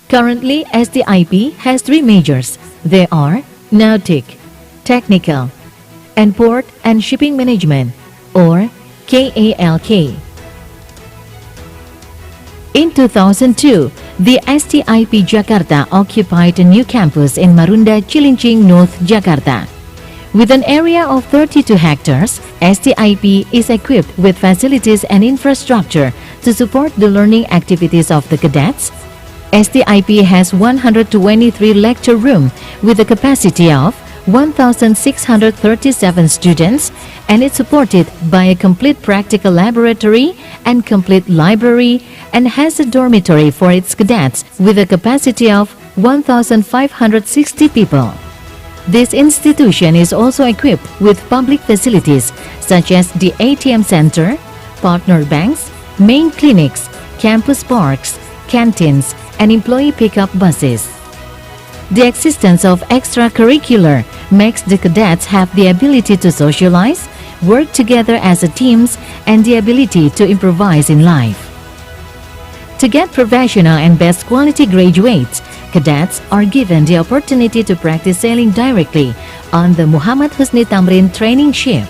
Currently, STIP has three majors. They are Nautic, Technical, and Port and Shipping Management, or KALK. In 2002, the STIP Jakarta occupied a new campus in Marunda, Cilincing, North Jakarta. With an area of 32 hectares, STIP is equipped with facilities and infrastructure to support the learning activities of the cadets. STIP has 123 lecture rooms with a capacity of 1,637 students, and it's supported by a complete practical laboratory and complete library, and has a dormitory for its cadets with a capacity of 1,560 people. This institution is also equipped with public facilities such as the ATM Center, partner banks, main clinics, campus parks, canteens, and employee pickup buses. The existence of extracurricular makes the cadets have the ability to socialize, work together as a teams, and the ability to improvise in life. To get professional and best quality graduates, cadets are given the opportunity to practice sailing directly on the Muhammad Husni Tamrin training ship.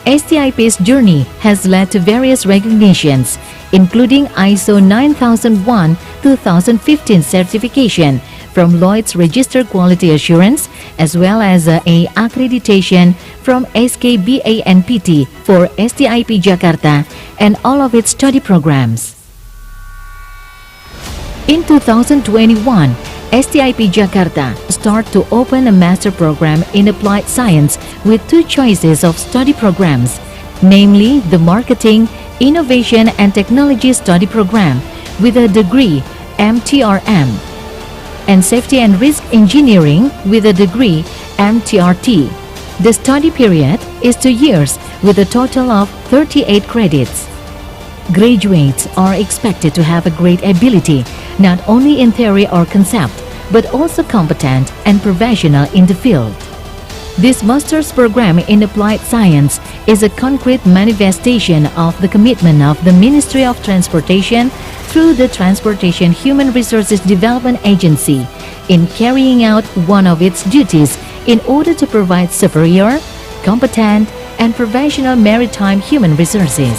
STIP's journey has led to various recognitions, including ISO 9001-2015 certification from Lloyd's Registered Quality Assurance, as well as a accreditation from SKBANPT for STIP Jakarta and all of its study programs. In 2021, STIP Jakarta started to open a master program in applied science with two choices of study programs, namely the Marketing, Innovation and Technology Study Program with a degree MTRM, and Safety and Risk Engineering with a degree MTRT. The study period is 2 years with a total of 38 credits. Graduates are expected to have a great ability not only in theory or concept, but also competent and professional in the field. This master's program in applied science is a concrete manifestation of the commitment of the Ministry of Transportation through the Transportation Human Resources Development Agency in carrying out one of its duties in order to provide superior, competent, and professional maritime human resources.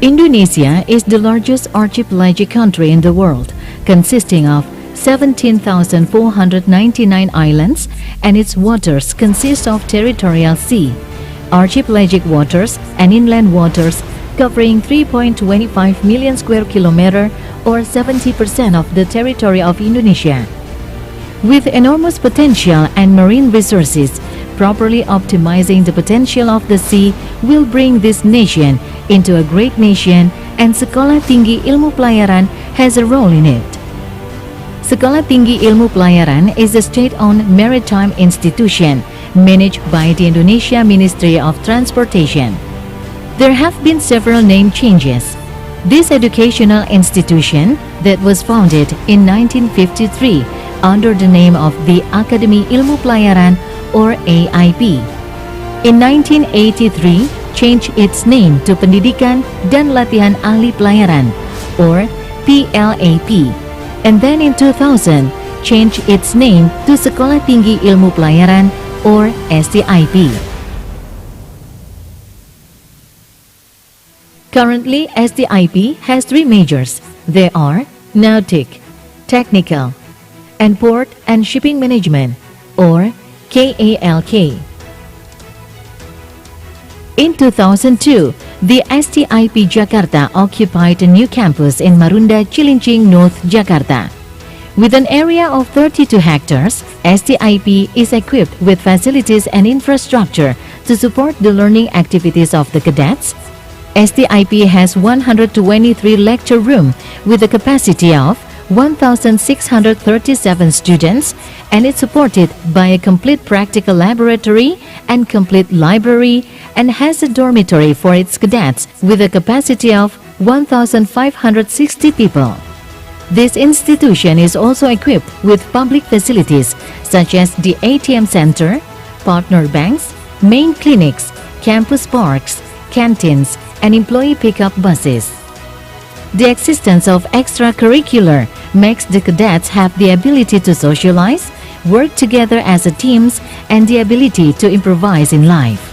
Indonesia is the largest archipelagic country in the world, consisting of 17,499 islands, and its waters consist of territorial sea, archipelagic waters, and inland waters covering 3.25 million square kilometers or 70% of the territory of Indonesia. With enormous potential and marine resources, properly optimizing the potential of the sea will bring this nation into a great nation, and Sekolah Tinggi Ilmu Pelayaran has a role in it. Sekolah Tinggi Ilmu Pelayaran is a state-owned maritime institution managed by the Indonesia Ministry of Transportation. There have been several name changes. This educational institution that was founded in 1953 under the name of the Akademi Ilmu Pelayaran or AIP. In 1983, changed its name to Pendidikan dan Latihan Ahli Pelayaran, or PLAP, and then in 2000, changed its name to Sekolah Tinggi Ilmu Pelayaran, or STIP. Currently, STIP has three majors. They are Nautic, Technical, and Port and Shipping Management, or KALK. In 2002, the STIP Jakarta occupied a new campus in Marunda, Cilincing, North Jakarta. With an area of 32 hectares, STIP is equipped with facilities and infrastructure to support the learning activities of the cadets. STIP has 123 lecture rooms with a capacity of 1,637 students, and it's supported by a complete practical laboratory and complete library, and has a dormitory for its cadets with a capacity of 1,560 people. This institution is also equipped with public facilities such as the ATM Center, partner banks, main clinics, campus parks, canteens, and employee pickup buses. The existence of extracurricular makes the cadets have the ability to socialize, work together as a teams, and the ability to improvise in life.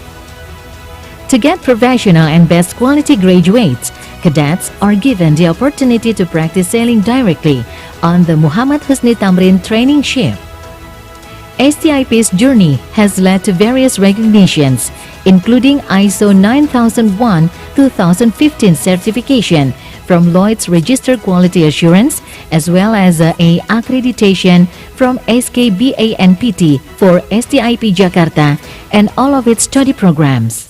To get professional and best quality graduates, cadets are given the opportunity to practice sailing directly on the Muhammad Husni Tamrin training ship. STIP's journey has led to various recognitions, including ISO 9001-2015 certification from Lloyd's Registered Quality Assurance, as well as a accreditation from SKBANPT for STIP Jakarta and all of its study programs.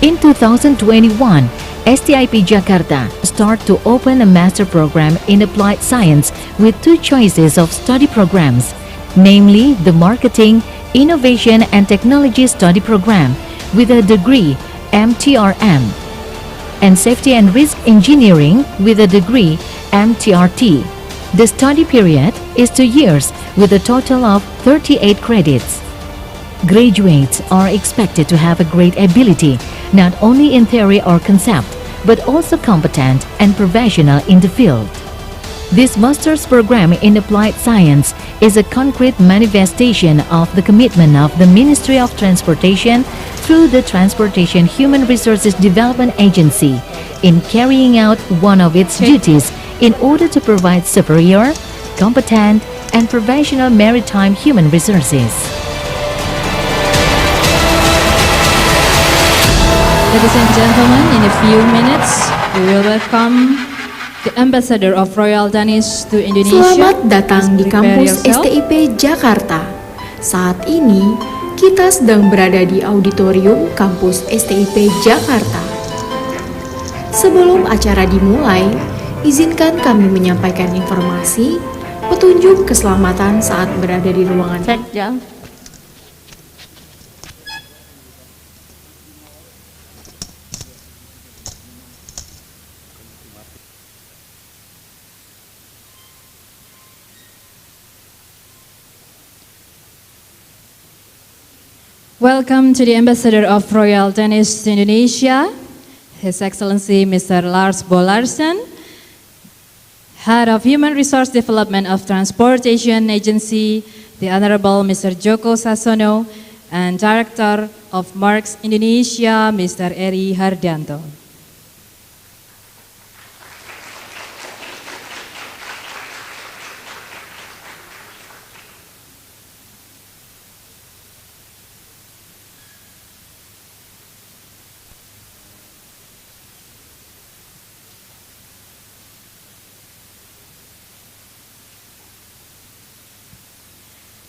In 2021, STIP Jakarta start to open a master program in applied science with two choices of study programs, namely the Marketing, Innovation and Technology Study Program with a degree MTRM, and Safety and Risk Engineering with a degree MTRT. The study period is 2 years with a total of 38 credits. Graduates are expected to have a great ability not only in theory or concept, but also competent and professional in the field. This master's program in applied science is a concrete manifestation of the commitment of the Ministry of Transportation through the Transportation Human Resources Development Agency in carrying out one of its duties in order to provide superior, competent, and professional maritime human resources. Ladies and gentlemen, in a few minutes, we will welcome the Ambassador of Royal Danish to Indonesia. Selamat datang di Please kampus prepare yourself. STIP Jakarta. Saat ini, kita sedang berada di auditorium kampus STIP Jakarta. Sebelum acara dimulai, izinkan kami menyampaikan informasi petunjuk keselamatan saat berada di ruangan. Welcome to the Ambassador of Royal Danish to Indonesia, His Excellency Mr. Lars Bolarsen, Head of Human Resource Development of Transportation Agency, the Honorable Mr. Joko Sasono, and Director of Maersk Indonesia, Mr. Eri Hardanto.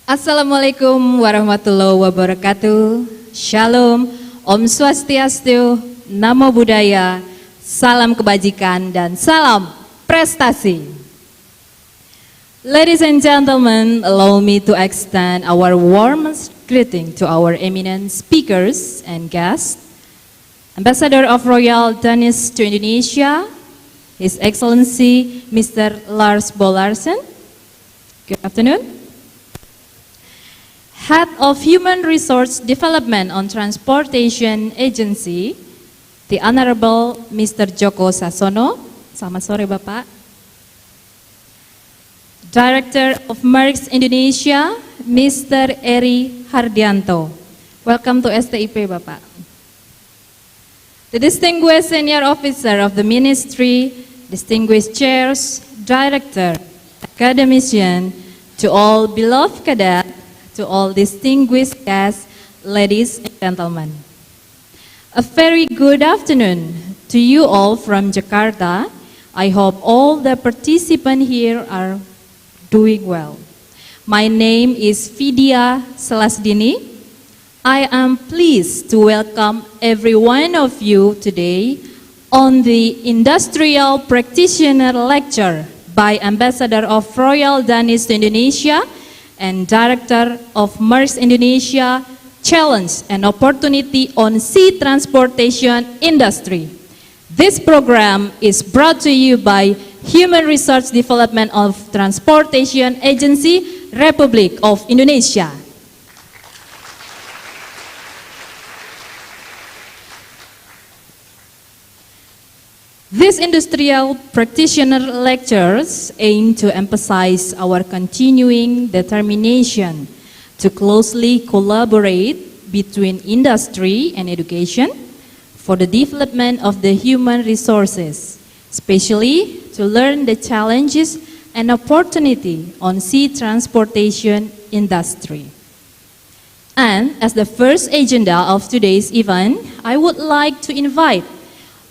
Assalamualaikum warahmatullahi wabarakatuh. Shalom, Om Swastiastu, Namo Buddhaya, salam kebajikan dan salam prestasi. Ladies and gentlemen, allow me to extend our warmest greeting to our eminent speakers and guests. Ambassador of Royal Danish to Indonesia, His Excellency Mr. Lars Bolarsen. Good afternoon. Head of Human Resource Development on Transportation Agency, the Honorable Mr. Joko Sasono. Selamat sore, Bapak. Director of Maersk Indonesia, Mr. Eri Hardianto. Welcome to STIP, Bapak. The distinguished senior officer of the ministry, distinguished chairs, director, academician, to all beloved cadet, to all distinguished guests, ladies and gentlemen. A very good afternoon to you all from Jakarta. I hope all the participants here are doing well. My name is Vidya Selasdini. I am pleased to welcome every one of you today on the Industrial Practitioner Lecture by Ambassador of Royal Danish to Indonesia and Director of Maersk Indonesia, Challenge and Opportunity on Sea Transportation Industry. This program is brought to you by Human Resource Development of Transportation Agency, Republic of Indonesia. These industrial practitioner lectures aim to emphasize our continuing determination to closely collaborate between industry and education for the development of the human resources, especially to learn the challenges and opportunity on sea transportation industry. And as the first agenda of today's event, I would like to invite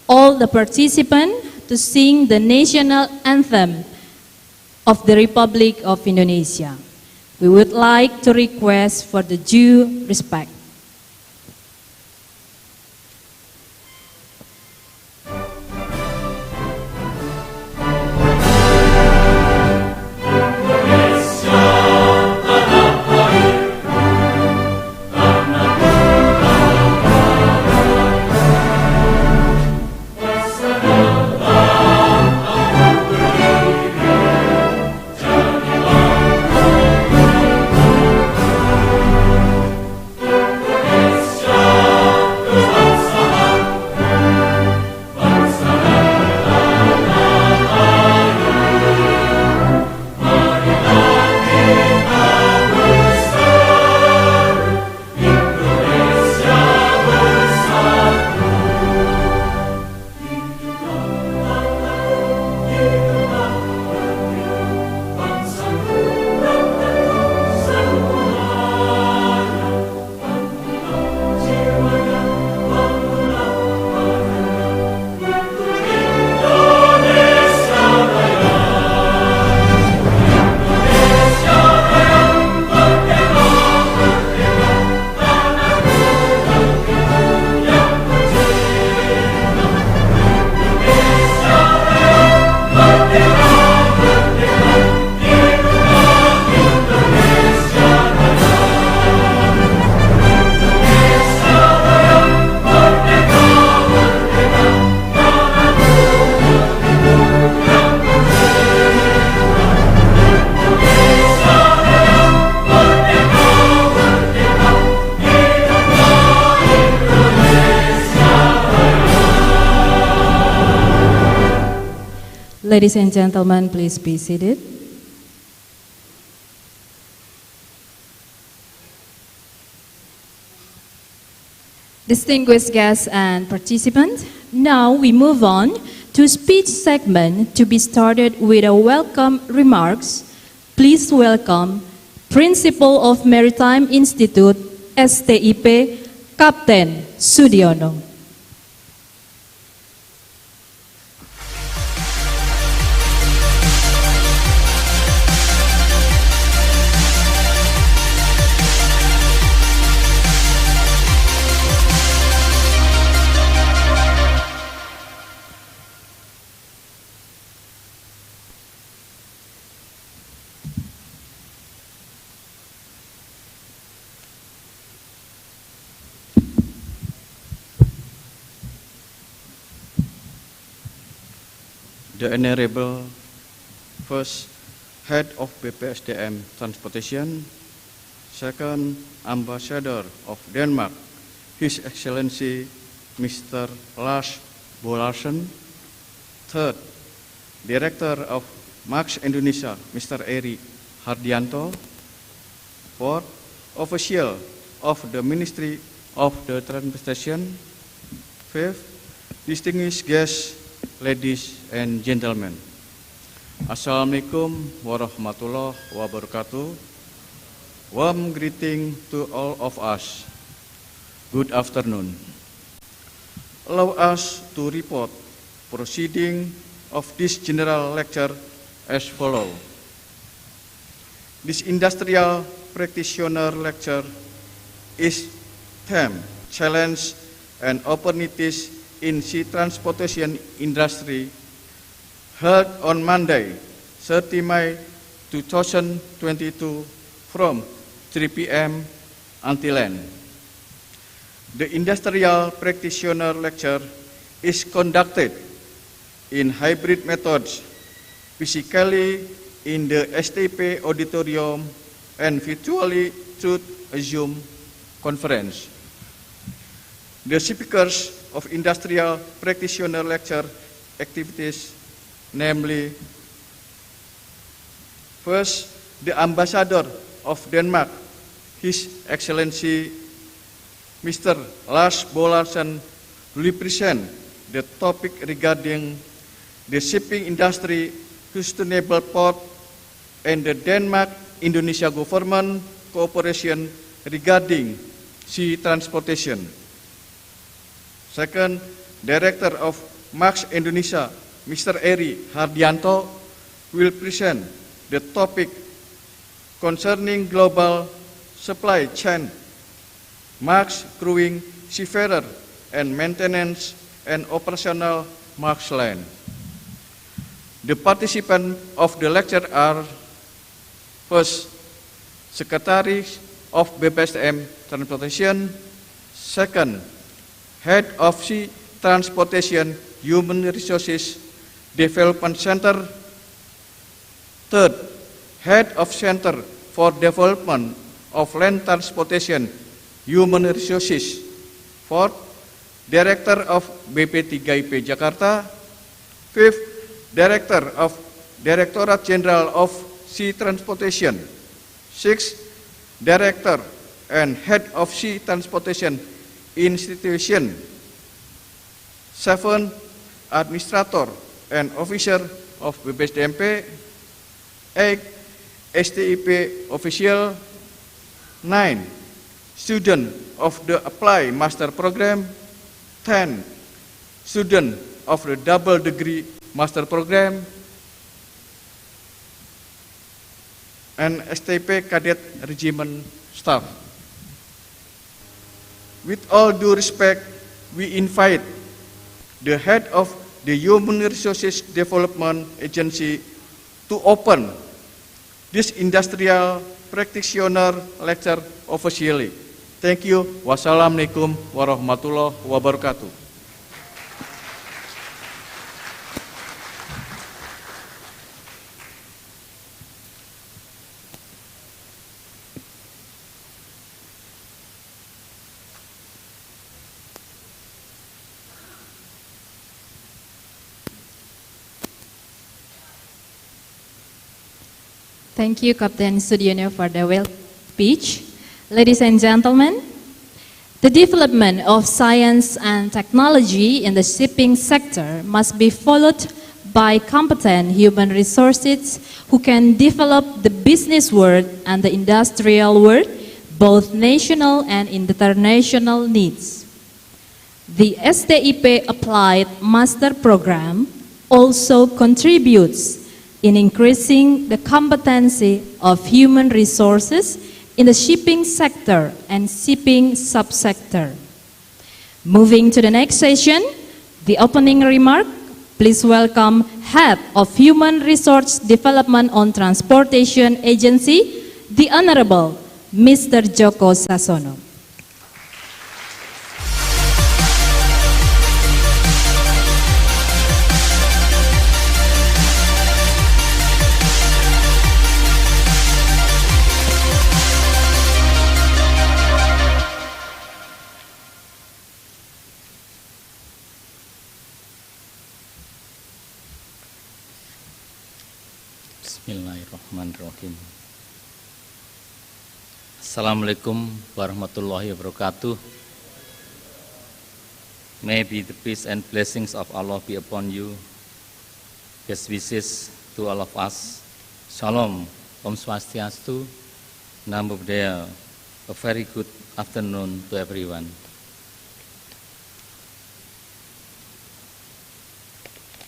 all the participants to sing the national anthem of the Republic of Indonesia. We would like to request for the due respect. Ladies and gentlemen, please be seated. Distinguished guests and participants, now we move on to speech segment to be started with a welcome remarks. Please welcome Principal of Maritime Institute, STIP, Kapten Sudiono. The Honorable First Head of BPSDM Transportation, Second, Ambassador of Denmark, His Excellency Mr. Lars Bolarsen. Third, Director of Maersk Indonesia, Mr. Eri Hardianto. Fourth, Official of the Ministry of the Transportation. Fifth, distinguished guests, ladies and gentlemen. Assalamualaikum warahmatullahi wabarakatuh. Warm greeting to all of us. Good afternoon. Allow us to report proceeding of this general lecture as follows. This industrial practitioner lecture is themed Challenge and Opportunities in Sea Transportation Industry, held on Monday, 30 May 2022 from 3 p.m. until end. The industrial practitioner lecture is conducted in hybrid methods, physically in the STIP auditorium and virtually through a Zoom conference. The speakers of industrial practitioner lecture activities, namely, first, the Ambassador of Denmark, His Excellency Mr. Lars Bolarsen, will present the topic regarding the shipping industry, sustainable port, and the Denmark-Indonesia government cooperation regarding sea transportation. Second, Director of Maersk Indonesia, Mr. Eri Hardianto, will present the topic concerning global supply chain, Maersk crewing, seafarer, and maintenance and operational Maersk line. The participants of the lecture are: first, Secretary of BPSDM Transportation; second, Head of Sea Transportation Human Resources Development Center; third, Head of Center for Development of Land Transportation Human Resources; fourth, Director of BP3IP Jakarta; fifth, Director of Directorate General of Sea Transportation; sixth, Director and Head of Sea Transportation Institution; seventh, Administrator and Officer of BPSDMP; eighth, STIP Official; 9, Student of the Applied Master Program; 10, Student of the Double Degree Master Program; and STIP Cadet Regiment staff. With all due respect, we invite the head of the Human Resources Development Agency to open this industrial practitioner lecture officially. Thank you. Wassalamualaikum warahmatullahi wabarakatuh. Thank you, Captain Sudiono, for the well speech. Ladies and gentlemen, the development of science and technology in the shipping sector must be followed by competent human resources who can develop the business world and the industrial world, both national and international needs. The STIP Applied Master Program also contributes in increasing the competency of human resources in the shipping sector and shipping subsector. Moving to the next session, the opening remark, please welcome Head of Human Resource Development on Transportation Agency, the Honorable Mr. Joko Sasono. Bismillahirrahmanirrahim. Assalamualaikum warahmatullahi wabarakatuh. May be the peace and blessings of Allah be upon you. Best wishes to all of us. Shalom, Om Swastiastu, Namo Buddhaya. A very good afternoon to everyone.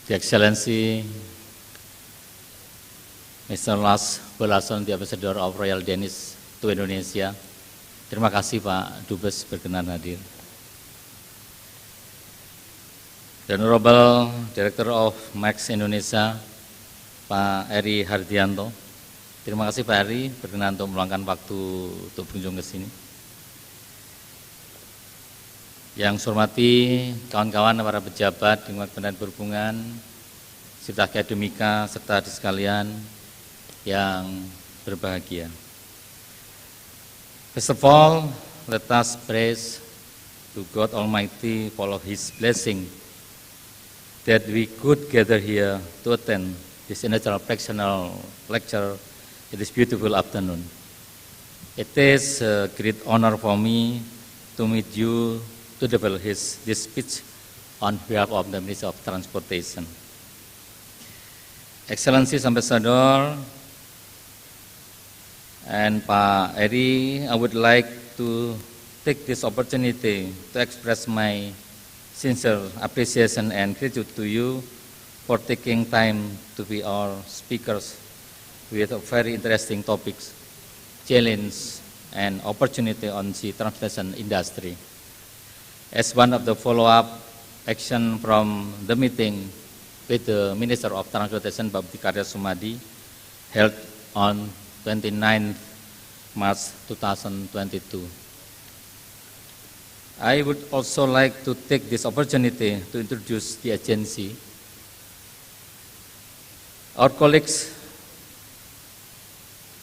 The Excellency Mr. Lars Bolarsen, the Ambassador of Royal Danish to Indonesia. Terima kasih Pak Dubes berkenan hadir. The Honorable Director of Maersk Indonesia, Pak Eri Hardianto. Terima kasih Pak Eri berkenan untuk meluangkan waktu untuk berkunjung ke sini. Yang saya hormati kawan-kawan para pejabat di Kementerian Perhubungan, sifat akademika serta di sekalian yang berbahagia. First of all, let us praise to God Almighty for His blessing that we could gather here to attend this inaugural practitioner lecture in this beautiful afternoon. It is a great honor for me to meet you to deliver this speech on behalf of the Ministry of Transportation. Excellencies, Ambassador, and Pak Eri, I would like to take this opportunity to express my sincere appreciation and gratitude to you for taking time to be our speakers with very interesting topics, challenge and opportunity on the transportation industry. As one of the follow-up action from the meeting with the Minister of Transportation, Bapak Karya Sumadi, held on 29th March 2022. I would also like to take this opportunity to introduce the agency. Our colleagues,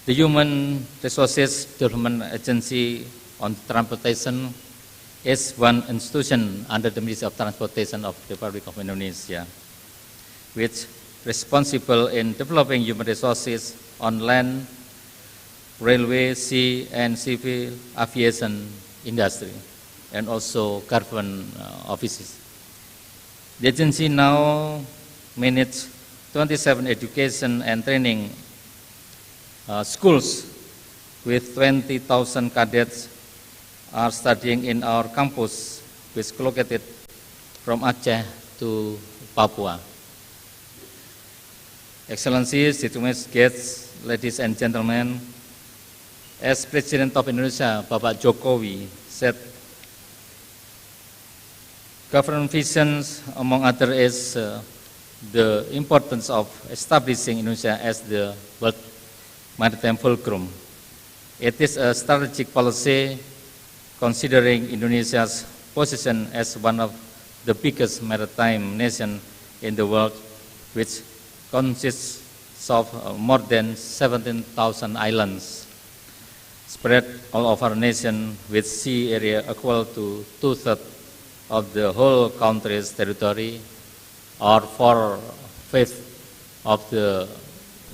the Human Resources Development Agency on Transportation is one institution under the Ministry of Transportation of the Republic of Indonesia, which is responsible in developing human resources on land, railway, sea, and civil aviation industry, and also government offices. The agency now manages 27 education and training schools with 20,000 cadets are studying in our campus, which is located from Aceh to Papua. Excellencies, distinguished guests, ladies and gentlemen, as President of Indonesia, Bapak Jokowi said, government visions, among others, is the importance of establishing Indonesia as the world maritime fulcrum. It is a strategic policy considering Indonesia's position as one of the biggest maritime nations in the world, which consists of more than 17,000 islands spread all over our nation, with sea area equal to 2/3 of the whole country's territory, or 4/5 of the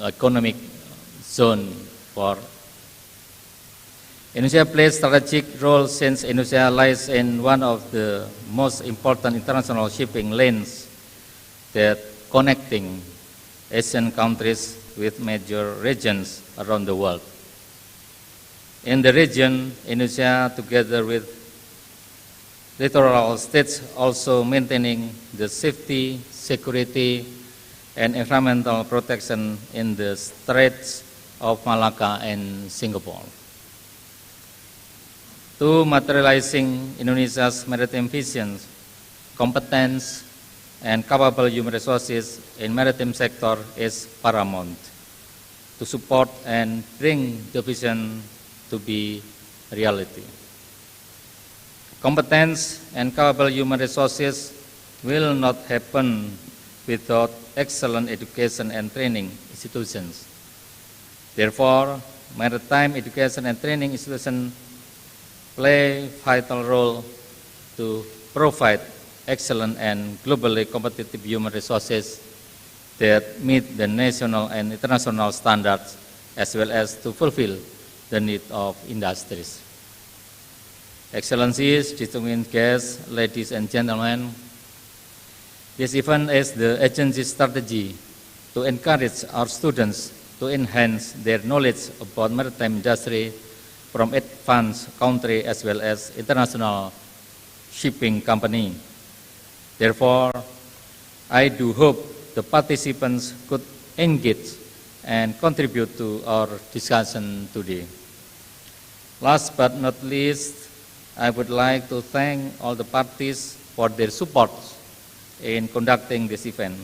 economic zone. For Indonesia plays strategic role since Indonesia lies in one of the most important international shipping lanes that connecting Asian countries with major regions around the world. In the region, Indonesia, together with littoral states, also maintaining the safety, security, and environmental protection in the Straits of Malacca and Singapore. To materializing Indonesia's maritime visions, competence, and capable human resources in maritime sector is paramount to support and bring the vision to be reality. Competence and capable human resources will not happen without excellent education and training institutions. Therefore, maritime education and training institutions play a vital role to provide excellent and globally competitive human resources that meet the national and international standards as well as to fulfill the need of industries. Excellencies, distinguished guests, ladies and gentlemen, this event is the agency's strategy to encourage our students to enhance their knowledge about maritime industry from advanced country as well as international shipping company. Therefore, I do hope the participants could engage and contribute to our discussion today. Last but not least, I would like to thank all the parties for their support in conducting this event.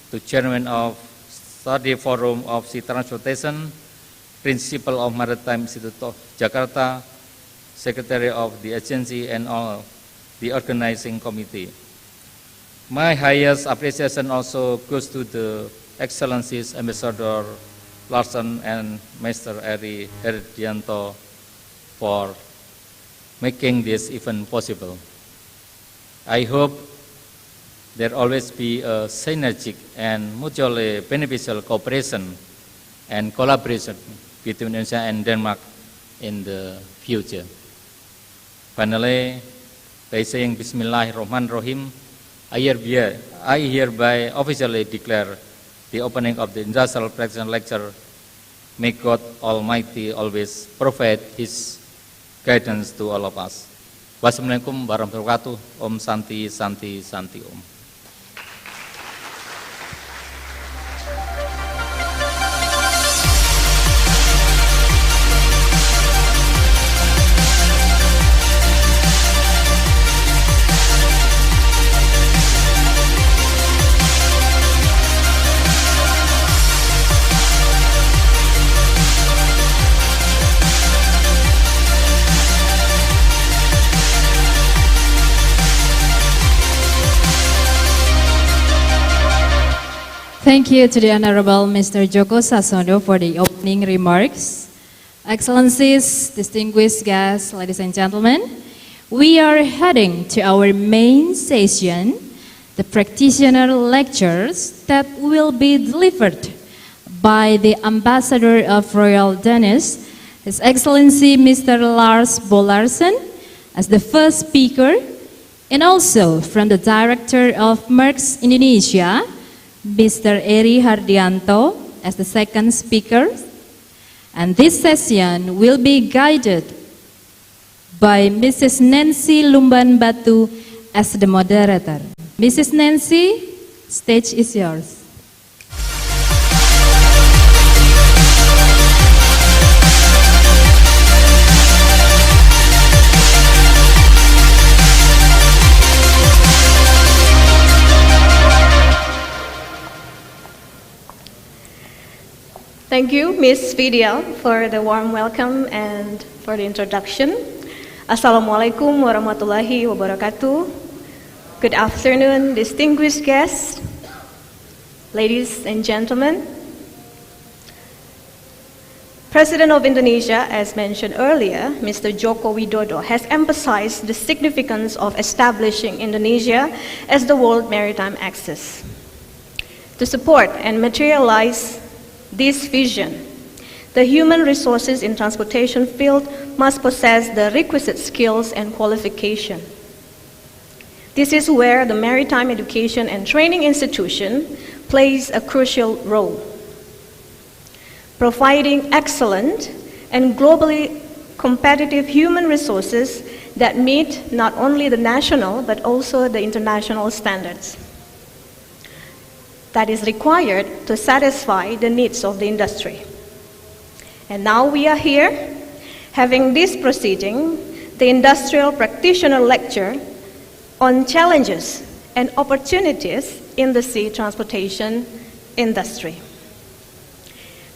To Chairman of Study Forum of Sea Transportation, Principal of Maritime Institute of Jakarta, Secretary of the agency, and all the organizing committee. My highest appreciation also goes to the Excellencies Ambassador Larsen and Mr. Eri Herdianto for making this event possible. I hope there always be a synergic and mutually beneficial cooperation and collaboration between Indonesia and Denmark in the future. Finally, by saying Bismillahirrahmanirrahim, I hereby officially declare the opening of the Industrial Practitioner Lecture. May God Almighty always provide His guidance to all of us. Wassalamualaikum warahmatullahi wabarakatuh. Om Santi, Santi, Santi Om. Thank you to the Honorable Mr. Joko Sasono for the opening remarks. Excellencies, distinguished guests, ladies and gentlemen, we are heading to our main session, the practitioner lectures that will be delivered by the Ambassador of Royal Danish, His Excellency Mr. Lars Bolarsen, as the first speaker, and also from the Director of Maersk Indonesia, Mr. Eri Herdianto, as the second speaker. And this session will be guided by Mrs. Nancy Lumban Batu as the moderator. Mrs. Nancy, stage is yours. Thank you, Ms. Vidya, for the warm welcome and for the introduction. Assalamualaikum warahmatullahi wabarakatuh. Good afternoon, distinguished guests, ladies and gentlemen. President of Indonesia, as mentioned earlier, Mr. Joko Widodo, has emphasized the significance of establishing Indonesia as the world maritime axis. To support and materialize this vision, the human resources in transportation field must possess the requisite skills and qualification. This is where the Maritime Education and Training Institution plays a crucial role, providing excellent and globally competitive human resources that meet not only the national but also the international standards that is required to satisfy the needs of the industry. And now we are here having this proceeding, the Industrial Practitioner Lecture on challenges and opportunities in the sea transportation industry.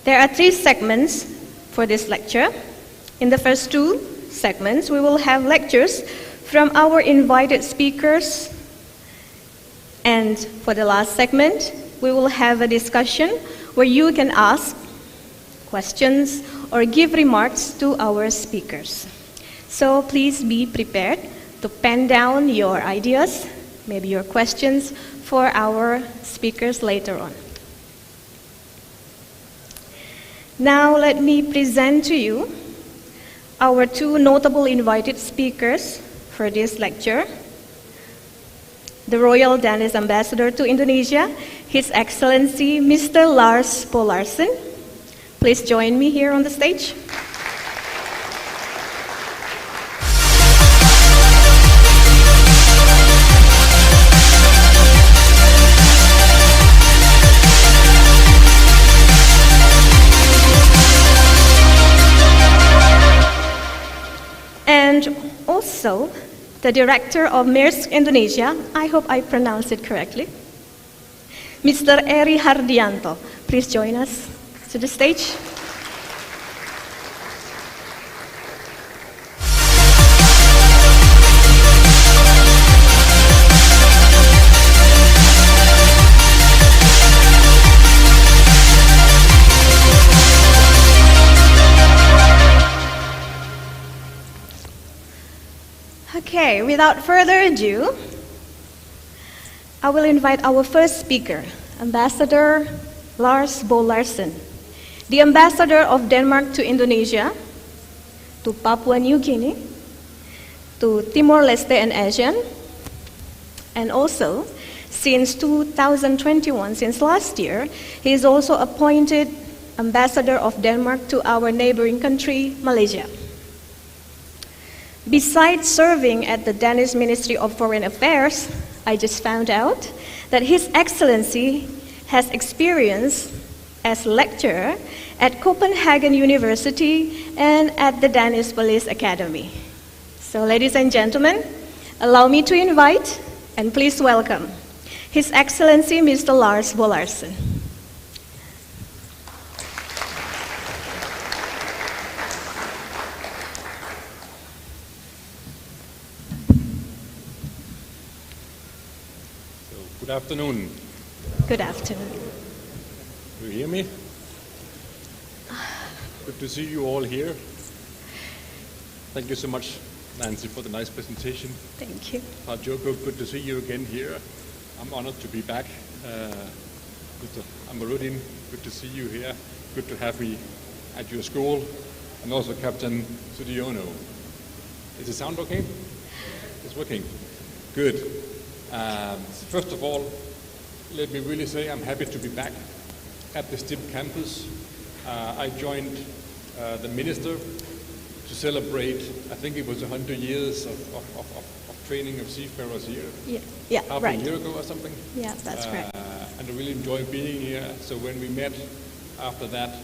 There are 3 segments for this lecture. In the first 2 segments, we will have lectures from our invited speakers, and for the last segment, we will have a discussion where you can ask questions or give remarks to our speakers. So please be prepared to pen down your ideas, maybe your questions for our speakers later on. Now let me present to you our two notable invited speakers for this lecture. The Royal Danish Ambassador to Indonesia, His Excellency Mr. Lars Bolarsen. Please join me here on the stage. And also, the Director of Maersk Indonesia, I hope I pronounced it correctly, Mr. Eri Hardianto. Please join us to the stage. Okay, without further ado, I will invite our first speaker, Ambassador Lars Bolarsen, the Ambassador of Denmark to Indonesia, to Papua New Guinea, to Timor-Leste and ASEAN, and also, since 2021, since last year, he is also appointed Ambassador of Denmark to our neighboring country, Malaysia. Besides serving at the Danish Ministry of Foreign Affairs, I just found out that His Excellency has experience as lecturer at Copenhagen University and at the Danish Police Academy. So, ladies and gentlemen, allow me to invite and please welcome His Excellency Mr. Lars Bolarsen. Good afternoon. Good afternoon. Do you hear me? Good to see you all here. Thank you so much, Nancy, for the nice presentation. Thank you. Joko, good to see you again here. I'm honored to be back. Amarudin, good to see you here. Good to have me at your school. And also Captain Sudiono. Is the sound okay? It's working. Good. First of all, let me really say I'm happy to be back at the STIP campus. I joined the minister to celebrate, I think it was 100 years of training of seafarers here. Yeah, half right. a year ago or something. Yeah, that's right. And I really enjoyed being here. So when we met after that,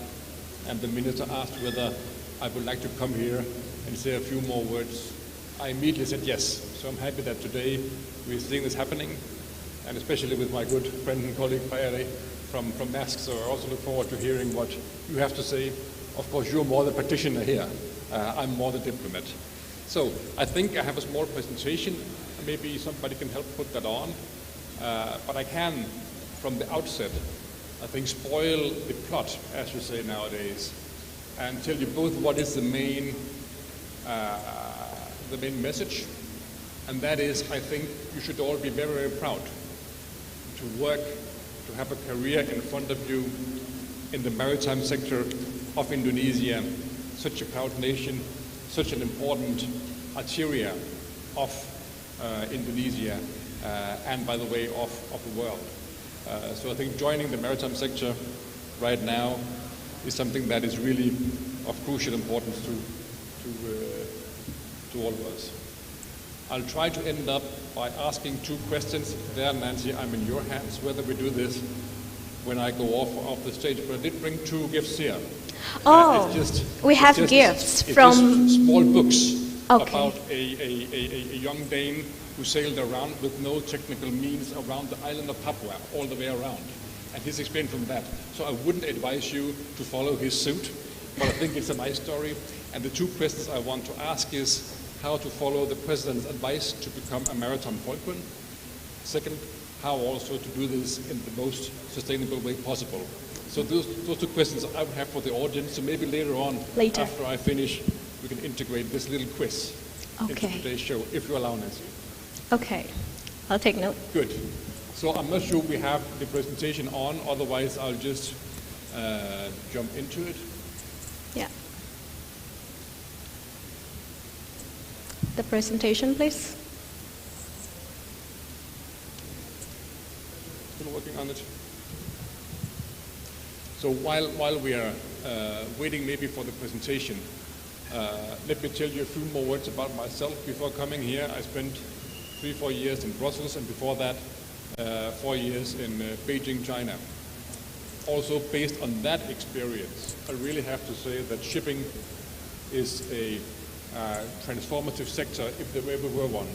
and the minister asked whether I would like to come here and say a few more words, I immediately said yes. So I'm happy that today we're seeing this happening, and especially with my good friend and colleague Paere from Maersk. So I also look forward to hearing what you have to say. Of course, you're more the practitioner here. I'm more the diplomat. So I think I have a small presentation. Maybe somebody can help put that on. But I can, from the outset, I think spoil the plot, as you say nowadays, and tell you both what is the main message, and that is, I think you should all be very, very proud to work, to have a career in front of you in the maritime sector of Indonesia, such a proud nation, such an important arteria of Indonesia, and by the way, of the world. So I think joining the maritime sector right now is something that is really of crucial importance to all of us. I'll try to end up by asking two questions. There, Nancy, I'm in your hands, whether we do this when I go off the stage. But I did bring two gifts here. Oh, we have gifts from... Just small books Okay. about a young Dane who sailed around with no technical means around the island of Papua, all the way around. And he's explained from that. So I wouldn't advise you to follow his suit, but I think it's a nice story. And the two questions I want to ask is how to follow the President's advice to become a maritime falcon. Second, how also to do this in the most sustainable way possible. So those two questions I would have for the audience. So maybe later on, after I finish, we can integrate this little quiz into today's show, if you allow, Nancy. Okay, I'll take note. Good. So I'm not sure we have the presentation on, otherwise I'll just jump into it. Yeah. The presentation, please. Still working on it. So while we are waiting maybe for the presentation, let me tell you a few more words about myself. Before coming here, I spent 3-4 years in Brussels, and before that, 4 years in Beijing, China. Also, based on that experience, I really have to say that shipping is a transformative sector, if there ever were one.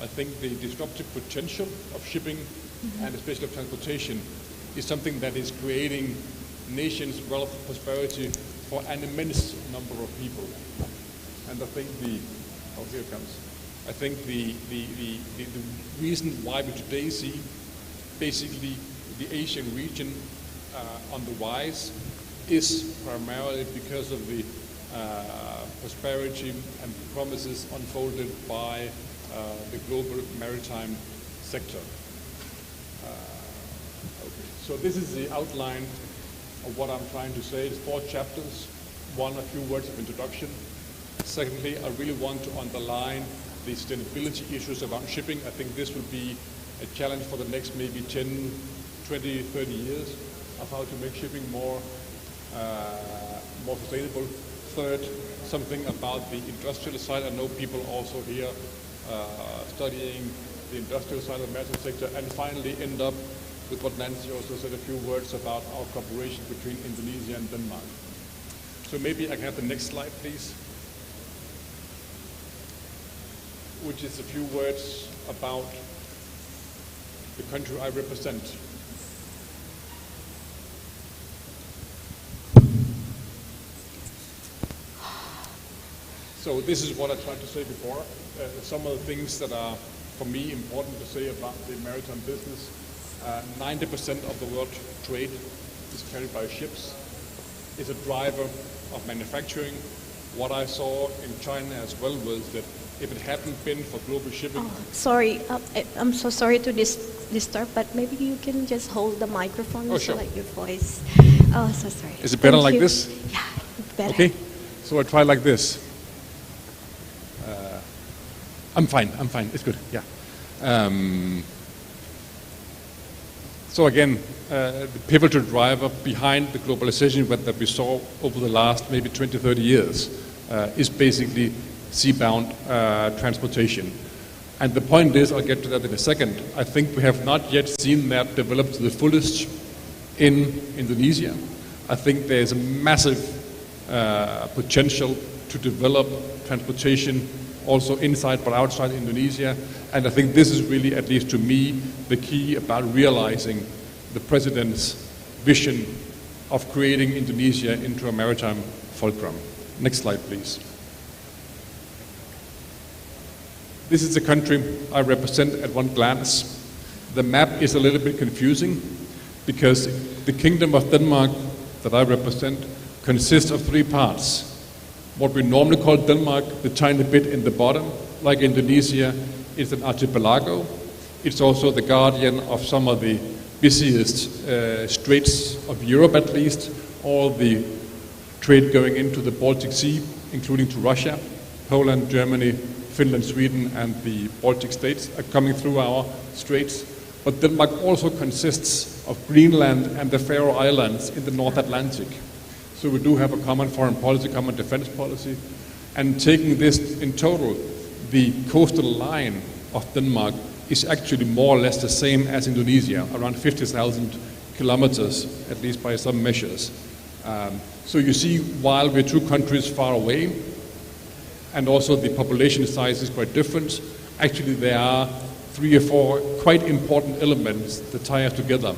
I think the disruptive potential of shipping, and especially of transportation, is something that is creating nations' wealth, prosperity for an immense number of people. And I think here it comes. I think the reason why we today see basically the Asian region on the rise is primarily because of the prosperity and promises unfolded by the global maritime sector. So this is the outline of what I'm trying to say. It's 4 chapters. One, a few words of introduction. Secondly, I really want to underline the sustainability issues around shipping. I think this will be a challenge for the next maybe 10, 20, 30 years of how to make shipping more sustainable. Third, something about the industrial side. I know people also here studying the industrial side of the maritime sector. And finally, end up with what Nancy also said, a few words about our cooperation between Indonesia and Denmark. So maybe I can have the next slide, please, which is a few words about the country I represent. So this is what I tried to say before. Some of the things that are, for me, important to say about the maritime business. 90% of the world trade is carried by ships. It's a driver of manufacturing. What I saw in China as well was that if it hadn't been for global shipping... Oh, sorry, I'm so sorry to disturb, but maybe you can just hold the microphone so that your voice... Oh, so sorry. Is it better like this? Yeah, better. Okay, so I try like this. I'm fine, it's good, yeah. So again, the pivotal driver behind the globalization that we saw over the last maybe 20, 30 years is basically seabound transportation. And the point is, I'll get to that in a second, I think we have not yet seen that develop to the fullest in Indonesia. I think there's a massive potential to develop transportation also inside but outside Indonesia. And I think this is really, at least to me, the key about realizing the President's vision of creating Indonesia into a maritime fulcrum. Next slide, please. This is the country I represent at one glance. The map is a little bit confusing because the Kingdom of Denmark that I represent consists of 3 parts. What we normally call Denmark, the tiny bit in the bottom, like Indonesia, is an archipelago. It's also the guardian of some of the busiest straits of Europe, at least. All the trade going into the Baltic Sea, including to Russia, Poland, Germany, Finland, Sweden, and the Baltic states are coming through our straits. But Denmark also consists of Greenland and the Faroe Islands in the North Atlantic. So we do have a common foreign policy, common defense policy. And taking this in total, the coastal line of Denmark is actually more or less the same as Indonesia, around 50,000 kilometers, at least by some measures. So you see, while we're 2 countries far away, and also the population size is quite different, actually there are 3 or 4 quite important elements that tie us together.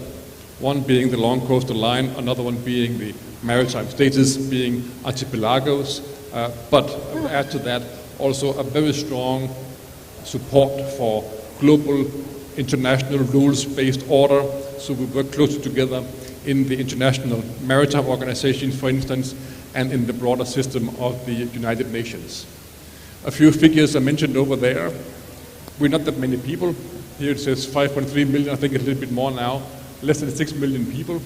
One being the long coastal line, another one being the maritime status, being archipelagos, but add to that also a very strong support for global international rules-based order. So we work closely together in the International Maritime Organization, for instance, and in the broader system of the United Nations. A few figures are mentioned over there. We're not that many people. Here it says 5.3 million, I think it's a little bit more now, less than 6 million people.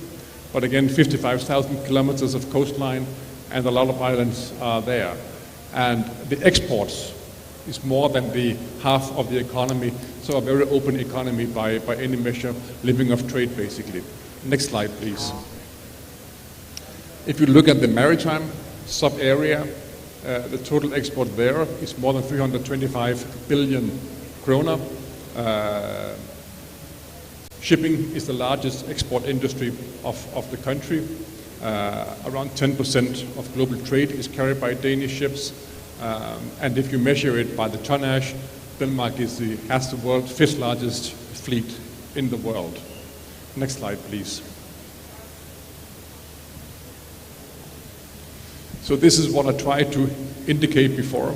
But again, 55,000 kilometers of coastline, and a lot of islands are there. And the exports is more than the half of the economy, so a very open economy by any measure, living off trade basically. Next slide, please. If you look at the maritime sub-area, the total export there is more than 325 billion kroner. Shipping is the largest export industry of the country. Around 10% of global trade is carried by Danish ships. And if you measure it by the tonnage, Denmark has the world's 5th largest fleet in the world. Next slide, please. So this is what I tried to indicate before.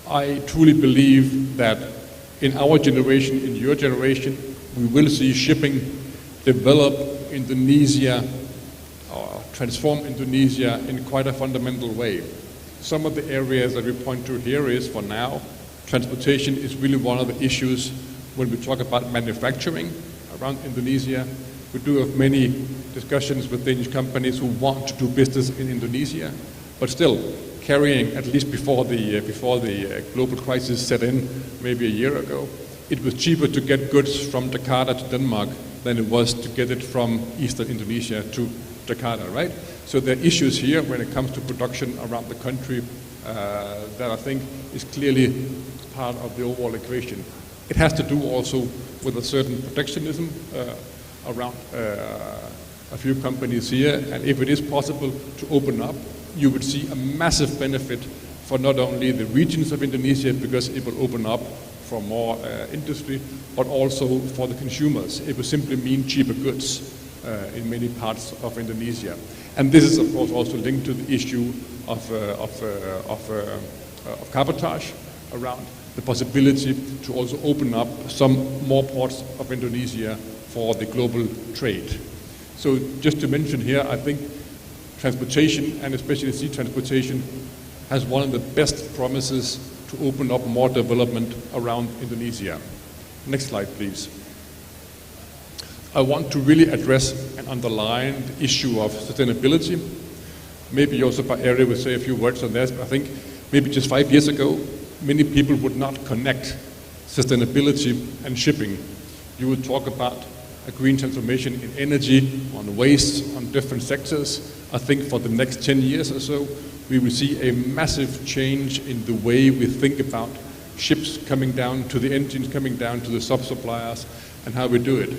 I truly believe that in our generation, in your generation, we will see shipping develop Indonesia, or transform Indonesia in quite a fundamental way. Some of the areas that we point to here is, for now, transportation is really one of the issues when we talk about manufacturing around Indonesia. We do have many discussions with Danish companies who want to do business in Indonesia, but still carrying, at least before the global crisis set in maybe a year ago, it was cheaper to get goods from Jakarta to Denmark than it was to get it from eastern Indonesia to Jakarta, right? So there are issues here when it comes to production around the country that I think is clearly part of the overall equation. It has to do also with a certain protectionism around a few companies here, and if it is possible to open up, you would see a massive benefit for not only the regions of Indonesia, because it will open up for more industry, but also for the consumers. It will simply mean cheaper goods in many parts of Indonesia. And this is, of course, also linked to the issue of cabotage, around the possibility to also open up some more ports of Indonesia for the global trade. So just to mention here, I think transportation, and especially sea transportation, has one of the best promises to open up more development around Indonesia. Next slide, please. I want to really address and underline the issue of sustainability. Maybe also Eri will say a few words on this, but I think maybe just 5 years ago, many people would not connect sustainability and shipping. You would talk about a green transformation in energy, on waste, on different sectors. I think for the next 10 years or so, we will see a massive change in the way we think about ships coming down to the engines, coming down to the sub-suppliers, and how we do it.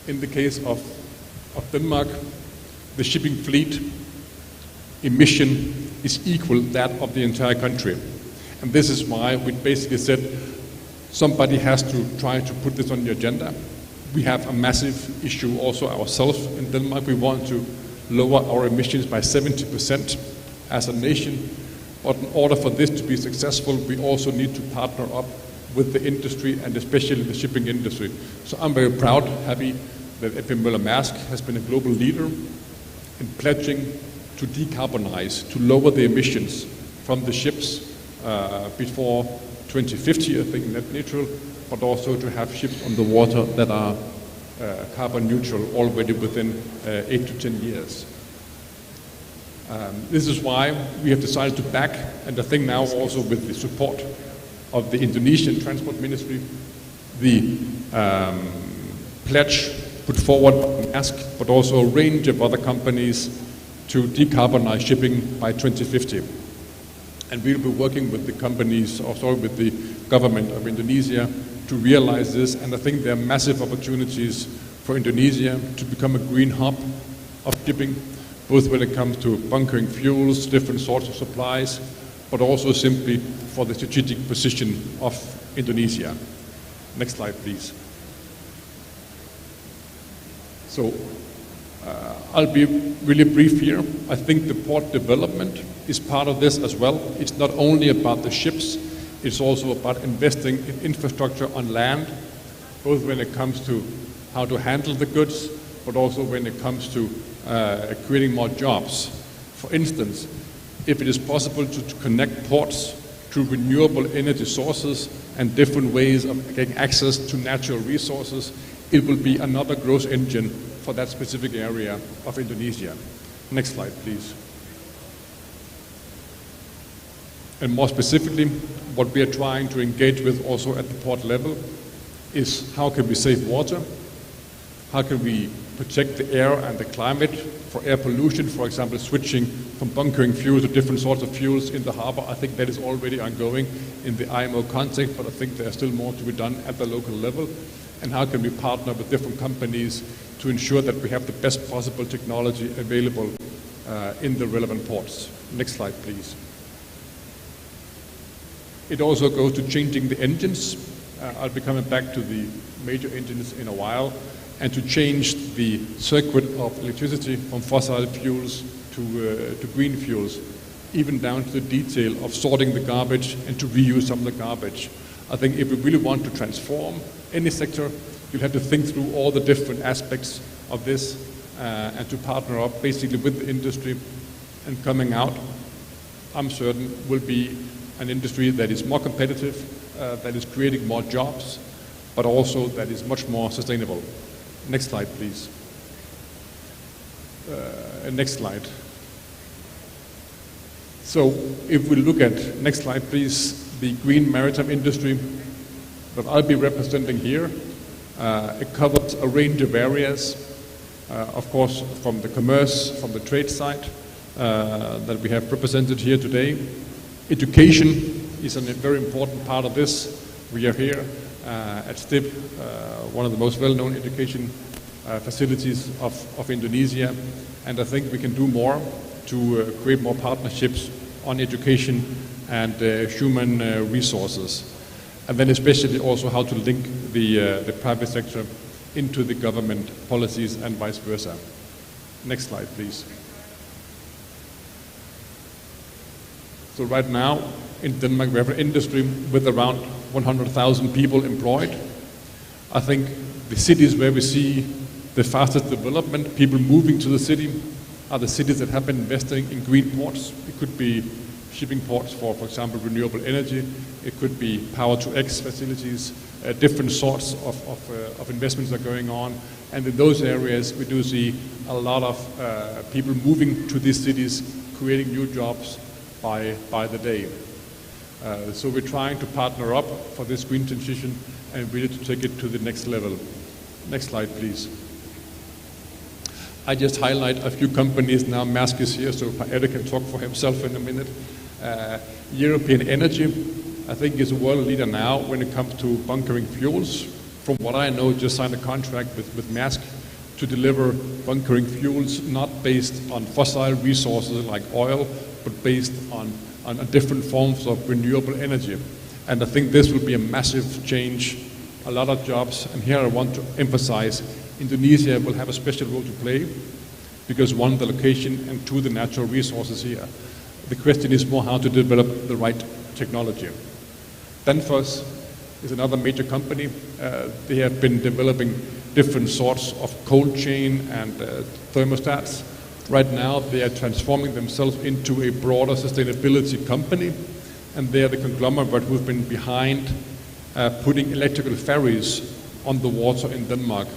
In the case of Denmark, the shipping fleet emission is equal that of the entire country. And this is why we basically said somebody has to try to put this on the agenda. We have a massive issue also ourselves in Denmark. We want to lower our emissions by 70% as a nation. But in order for this to be successful, we also need to partner up with the industry, and especially the shipping industry. So I'm very proud, happy that A.P. Møller - Mærsk has been a global leader in pledging to decarbonize, to lower the emissions from the ships before 2050, I think, net neutral, but also to have ships on the water that are carbon neutral already within 8 to 10 years. This is why we have decided to back, and I think now also with the support of the Indonesian Transport Ministry, the pledge put forward by Maersk, but also a range of other companies, to decarbonize shipping by 2050. And we'll be working with the companies, also with the government of Indonesia, to realize this. And I think there are massive opportunities for Indonesia to become a green hub of shipping, both when it comes to bunkering fuels, different sorts of supplies, but also simply for the strategic position of Indonesia. Next slide, please. So I'll be really brief here. I think the port development is part of this as well. It's not only about the ships, it's also about investing in infrastructure on land, both when it comes to how to handle the goods, but also when it comes to creating more jobs. For instance, if it is possible to connect ports to renewable energy sources and different ways of getting access to natural resources, it will be another growth engine for that specific area of Indonesia. Next slide, please. And more specifically, what we are trying to engage with also at the port level is how can we save water? How can we protect the air and the climate for air pollution, for example, switching from bunkering fuels to different sorts of fuels in the harbor? I think that is already ongoing in the IMO context, but I think there's still more to be done at the local level. And how can we partner with different companies to ensure that we have the best possible technology available in the relevant ports? Next slide, please. It also goes to changing the engines. I'll be coming back to the major engines in a while, and to change the circuit of electricity from fossil fuels to green fuels, even down to the detail of sorting the garbage and to reuse some of the garbage. I think if we really want to transform any sector, you'll have to think through all the different aspects of this and to partner up basically with the industry, and coming out, I'm certain, will be an industry that is more competitive, that is creating more jobs, but also that is much more sustainable. Next slide, please. Next slide. So if we look at, next slide please, the green maritime industry that I'll be representing here, it covers a range of areas, of course from the commerce, from the trade side that we have represented here today. Education is a very important part of this. We are here at STIP, one of the most well-known education facilities of Indonesia, and I think we can do more to create more partnerships on education and human resources, and then especially also how to link the private sector into the government policies and vice versa. Next slide, please. So right now in Denmark we have an industry with around 100,000 people employed. I think the cities where we see the fastest development, people moving to the city, are the cities that have been investing in green ports. It could be shipping ports for example, renewable energy. It could be power-to-X facilities. Different sorts of investments are going on. And in those areas, we do see a lot of people moving to these cities, creating new jobs by the day. So we're trying to partner up for this green transition and really to take it to the next level. Next slide, please. I just highlight a few companies now. Maersk is here, so Kepada can talk for himself in a minute. European Energy, I think, is a world leader now when it comes to bunkering fuels. From what I know, just signed a contract with Maersk to deliver bunkering fuels not based on fossil resources like oil, but based on different forms of renewable energy. And I think this will be a massive change, a lot of jobs. And here I want to emphasize Indonesia will have a special role to play because one, the location, and two, the natural resources here. The question is more how to develop the right technology. Danfoss is another major company. They have been developing different sorts of cold chain and thermostats. Right now they are transforming themselves into a broader sustainability company, and they are the conglomerate who've been behind putting electrical ferries on the water in Denmark.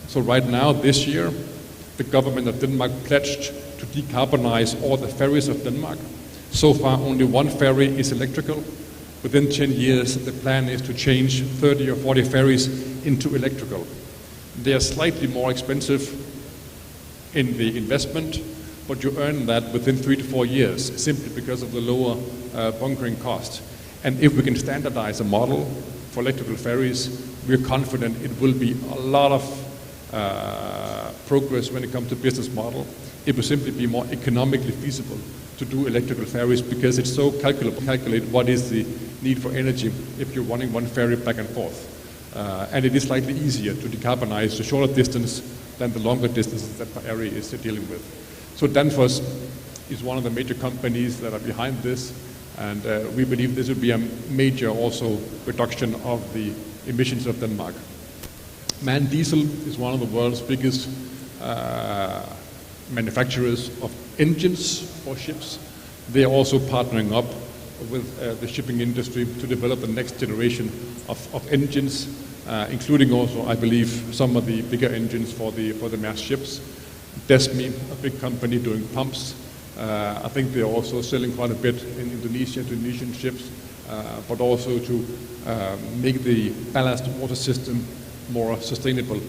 So right now, this year, the government of Denmark pledged to decarbonize all the ferries of Denmark. So far, only one ferry is electrical. Within 10 years, the plan is to change 30 or 40 ferries into electrical. They are slightly more expensive in the investment, but you earn that within 3 to 4 years, simply because of the lower bunkering cost. And if we can standardize a model for electrical ferries, we're confident it will be a lot of progress when it comes to business model. It will simply be more economically feasible to do electrical ferries because it's so calculable. Calculate what is the need for energy if you're running one ferry back and forth. And it is slightly easier to decarbonize the shorter distance than the longer distances that the area is dealing with. So Danfoss is one of the major companies that are behind this, and we believe this will be a major also reduction of the emissions of Denmark. MAN Diesel is one of the world's biggest manufacturers of engines for ships. They are also partnering up with the shipping industry to develop the next generation of engines, including also, I believe, some of the bigger engines for the Maersk ships. Desmi, a big company doing pumps. I think they're also selling quite a bit in Indonesia to Indonesian ships, but also to make the ballast water system more sustainable,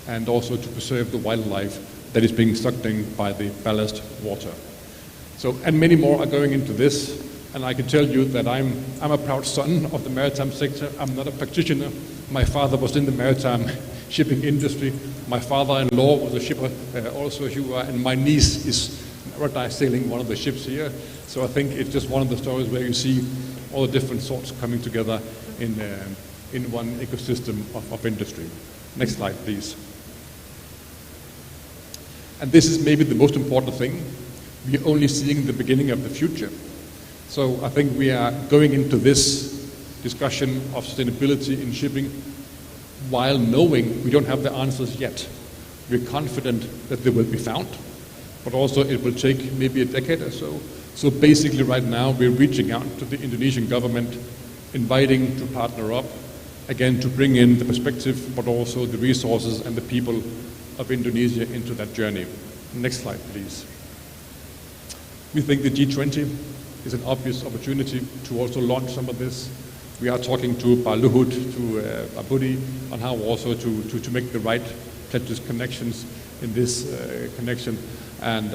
and also to preserve the wildlife that is being sucked in by the ballast water. So, and many more are going into this, and I can tell you that I'm a proud son of the maritime sector. I'm not a practitioner. My father was in the maritime shipping industry. My father-in-law was a shipper, also and my niece is maritime sailing one of the ships here. So I think it's just one of the stories where you see all the different sorts coming together in one ecosystem of industry. Next slide, please. And this is maybe the most important thing. We're only seeing the beginning of the future. So I think we are going into this discussion of sustainability in shipping while knowing we don't have the answers yet. We're confident that they will be found, but also it will take maybe a decade or so. So basically right now we're reaching out to the Indonesian government, inviting to partner up, again to bring in the perspective, but also the resources and the people of Indonesia into that journey. Next slide, please. We think the G20 is an obvious opportunity to also launch some of this. We are talking to Pak Luhut, to Abudi, on how also to make the right pledges connections in this connection, and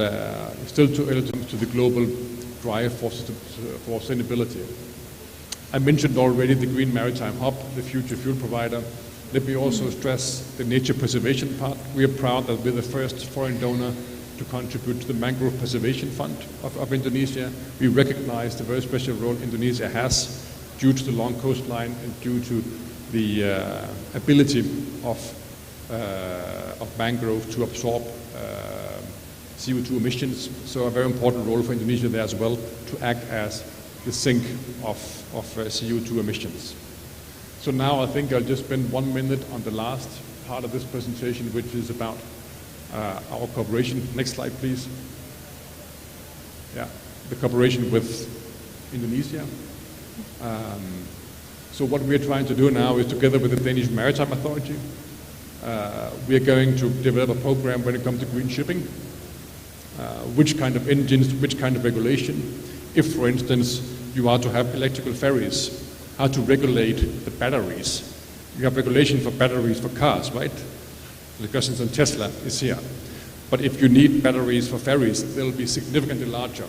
still too early to the global drive for sustainability. I mentioned already the Green Maritime Hub, the future fuel provider. Let me also stress the nature preservation part. We are proud that we're the first foreign donor to contribute to the Mangrove Preservation Fund of Indonesia. We recognize the very special role Indonesia has due to the long coastline and due to the ability of mangrove to absorb CO2 emissions. So a very important role for Indonesia there as well, to act as the sink of CO2 emissions. So now I think I'll just spend 1 minute on the last part of this presentation, which is about our cooperation. Next slide, please. Yeah, the cooperation with Indonesia. So what we're trying to do now is, together with the Danish Maritime Authority, we are going to develop a program when it comes to green shipping. Which kind of engines, which kind of regulation. If, for instance, you are to have electrical ferries, how to regulate the batteries. You have regulation for batteries for cars, right? The discussions on Tesla is here. But if you need batteries for ferries, they'll be significantly larger.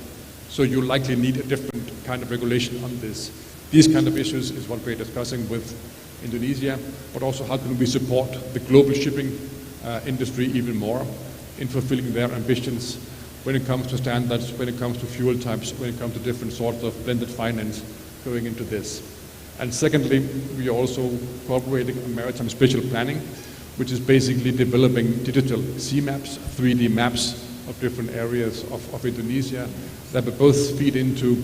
So you likely need a different kind of regulation on this. These kind of issues is what we're discussing with Indonesia, but also how can we support the global shipping industry even more in fulfilling their ambitions when it comes to standards, when it comes to fuel types, when it comes to different sorts of blended finance going into this. And secondly, we are also cooperating on maritime spatial planning, which is basically developing digital sea maps, 3D maps of different areas of Indonesia that will both feed into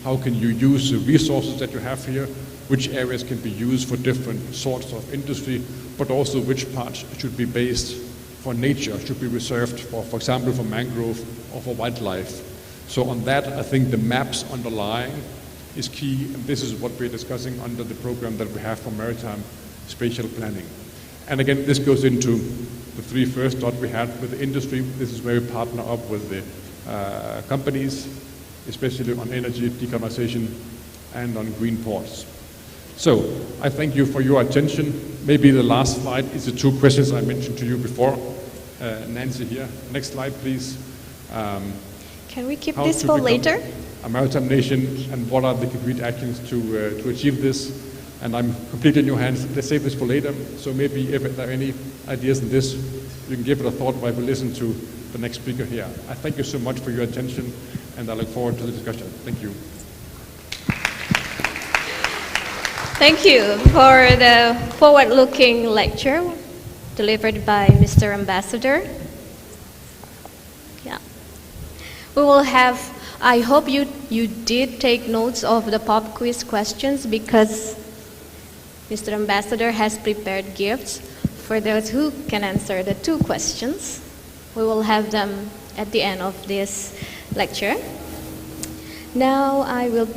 how can you use the resources that you have here, which areas can be used for different sorts of industry, but also which parts should be based for nature, should be reserved for example, for mangrove or for wildlife. So on that, I think the maps underlying is key, and this is what we're discussing under the program that we have for maritime spatial planning. And again, this goes into the three first dots we had with the industry. This is where we partner up with the companies, especially on energy, decarbonization, and on green ports. So I thank you for your attention. Maybe the last slide is the two questions I mentioned to you before. Nancy here. Next slide, please. Can we keep this for later? A maritime nation, and what are the concrete actions to achieve this? And I'm completely in your hands. Let's save this for later. So maybe if there are any ideas in this, you can give it a thought while we listen to the next speaker here. I thank you so much for your attention, and I look forward to the discussion. Thank you. Thank you for the forward-looking lecture delivered by Mr. Ambassador. Yeah. We will have, I hope you did take notes of the pop quiz questions, because Mr. Ambassador has prepared gifts for those who can answer the two questions. We will have them at the end of this lecture. Now I will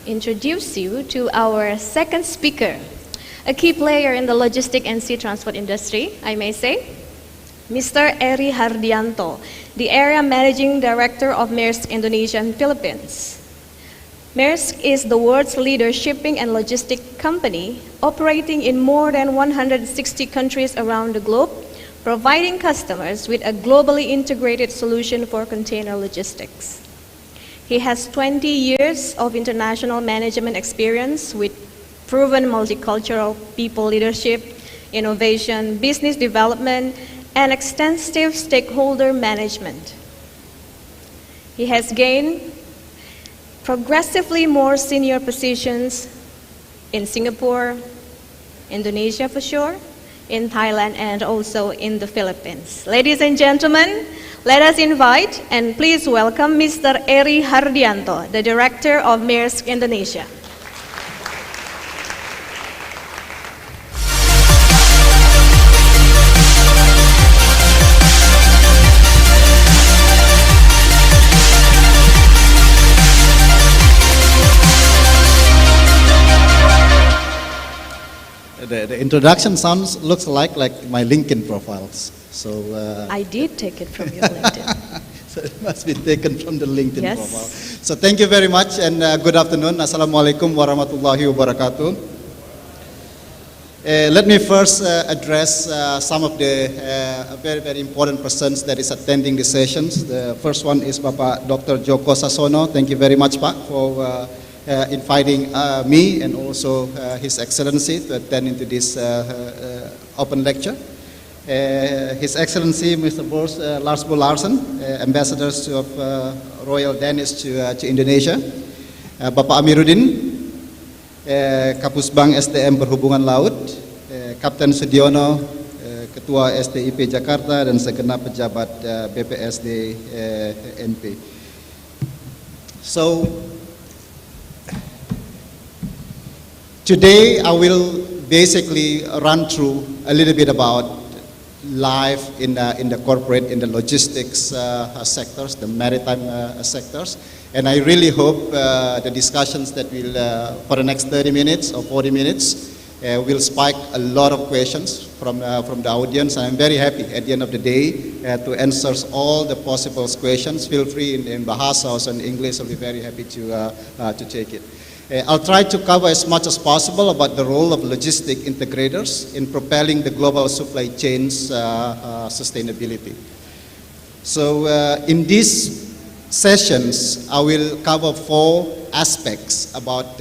introduce you to our second speaker, a key player in the logistic and sea transport industry, I may say, Mr. Eri Hardianto, the Area Managing Director of Maersk Indonesia and Philippines. Maersk is the world's leader shipping and logistics company, operating in more than 160 countries around the globe, providing customers with a globally integrated solution for container logistics. He has 20 years of international management experience with proven multicultural people leadership, innovation, business development, and extensive stakeholder management. He has gained progressively more senior positions in Singapore, Indonesia for sure, in Thailand, and also in the Philippines. Ladies and gentlemen, let us invite and please welcome Mr. Eri Hardianto, the Director of Maersk Indonesia. The introduction looks like my LinkedIn profiles. So I did take it from your LinkedIn. So it must be taken from the LinkedIn Yes. profile. So thank you very much and good afternoon. Assalamualaikum warahmatullahi wabarakatuh. Let me first address some of the very, very important persons that is attending the sessions. The first one is Bapak Dr. Joko Sasono. Thank you very much, Pak, for inviting me and also His Excellency to attend into this open lecture. His Excellency Mr. Lars Bo Larsen, ambassadors of Royal Danish to Indonesia. Bapak Amiruddin, Kapus Bank SDM Perhubungan Laut, Kapten Sudiono, Ketua STIP Jakarta, dan segenap pejabat BPSD NP. So, today I will basically run through a little bit about life in the corporate, in the logistics sectors, the maritime sectors. And I really hope the discussions that will, for the next 30 minutes or 40 minutes, will spike a lot of questions from the audience. And I'm very happy at the end of the day to answer all the possible questions. Feel free in Bahasa or in English. I'll be very happy to take it. I'll try to cover as much as possible about the role of logistic integrators in propelling the global supply chain's sustainability. So in these sessions, I will cover 4 aspects about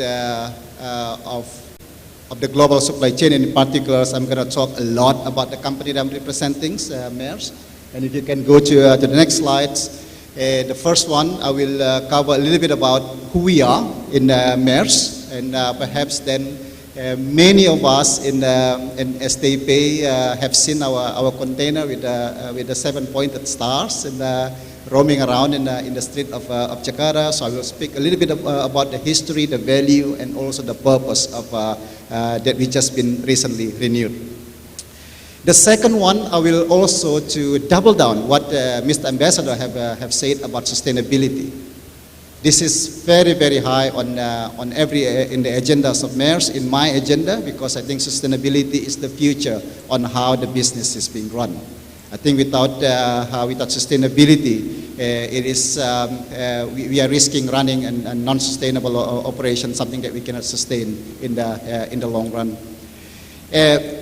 of the global supply chain. In particular, I'm going to talk a lot about the company that I'm representing, Maersk. And if you can go to the next slides. The first one, I will cover a little bit about who we are in Maersk, and perhaps then many of us in STIP have seen our container with the 7-pointed stars and roaming around in the street of Jakarta. So I will speak a little bit about the history, the value, and also the purpose of that we just been recently renewed. The second one, I will also to double down what Mr. Ambassador have said about sustainability. This is very, very high on in the agendas of Maersk, in my agenda, because I think sustainability is the future on how the business is being run. I think without sustainability, it is we are risking running a non-sustainable operation, something that we cannot sustain in the long run.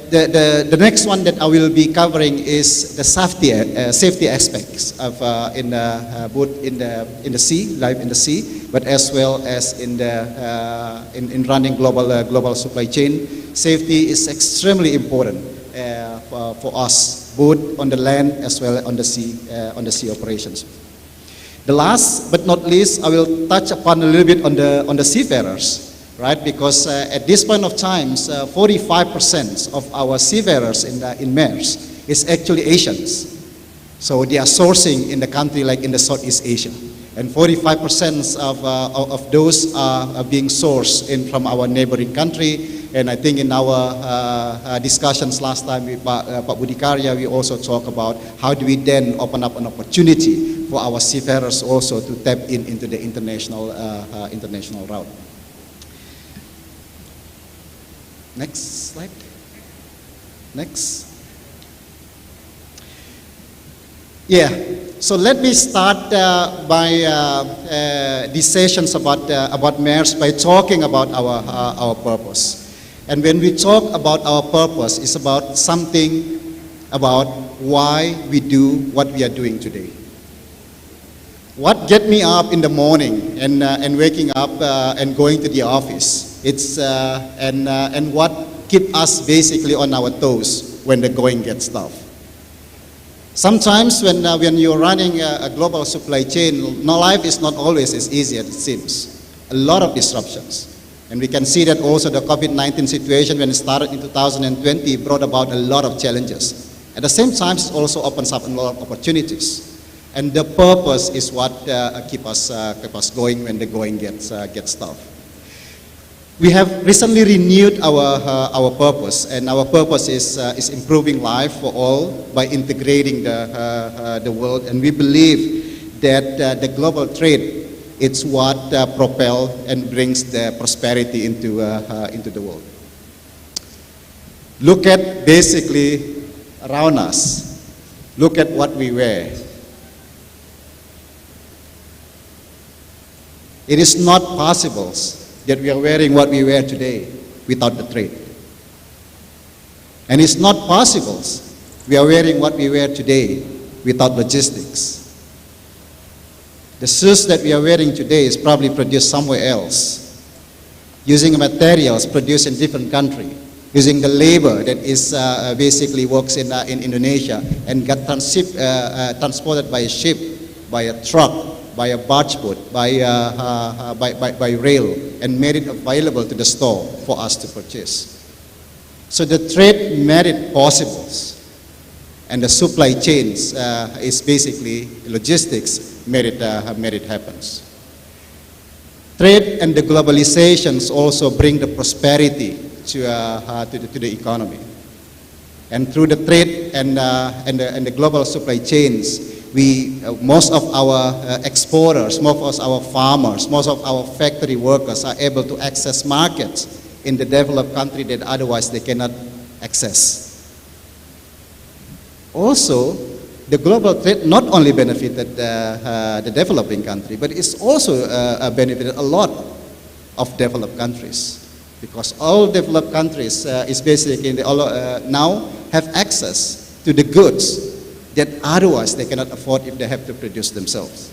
The next one that I will be covering is the safety aspects of both in the sea, life in the sea, but as well as in running global supply chain. Safety is extremely important for us, both on the land as well as on the sea operations. The last but not least, I will touch upon a little bit on the seafarers. Right, because at this point of time, 45% of our seafarers in Maersk is actually Asians. So they are sourcing in the country like in the Southeast Asia. And 45% of those are being sourced from our neighboring country. And I think in our discussions last time with Pak Budi Karya, we also talk about how do we then open up an opportunity for our seafarers also to tap into the international route. Next slide. Next. Yeah, so let me start by these sessions about Maersk by talking about our purpose. And when we talk about our purpose, it's about something about why we do what we are doing today. What get me up in the morning and waking up and going to the office, it's and what keep us basically on our toes when the going gets tough. Sometimes when you're running a global supply chain, life is not always as easy as it seems. A lot of disruptions. And we can see that also the COVID-19 situation when it started in 2020 brought about a lot of challenges. At the same time, it also opens up a lot of opportunities. And the purpose is what keep us going when the going gets tough. We have recently renewed our purpose, and our purpose is improving life for all by integrating the world. And we believe that the global trade it's what propels and brings the prosperity into the world. Look at basically around us. Look at what we wear. It is not possible that we are wearing what we wear today without the trade. And it's not possible we are wearing what we wear today without logistics. The shoes that we are wearing today is probably produced somewhere else, using materials produced in different country, using the labor that is basically works in Indonesia and got transported by a ship, by a truck, by a barge boat, by rail, and made it available to the store for us to purchase. So the trade made it possible, and the supply chains is basically logistics made it happen. Trade and the globalizations also bring the prosperity to the economy. And through the trade and the global supply chains, most of our exporters, most of our farmers, most of our factory workers are able to access markets in the developed country that otherwise they cannot access. Also, the global trade not only benefited the developing country, but it's also benefited a lot of developed countries, because all developed countries is basically now have access to the goods that otherwise they cannot afford if they have to produce themselves.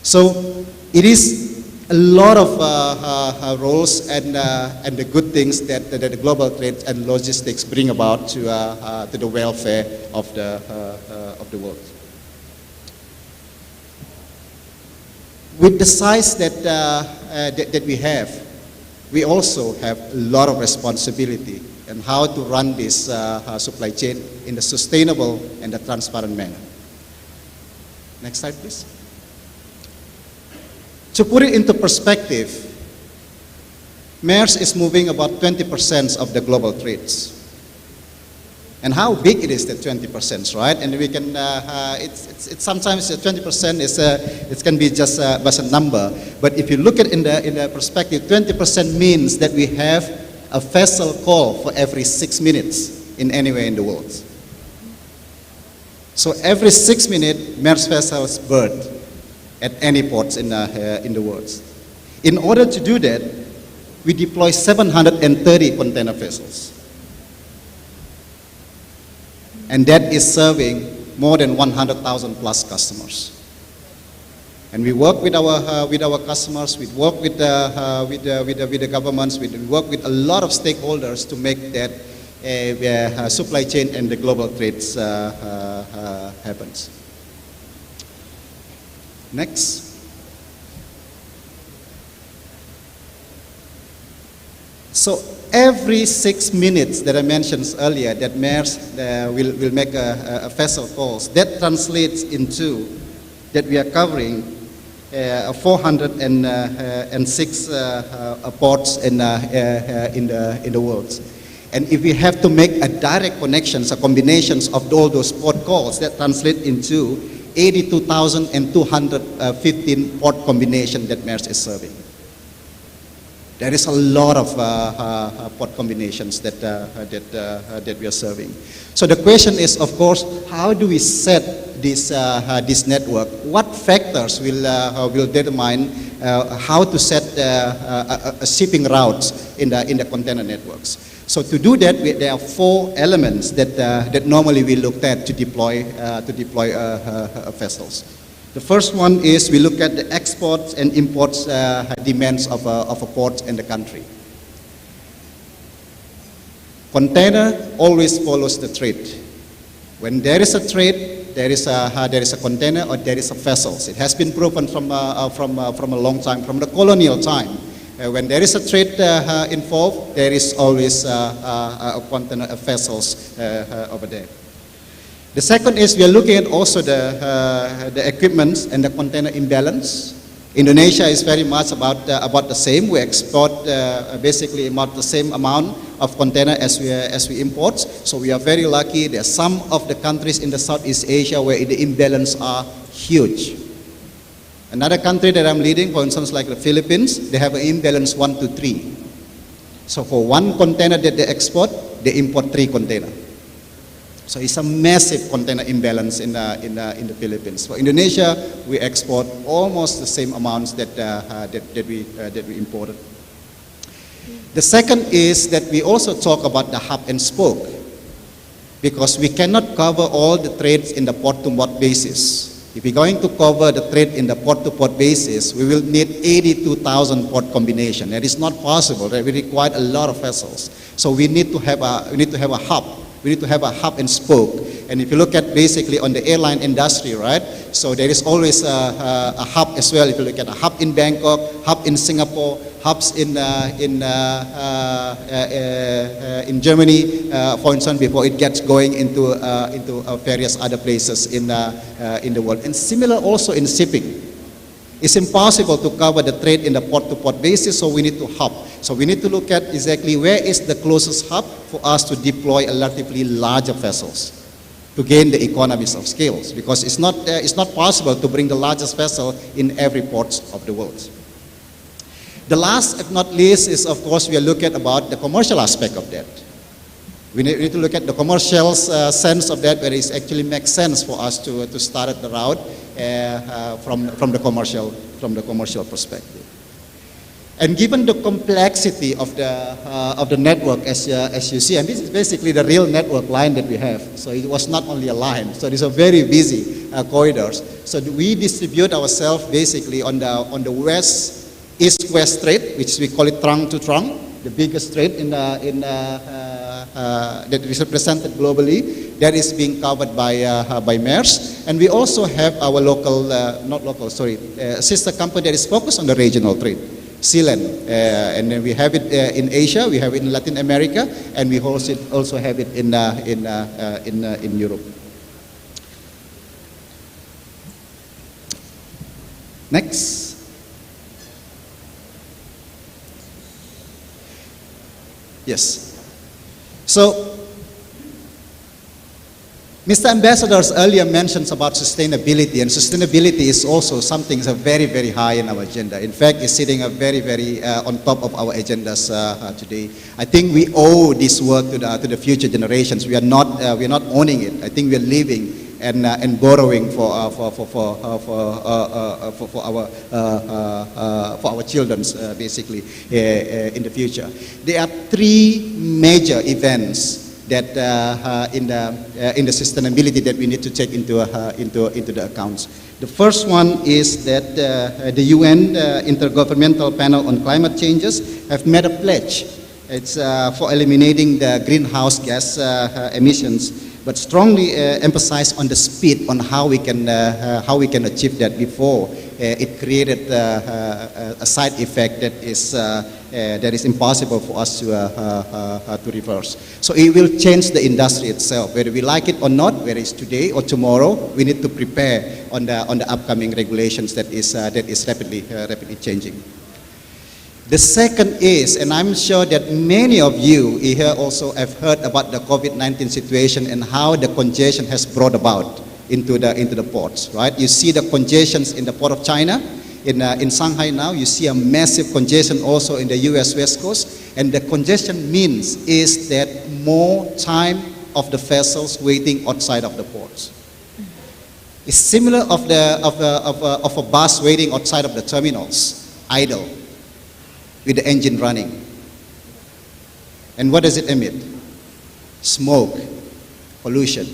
So it is a lot of roles and the good things that the global trade and logistics bring about to the welfare of the world. With the size that we have, we also have a lot of responsibility in how to run this supply chain in a sustainable and a transparent manner. Next slide, please. To put it into perspective, Maersk is moving about 20% of the global trades. And how big it is, that 20%, right? And we can, it's sometimes 20% is it can be just a number. But if you look at in the perspective, 20% means that we have a vessel call for every 6 minutes in anywhere in the world. So every 6 minutes, Maersk vessels berth at any ports in the world. In order to do that, we deploy 730 container vessels. And that is serving more than 100,000 plus customers. And we work with our customers, we work with the governments, we work with a lot of stakeholders to make that supply chain and the global trades happens. Next. So every 6 minutes that I mentioned earlier that Maersk will make a vessel calls, that translates into that we are covering 406 ports in the world. And if we have to make a direct connections, a combinations of all those port calls, that translate into 82,215 port combination that Maersk is serving. There is a lot of port combinations that we are serving. So the question is, of course, how do we set this network? What factors will determine how to set shipping routes in the container networks? So to do that, there are 4 elements that normally we look at to deploy vessels. The first one is we look at the exports and imports demands of a port in the country. Container always follows the trade. When there is a trade, there is a container or there is a vessels. It has been proven from a long time, from the colonial time. When there is a trade involved, there is always a container of vessels over there. The second is we are looking at also the equipment and the container imbalance. Indonesia is very much about the same. We export basically about the same amount of container as we import. So we are very lucky. There are some of the countries in the Southeast Asia where the imbalance are huge. Another country that I'm leading, for instance, like the Philippines, they have an imbalance 1 to 3. So for 1 container that they export, they import 3 containers. So it's a massive container imbalance in the Philippines. For Indonesia, we export almost the same amounts that we imported. The second is that we also talk about the hub and spoke, because we cannot cover all the trades in the port-to-port basis. If we're going to cover the trade in the port-to-port basis, we will need 82,000 port combination. That is not possible. We require a lot of vessels. So we need to have a hub. We need to have a hub and spoke. And if you look at basically on the airline industry, right? So there is always a hub as well. If you look at a hub in Bangkok, hub in Singapore, hubs in Germany, for instance, before it gets going into various other places in the world. And similar also in shipping. It's impossible to cover the trade in the port-to-port basis, so we need to hub. So we need to look at exactly where is the closest hub for us to deploy a relatively larger vessels to gain the economies of scales, because it's not possible to bring the largest vessel in every port of the world. The last, if not least, is of course we are looking about the commercial aspect of that. We need to look at the commercial sense of that, where it actually makes sense for us to start the route from the commercial perspective. And given the complexity of the network, as you see, and this is basically the real network line that we have. So it was not only a line. So these are very busy corridors. So we distribute ourselves basically on the east-west trade, which we call it trunk to trunk, the biggest trade that is represented globally. That is being covered by Maersk. And we also have our sister company that is focused on the regional trade, Sealand. And then we have it in Asia, we have it in Latin America, and we also have it in Europe. Next. Yes. So, Mr. Ambassadors earlier mentions about sustainability, and sustainability is also something that's very, very high in our agenda. In fact, it's sitting very, very on top of our agendas today. I think we owe this work to the future generations. We are not owning it. I think we are living and borrowing for our children, basically, in the future. There are 3 major events that in the sustainability that we need to take into the accounts. The first one is that the UN Intergovernmental Panel on Climate Changes have made a pledge. It's for eliminating the greenhouse gas emissions, but strongly emphasize on the speed on how we can achieve that before it created a side effect that is impossible for us to reverse. So it will change the industry itself, whether we like it or not, whether it's today or tomorrow. We need to prepare on the upcoming regulations that is rapidly changing. The second is, and I'm sure that many of you here also have heard about the COVID-19 situation and how the congestion has brought about into the ports, right? You see the congestions in the port of China, In Shanghai now, you see a massive congestion also in the US West Coast, and the congestion means is that more time of the vessels waiting outside of the ports. It's similar of a bus waiting outside of the terminals, idle, with the engine running. And what does it emit? Smoke, pollution.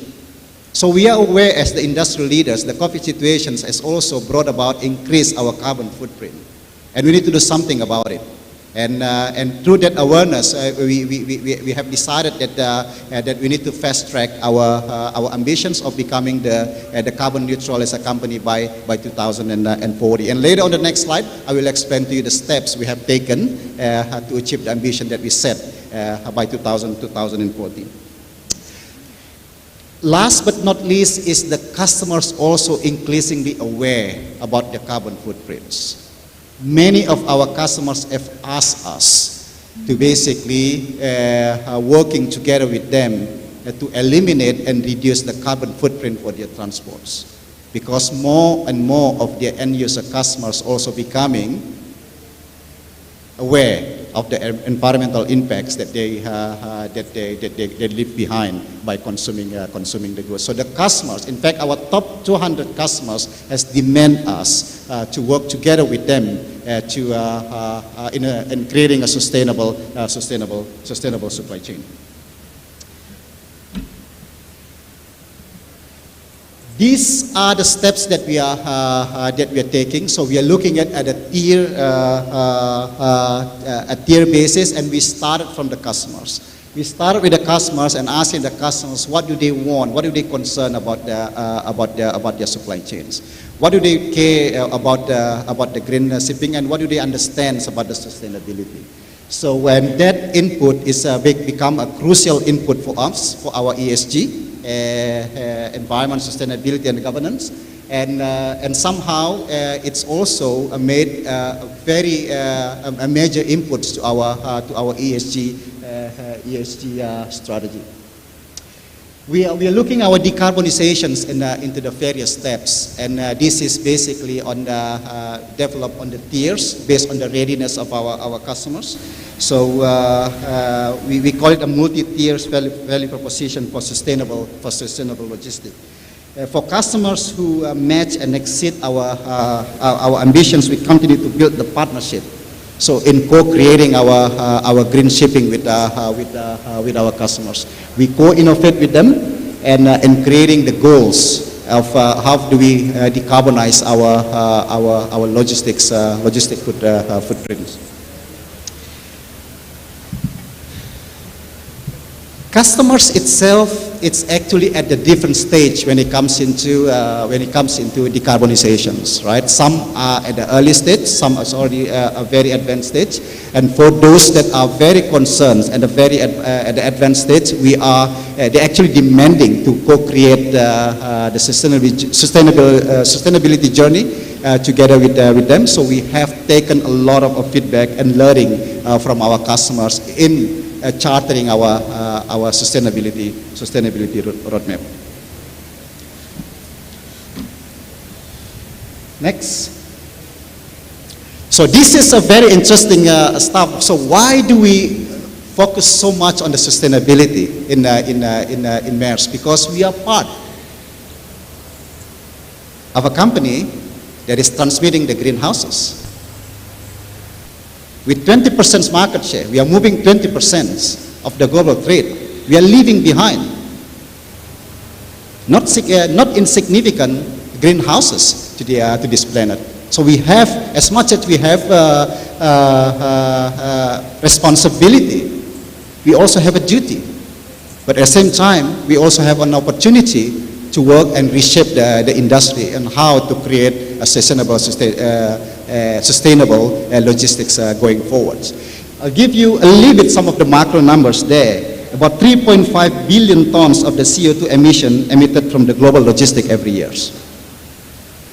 So we are aware as the industrial leaders, the COVID situations has also brought about increase our carbon footprint. And we need to do something about it. And through that awareness, we have decided that we need to fast track our ambitions of becoming the carbon neutral as a company by 2040. And later on the next slide, I will explain to you the steps we have taken to achieve the ambition that we set by 2040. Last but not least is the customers also increasingly aware about the carbon footprints. Many of our customers have asked us to basically working together with them to eliminate and reduce the carbon footprint for their transports, because more and more of their end user customers also becoming aware of the environmental impacts that they leave behind by consuming the goods. So the customers, in fact, our top 200 customers has demanded us to work together with them in creating a sustainable supply chain. These are the steps that we are taking. So we are looking at a tier basis, and we started from the customers. We started with the customers and asking the customers what do they want, what do they concern about their supply chains, what do they care about the green shipping, and what do they understand about the sustainability. So when that input is become a crucial input for us for our ESG. Environment, sustainability, and governance, and somehow it's also made very a major inputs to our ESG strategy. We are looking our decarbonizations into the various steps, and this is basically on the developed on the tiers based on the readiness of our customers. So we call it a multi-tiers value proposition for sustainable logistics. For customers who match and exceed our ambitions, we continue to build the partnership. So in co-creating our green shipping with our customers, we co-innovate with them and creating the goals of how do we decarbonize our logistics footprints. Customers itself, it's actually at a different stage when it comes into decarbonizations, right? Some are at the early stage, some are already a very advanced stage, and for those that are very concerned at the advanced stage, they're actually demanding to co-create the sustainability journey together with them. So we have taken a lot of feedback and learning from our customers in chartering our sustainability roadmap. Next. So this is a very interesting stuff. So why do we focus so much on the sustainability in Maersk? Because we are part of a company that is transmitting the greenhouses. With 20% market share, we are moving 20% of the global trade. We are leaving behind not insignificant greenhouses to this planet. So we have, as much as we have responsibility, we also have a duty. But at the same time, we also have an opportunity to work and reshape the industry and how to create a sustainable logistics going forward. I'll give you a little bit some of the macro numbers there. About 3.5 billion tons of the CO2 emission emitted from the global logistics every year.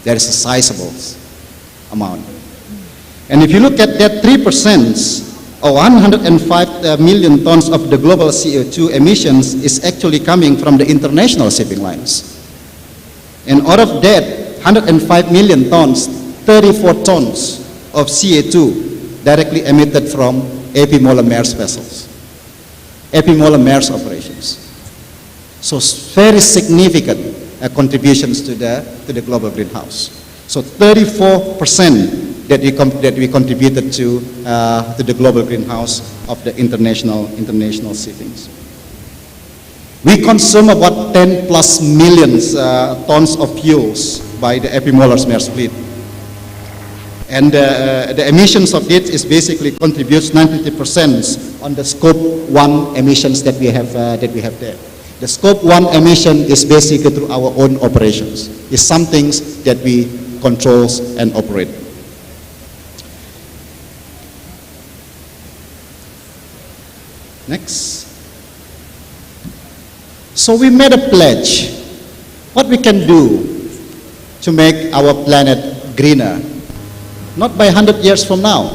That is a sizable amount. And if you look at that 3%, or 105 million tons of the global CO2 emissions is actually coming from the international shipping lines. And out of that, 105 million tons, 34 tons of CO2 directly emitted from AP Moller-Maersk vessels, AP Moller-Maersk operations. So very significant contributions to the global greenhouse. So 34% that we contributed to the global greenhouse of the international shippings. We consume about 10 plus millions tons of fuels by the AP Moller-Maersk fleet. And the emissions of it is basically contributes 90% on the scope 1 emissions that we have there. The scope 1 emission is basically through our own operations. It's some things that we control and operate. Next. So we made a pledge. What we can do to make our planet greener. Not by 100 years from now,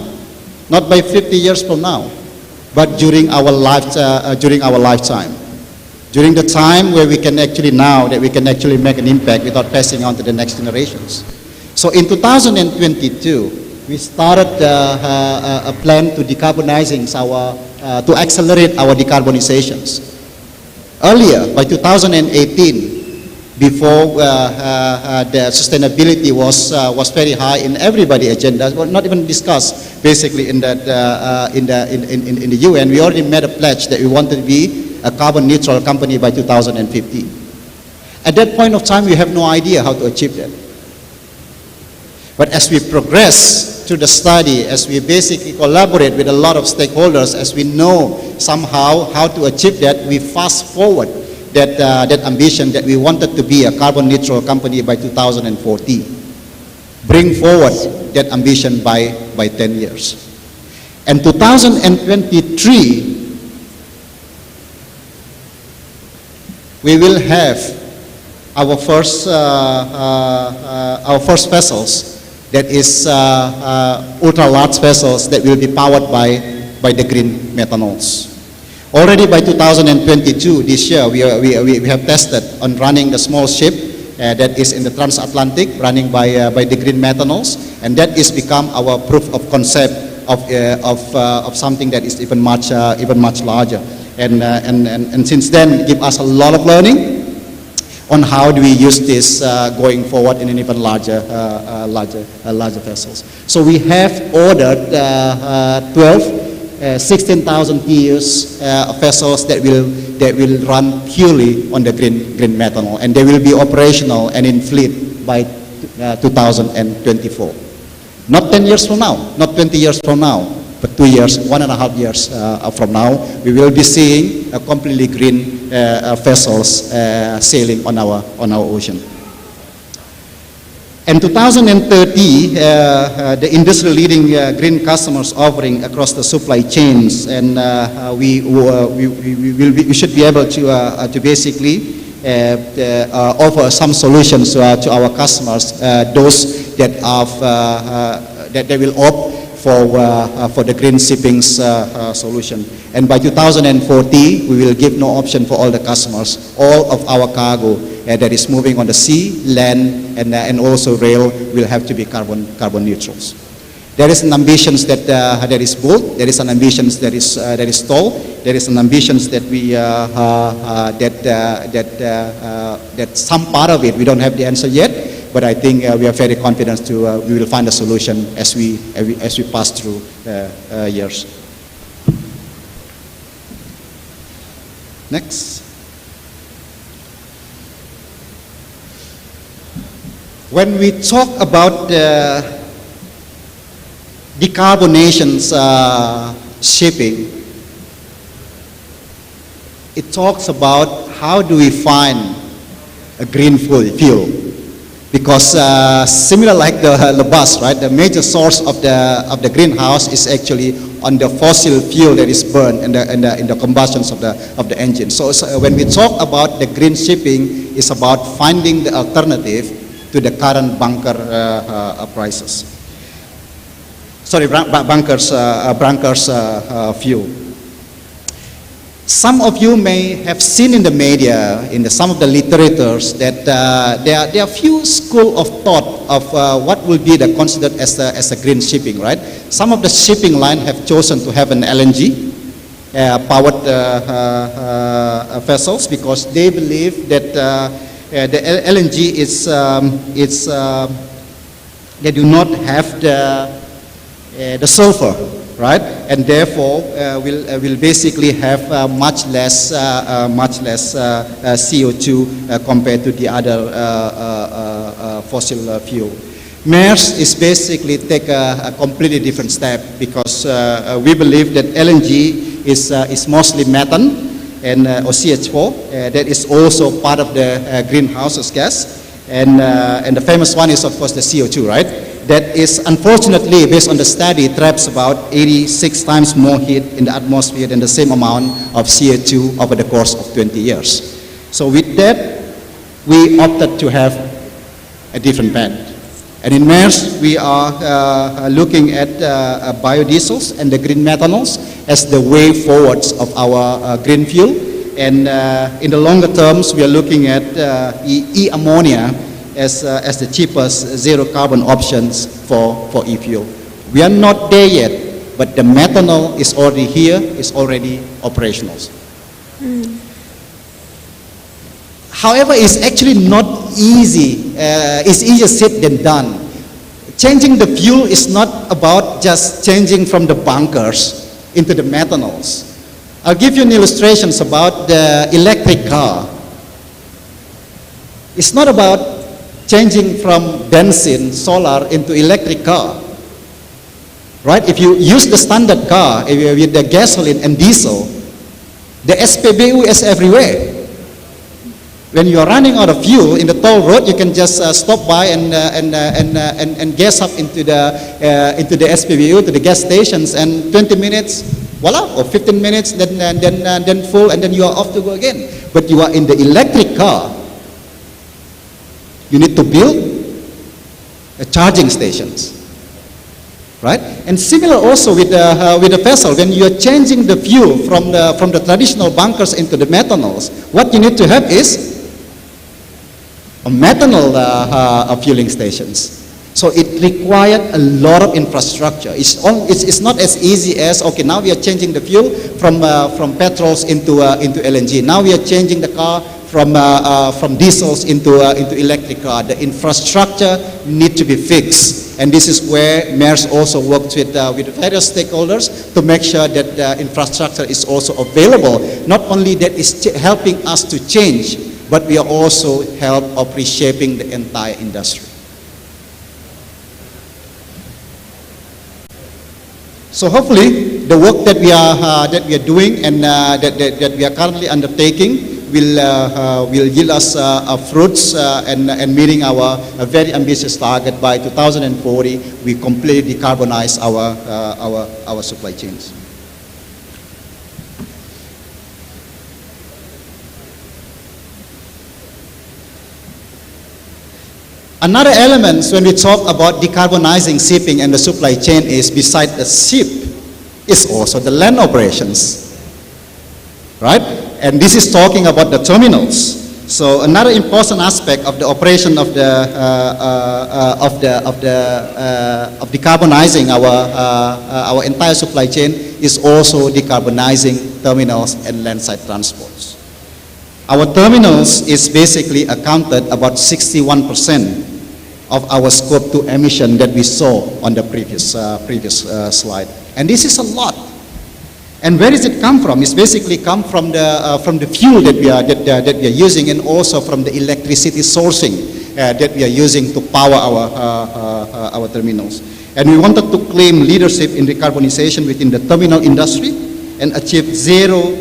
not by 50 years from now, but during our lifetime. During the time where we can actually make an impact without passing on to the next generations. So in 2022, we started a plan to to accelerate our decarbonizations. Earlier, by 2018, before the sustainability was very high in everybody's agenda, well, not even discussed basically in the UN. We already made a pledge that we wanted to be a carbon neutral company by 2050. At that point of time, we have no idea how to achieve that. But as we progress through the study, as we basically collaborate with a lot of stakeholders, as we know somehow how to achieve that, we fast forward that ambition that we wanted to be a carbon neutral company by 2040. Bring forward that ambition by 10 years. And 2023, we will have our first vessels, that is ultra large vessels that will be powered by the green methanols. Already by 2022, this year, we have tested on running the small ship that is in the transatlantic, running by the green methanols, and that is become our proof of concept of something that is even much larger. And since then, give us a lot of learning on how do we use this going forward in an even larger vessels. So we have ordered 16,000 TEUs vessels that will run purely on the green methanol, and they will be operational and in fleet by 2024. Not 10 years from now, not 20 years from now, but 2 years, 1.5 years from now, we will be seeing a completely green vessels sailing on our ocean. In 2030, the industry-leading green customers offering across the supply chains, and we should be able to basically offer some solutions to our customers, those that they will opt for the green shipping solution. And by 2040, we will give no option for all the customers. All of our cargo that is moving on the sea, land, and also rail will have to be carbon neutrals. There is an ambition that is bold. There is an ambition that is tall. There is an ambition that we that some part of it we don't have the answer yet. But I think we are very confident we will find a solution as we pass through years. Next. When we talk about decarbonization shipping, it talks about how do we find a green fuel. Because similar like the bus, right? The major source of the greenhouse is actually on the fossil fuel that is burned in the combustions of the engine. So when we talk about the green shipping, it's about finding the alternative to the current bunker prices. Sorry, bunkers fuel. Some of you may have seen in the media, in some of the literatures, that there are few school of thought of what will be considered as a green shipping, right? Some of the shipping line have chosen to have an LNG powered vessels because they believe that the LNG they do not have the sulfur, right? And therefore will basically have much less CO2 compared to the other fossil fuel. Maersk is basically take a completely different step because we believe that LNG is mostly methane and or CH4 that is also part of the greenhouse gas, and the famous one is of course the CO2, right? That is unfortunately, based on the study, traps about 86 times more heat in the atmosphere than the same amount of CO2 over the course of 20 years. So with that, we opted to have a different path. And in Maersk, we are looking at biodiesels and the green methanols as the way forwards of our green fuel. And in the longer terms, we are looking at e-ammonia as the cheapest zero carbon options for e-fuel. We are not there yet, but the methanol is already here, is already operational. However, it's actually not easy. It's easier said than done. Changing the fuel is not about just changing from the bunkers into the methanols. I'll give you an illustration about the electric car. It's not about changing from benzene, solar into electric car. Right? If you use the standard car with the gasoline and diesel, the SPBU is everywhere. When you are running out of fuel in the toll road, you can just stop by and gas up into the SPBU, to the gas stations, and 20 minutes, voila, or 15 minutes, then full, and then you are off to go again. But you are in the electric car. You need to build charging stations, right? And similar also with the vessel. When you are changing the fuel from the traditional bunkers into the methanols, what you need to have is a methanol fueling stations. So it required a lot of infrastructure. It's not as easy as, okay, now we are changing the fuel from petrols into LNG. Now we are changing the car from diesels into electric car. The infrastructure need to be fixed, and this is where Maersk also works with various stakeholders to make sure that the infrastructure is also available. Not only that is helping us to change, but we are also help of reshaping the entire industry. So hopefully, the work that we are doing and that we are currently undertaking will yield us fruits and meeting our very ambitious target. By 2040, we completely decarbonize our supply chains. Another element when we talk about decarbonizing shipping and the supply chain is, beside the ship, is also the land operations, right? And this is talking about the terminals. So another important aspect of the operation of decarbonizing our entire supply chain is also decarbonizing terminals and landside transports. Our terminals is basically accounted about 61% of our scope 2 emission that we saw on the previous slide, and this is a lot. And where does it come from? It's basically come from the fuel that we are using, and also from the electricity sourcing that we are using to power our terminals. And we wanted to claim leadership in decarbonization within the terminal industry and achieve zero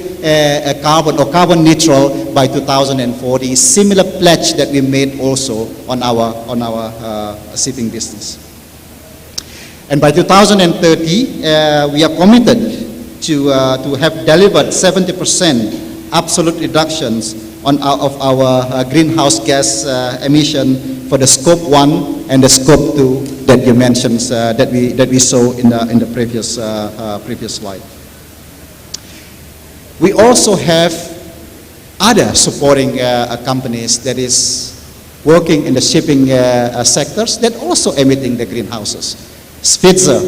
carbon or carbon neutral by 2040. Similar pledge that we made also on our shipping business. And by 2030, we are committed to have delivered 70% absolute reductions of our greenhouse gas emission for the scope 1 and the scope 2 that you mentioned, that we saw in the previous slide. We also have other supporting companies that is working in the shipping sectors that also emitting the greenhouses. Spitzer,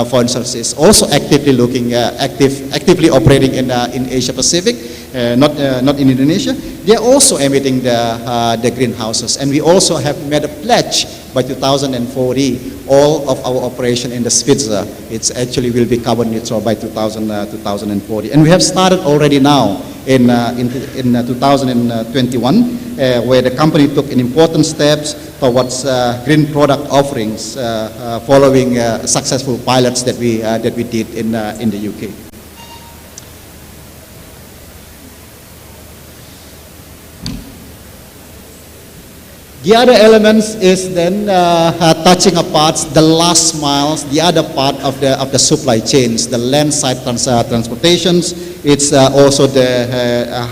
for instance, is also actively looking, actively operating in Asia Pacific, not in Indonesia. They are also emitting the greenhouses, and we also have made a pledge by 2040. All of our operation in the Spitzer, it's actually will be carbon neutral by 2040, and we have started already now in 2021, where the company took an important steps towards green product offerings, following successful pilots that we did in the UK. The other elements is then touching upon the last miles, the other part of the supply chains, the land side transportations. It's also the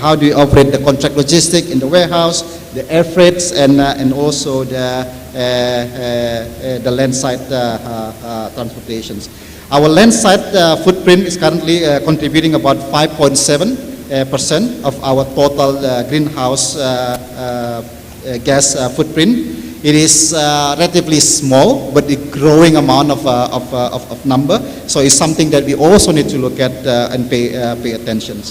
how do you operate the contract logistic in the warehouse, the air freights, and also the land side transportations. Our land side footprint is currently contributing about 5.7% of our total greenhouse gas footprint. It is relatively small, but a growing amount of number. So it's something that we also need to look at and pay attention.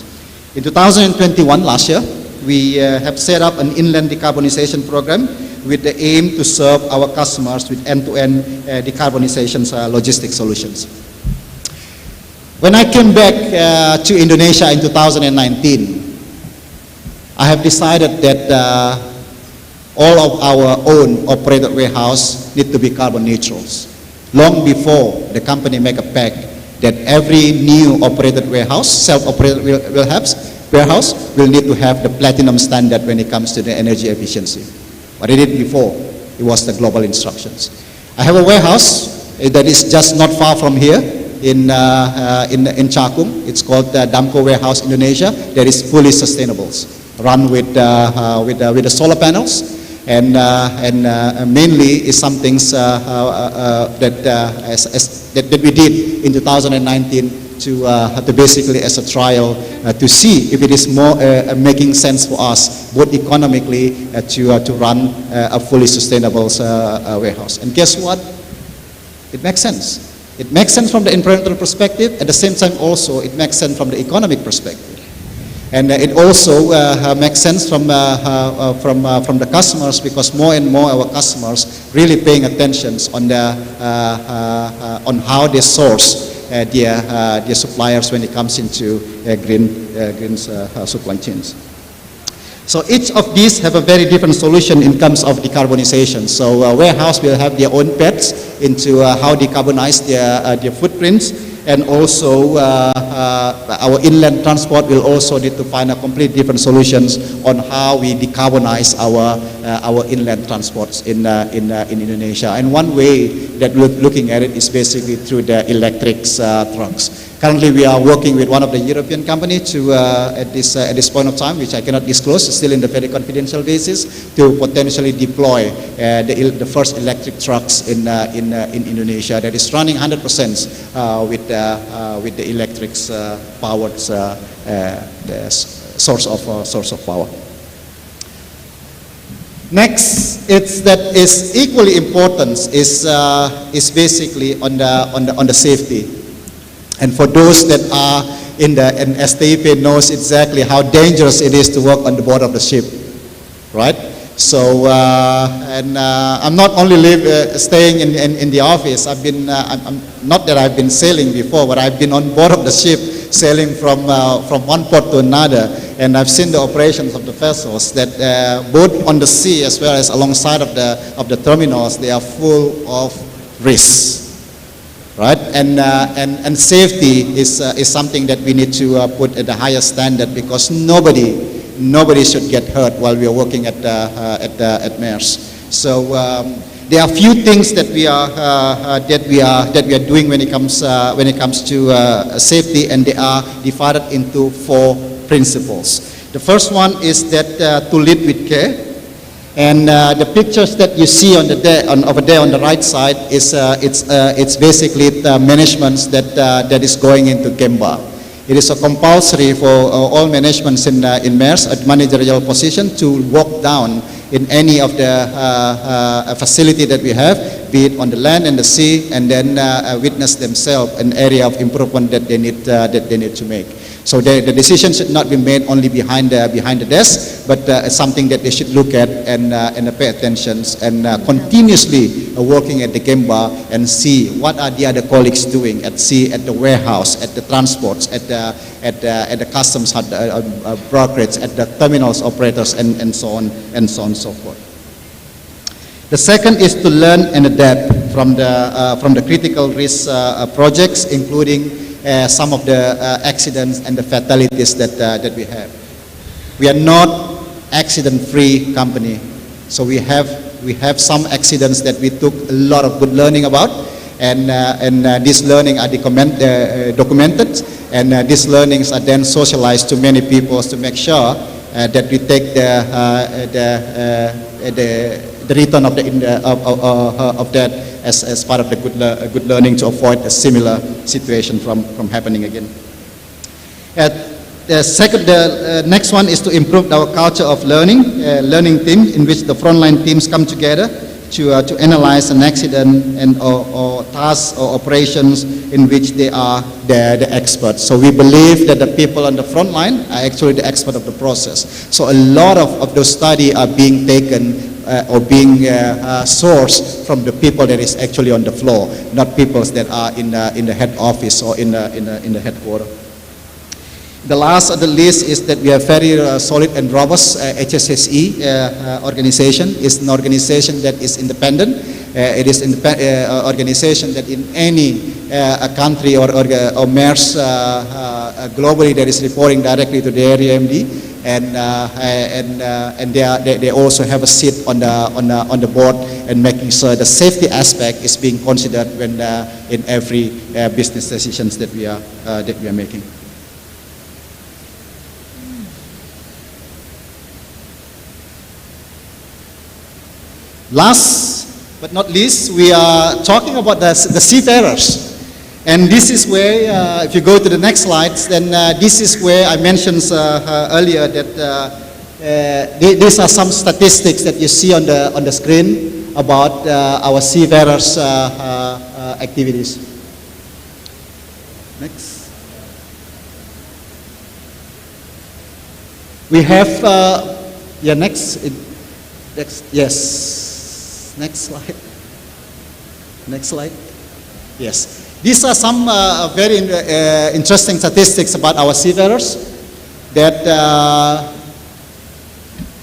In 2021, last year, we have set up an inland decarbonization program with the aim to serve our customers with end-to-end decarbonization logistic solutions. When I came back to Indonesia in 2019, I have decided that all of our own operated warehouse need to be carbon neutrals. Long before the company make a pact that every new operated warehouse, self-operated warehouse will need to have the platinum standard when it comes to the energy efficiency. What I did before, it was the global instructions. I have a warehouse that is just not far from here in Cakung. It's called Damco Warehouse Indonesia. That is fully sustainable, run with the solar panels. And mainly is some things that we did in 2019 to basically as a trial to see if it is more making sense for us both economically to run a fully sustainable warehouse. And guess what? It makes sense. It makes sense from the environmental perspective. At the same time, also it makes sense from the economic perspective. And it also makes sense from the customers, because more and more our customers really paying attention on how they source their suppliers when it comes into green supply chains. So each of these have a very different solution in terms of decarbonization. So warehouse will have their own bets into how decarbonize their footprints. And also our inland transport will also need to find a complete different solutions on how we decarbonize our inland transports in Indonesia. And one way that we're looking at it is basically through the electric trucks. Currently, we are working with one of the European company to at this point of time, which I cannot disclose, still in the very confidential basis, to potentially deploy the first electric trucks in Indonesia that is running 100% with the electric powered source of power. Next, that is equally important is basically on the safety. And for those that are in STIP knows exactly how dangerous it is to work on the board of the ship, right? So, I'm not only staying in the office. I'm not that I've been sailing before, but I've been on board of the ship, sailing from one port to another, and I've seen the operations of the vessels that both on the sea as well as alongside of the terminals, they are full of risks. Right, and safety is something that we need to put at the highest standard, because nobody should get hurt while we are working at Maersk. So there are few things that we are doing when it comes to safety, and they are divided into 4 principles. The first one is that to lead with care. And the pictures that you see over there on the right side is it's basically the management that is going into Gemba. it is a compulsory for all managements in Maersk at managerial position to walk down in any of the facility that we have, be it on the land and the sea, and then witness themselves an area of improvement that they need to make. So the decision should not be made only behind the desk, but something that they should look at and pay attention and continuously working at the Gemba and see what are the other colleagues doing at sea, at the warehouse, at the transports, at the customs brokerage, at the terminals operators, and so on and so forth. The second is to learn and adapt from the critical risk projects, including some of the accidents and the fatalities that we have. We are not accident-free company, so we have some accidents that we took a lot of good learning about, and these learning are documented, and these learnings are then socialized to many people to make sure that we take the return of that as part of the good learning to avoid a similar situation from happening again. The next one is to improve our culture of learning team in which the frontline teams come together to analyze an accident or tasks or operations in which they are the experts. So we believe that the people on the front line are actually the expert of the process. So a lot of those studies are being taken or being sourced from the people that is actually on the floor, not people that are in the head office or in the headquarters. The last on the list is that we have very solid and robust HSSE organization. It's an organization that is independent. It is an organization that in any country or Maersk globally that is reporting directly to the area MD, and they also have a seat on the board and making sure the safety aspect is being considered when in every business decisions that we are making. Last but not least, we are talking about the seafarers. And this is where, if you go to the next slides, then this is where I mentioned earlier that these are some statistics that you see on the screen about our seafarers' activities. Next. We have, yes. Next slide. Next slide. Yes. These are some very interesting statistics about our seafarers that,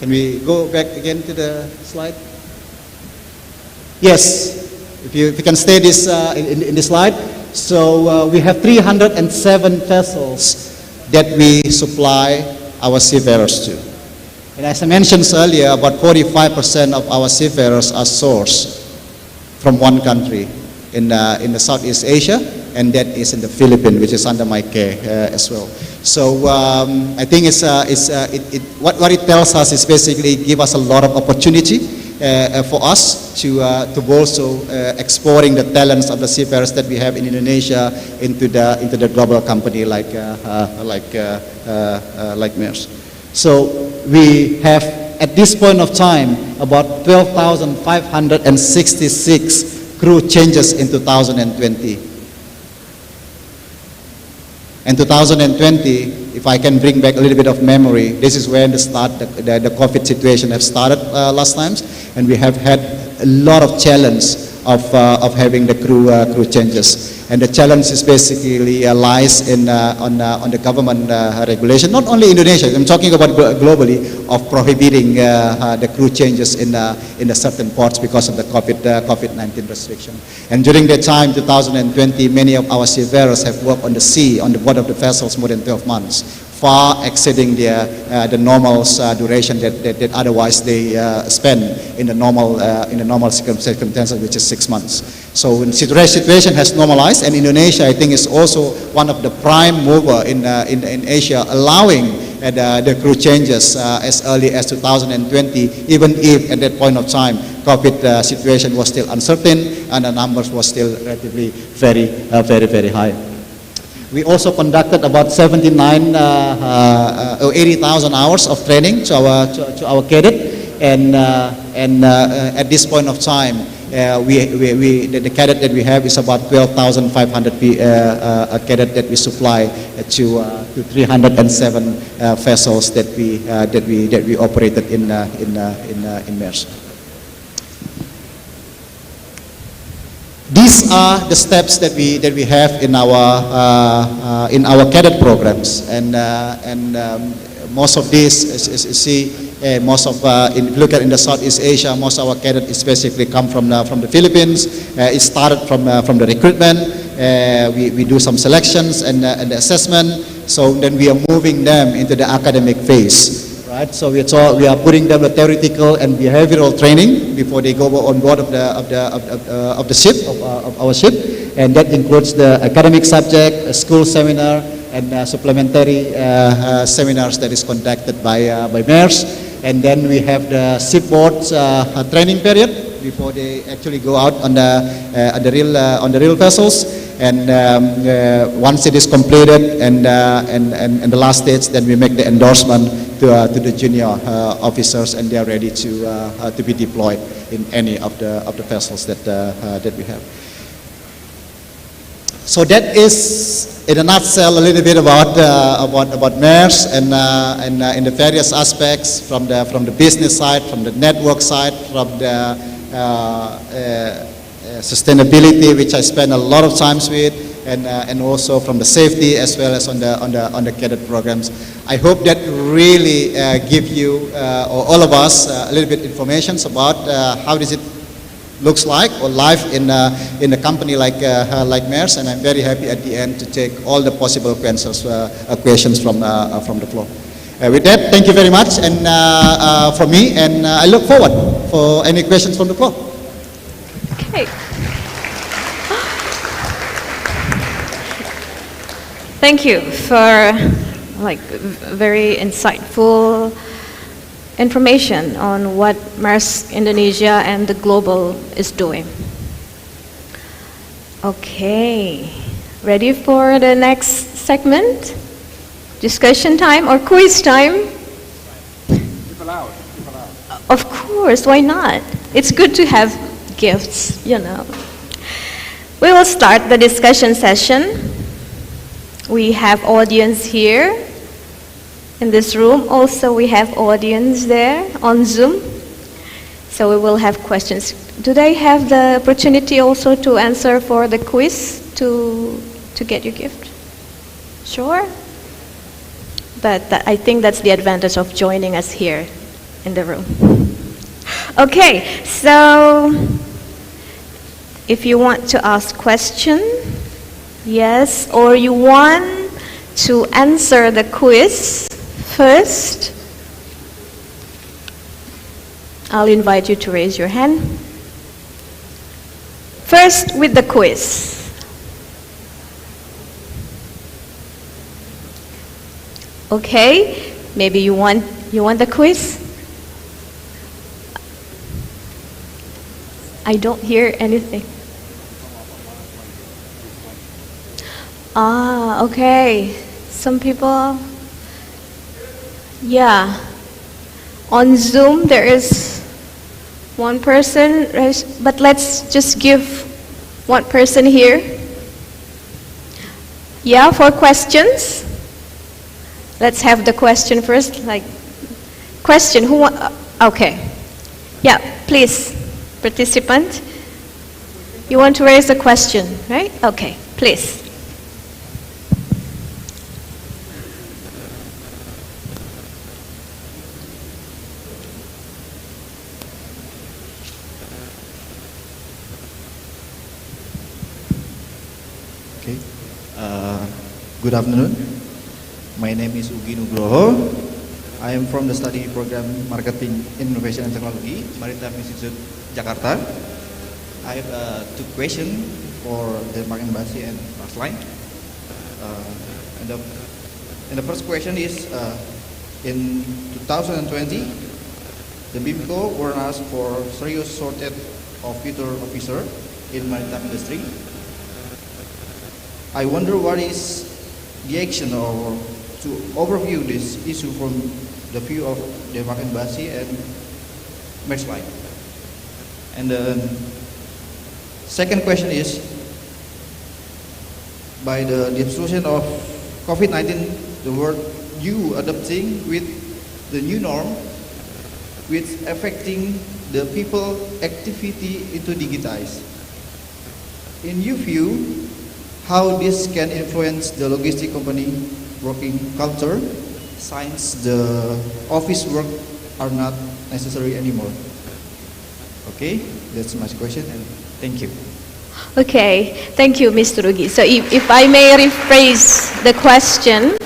can we go back again to the slide? Yes, if you can stay this in this slide. So we have 307 vessels that we supply our seafarers to. And as I mentioned earlier, about 45% of our seafarers are sourced from one country in the Southeast Asia, and that is in the Philippines, which is under my care as well. So I think what it tells us is basically give us a lot of opportunity for us to also exporting the talents of the seafarers that we have in Indonesia into the global company like Maersk. So we have, at this point of time, about 12,566 crew changes in 2020. In 2020, if I can bring back a little bit of memory, this is when the COVID situation have started last times, and we have had a lot of challenge of having the crew changes. And the challenge is basically lies on the government regulation, not only Indonesia, I'm talking about globally, of prohibiting the crew changes in the certain ports because of the COVID-19 restriction. And during that time, 2020, many of our seafarers have worked on the sea, on the board of the vessels more than 12 months, far exceeding the normal duration that otherwise they spend in the normal circumstances, which is 6 months. So the situation has normalized, and Indonesia, I think, is also one of the prime mover in Asia, allowing the crew changes as early as 2020, even if at that point of time COVID situation was still uncertain and the numbers was still relatively very high. We also conducted about 79 or 80,000 hours of training to our cadet, and at this point of time, the cadet that we have is about 12,500 cadet that we supply to 307 vessels that we operated in Maersk. These are the steps that we have in our cadet programs, and most of these, as you see, most of if you look at in the Southeast Asia, most of our cadets especially come from the Philippines. It started from the recruitment. We do some selections and the assessment. So then we are moving them into the academic phase. Right, so we are putting them the theoretical and behavioral training before they go on board of the ship, of our ship, and that includes the academic subject, a school seminar, and supplementary seminars that is conducted by Maersk. And then we have the shipboard training period before they actually go out on the real vessels. And once it is completed and the last stage, then we make the endorsement to the junior officers, and they are ready to be deployed in any of the vessels that we have. So that is, in a nutshell, a little bit about Maersk and in the various aspects, from the business side, from the network side, from the sustainability, which I spend a lot of times with, and also from the safety as well as on the cadet programs. I hope that really give you or all of us a little bit information about how does it looks like or life in a company like Maersk, and I'm very happy at the end to take all the possible questions from the floor. With that, thank you very much, and for me, and I look forward for any questions from the floor. Okay. Thank you for very insightful information on what Maersk Indonesia and the global is doing. Okay, ready for the next segment? Discussion time or quiz time? If allowed. Of course, why not? It's good to have gifts, you know. We will start the discussion session. We have audience here in this room. Also, we have audience there on Zoom. So we will have questions. Do they have the opportunity also to answer for the quiz to get your gift? Sure. But I think that's the advantage of joining us here in the room. Okay, so if you want to ask question, yes, or you want to answer the quiz first, I'll invite you to raise your hand. First with the quiz. Okay, maybe you want the quiz? I don't hear anything. Ah, okay. Some people, yeah. On Zoom there is one person, but let's just give one person here. Yeah, for questions. Let's have the question first. Question, who want, okay. Yeah, please, participant. You want to raise a question, right? Okay, please. Okay. Good afternoon. My name is Ugi Nugroho. I am from the study program Marketing, Innovation and Technology, Maritime Institut, Jakarta. I have two questions for Denmark Embassy and Maersk. And the first question is, in 2020, the BIMCO warned us for serious shortage of future officer in maritime industry. I wonder what is the action or to overview this issue from the view of Denmark Embassy and Maersk Line. And the second question is, by the explosion of COVID-19, the world you adapting with the new norm, which affecting the people activity into digitize. In your view, how this can influence the logistic company working culture, since the office work are not necessary anymore? Okay, that's my question, and thank you. Okay, thank you, Mr. Rugi. So if I may rephrase the question,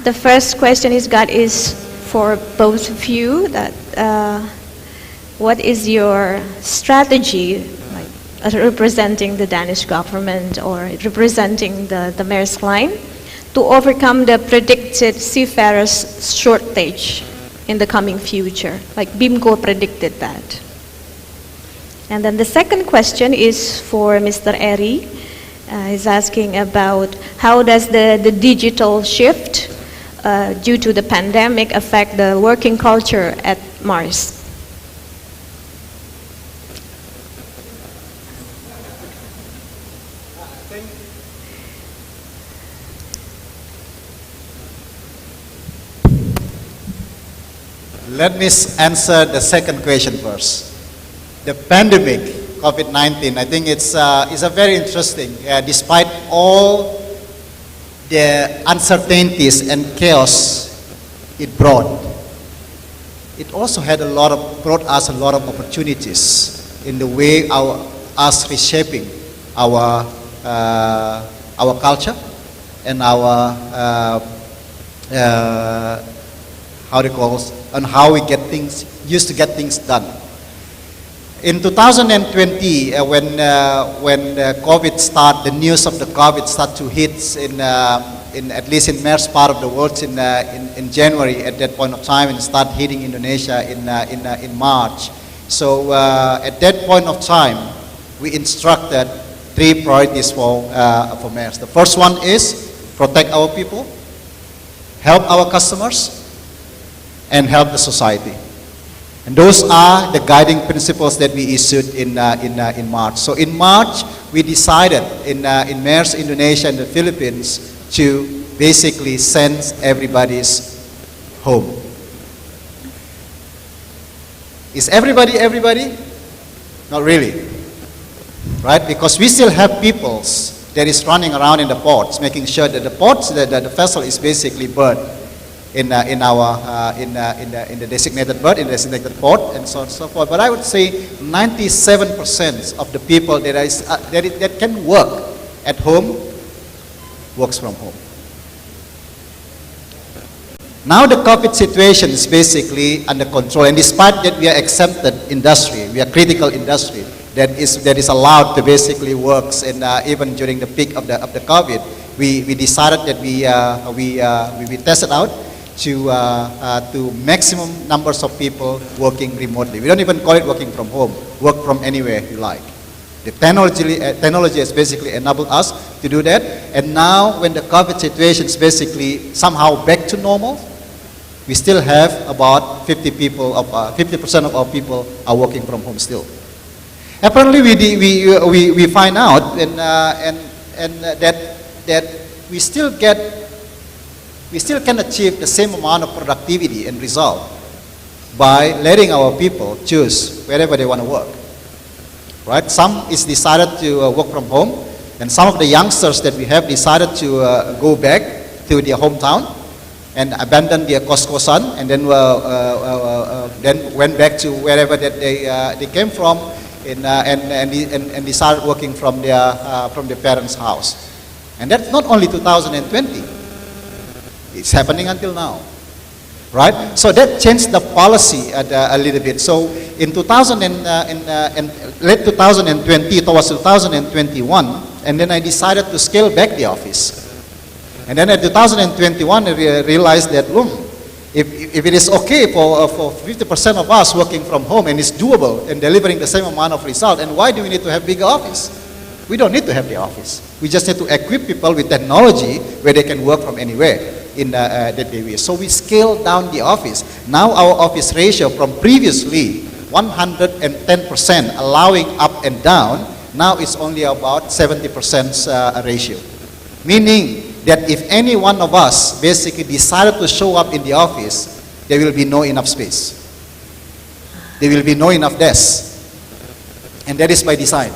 the first question is for both of you, that what is your strategy, like representing the Danish government or representing the Maersk Line, to overcome the predicted seafarers shortage in the coming future? Like BIMCO predicted that. And then the second question is for Mr. Eri. He's asking about how does the digital shift due to the pandemic affect the working culture at Maersk? Let me answer the second question first. The pandemic, COVID-19, I think it's a very interesting, despite all the uncertainties and chaos it brought, it also had brought us a lot of opportunities in the way us reshaping our culture and our how we used to get things done. In 2020, when the COVID the news of the COVID started to hit at least in Maersk part of the world in January at that point of time, and start hitting Indonesia in March. So at that point of time, we instructed 3 priorities for Maersk. The first one is protect our people, help our customers, and help the society. And those are the guiding principles that we issued in March. So in March, we decided in Maersk Indonesia and the Philippines to basically send everybody's home. Is everybody? Not really, right? Because we still have peoples that is running around in the ports, making sure that the ports, that the vessel is basically berthed in the designated berth, in the designated port, and so on and so forth. But I would say 97% of the people that can work at home works from home. Now the COVID situation is basically under control, and despite that we are exempted industry, we are critical industry that is allowed to basically works, and even during the peak of the COVID, we decided that we tested out to maximum numbers of people working remotely. We don't even call it working from home. Work from anywhere you like. The technology has basically enabled us to do that. And now, when the COVID situation is basically somehow back to normal, we still have about 50% of our people are working from home still. Apparently, we find out that we still can achieve the same amount of productivity and result by letting our people choose wherever they want to work. Right? Some is decided to work from home, and some of the youngsters that we have decided to go back to their hometown and abandon their kos-kosan, and then went back to wherever that they came from, and they started working from their parents' house. And that's not only 2020. It's happening until now, right? So that changed the policy a little bit. So in late 2020, towards 2021, and then I decided to scale back the office. And then in 2021, I realized that, if it is okay for 50% of us working from home, and it's doable and delivering the same amount of result, and why do we need to have bigger office? We don't need to have the office. We just need to equip people with technology where they can work from anywhere in that they wish. So we scale down the office. Now our office ratio from previously 110% allowing up and down, now it's only about 70% ratio. Meaning that if any one of us basically decided to show up in the office, there will be no enough space. There will be no enough desks. And that is by design.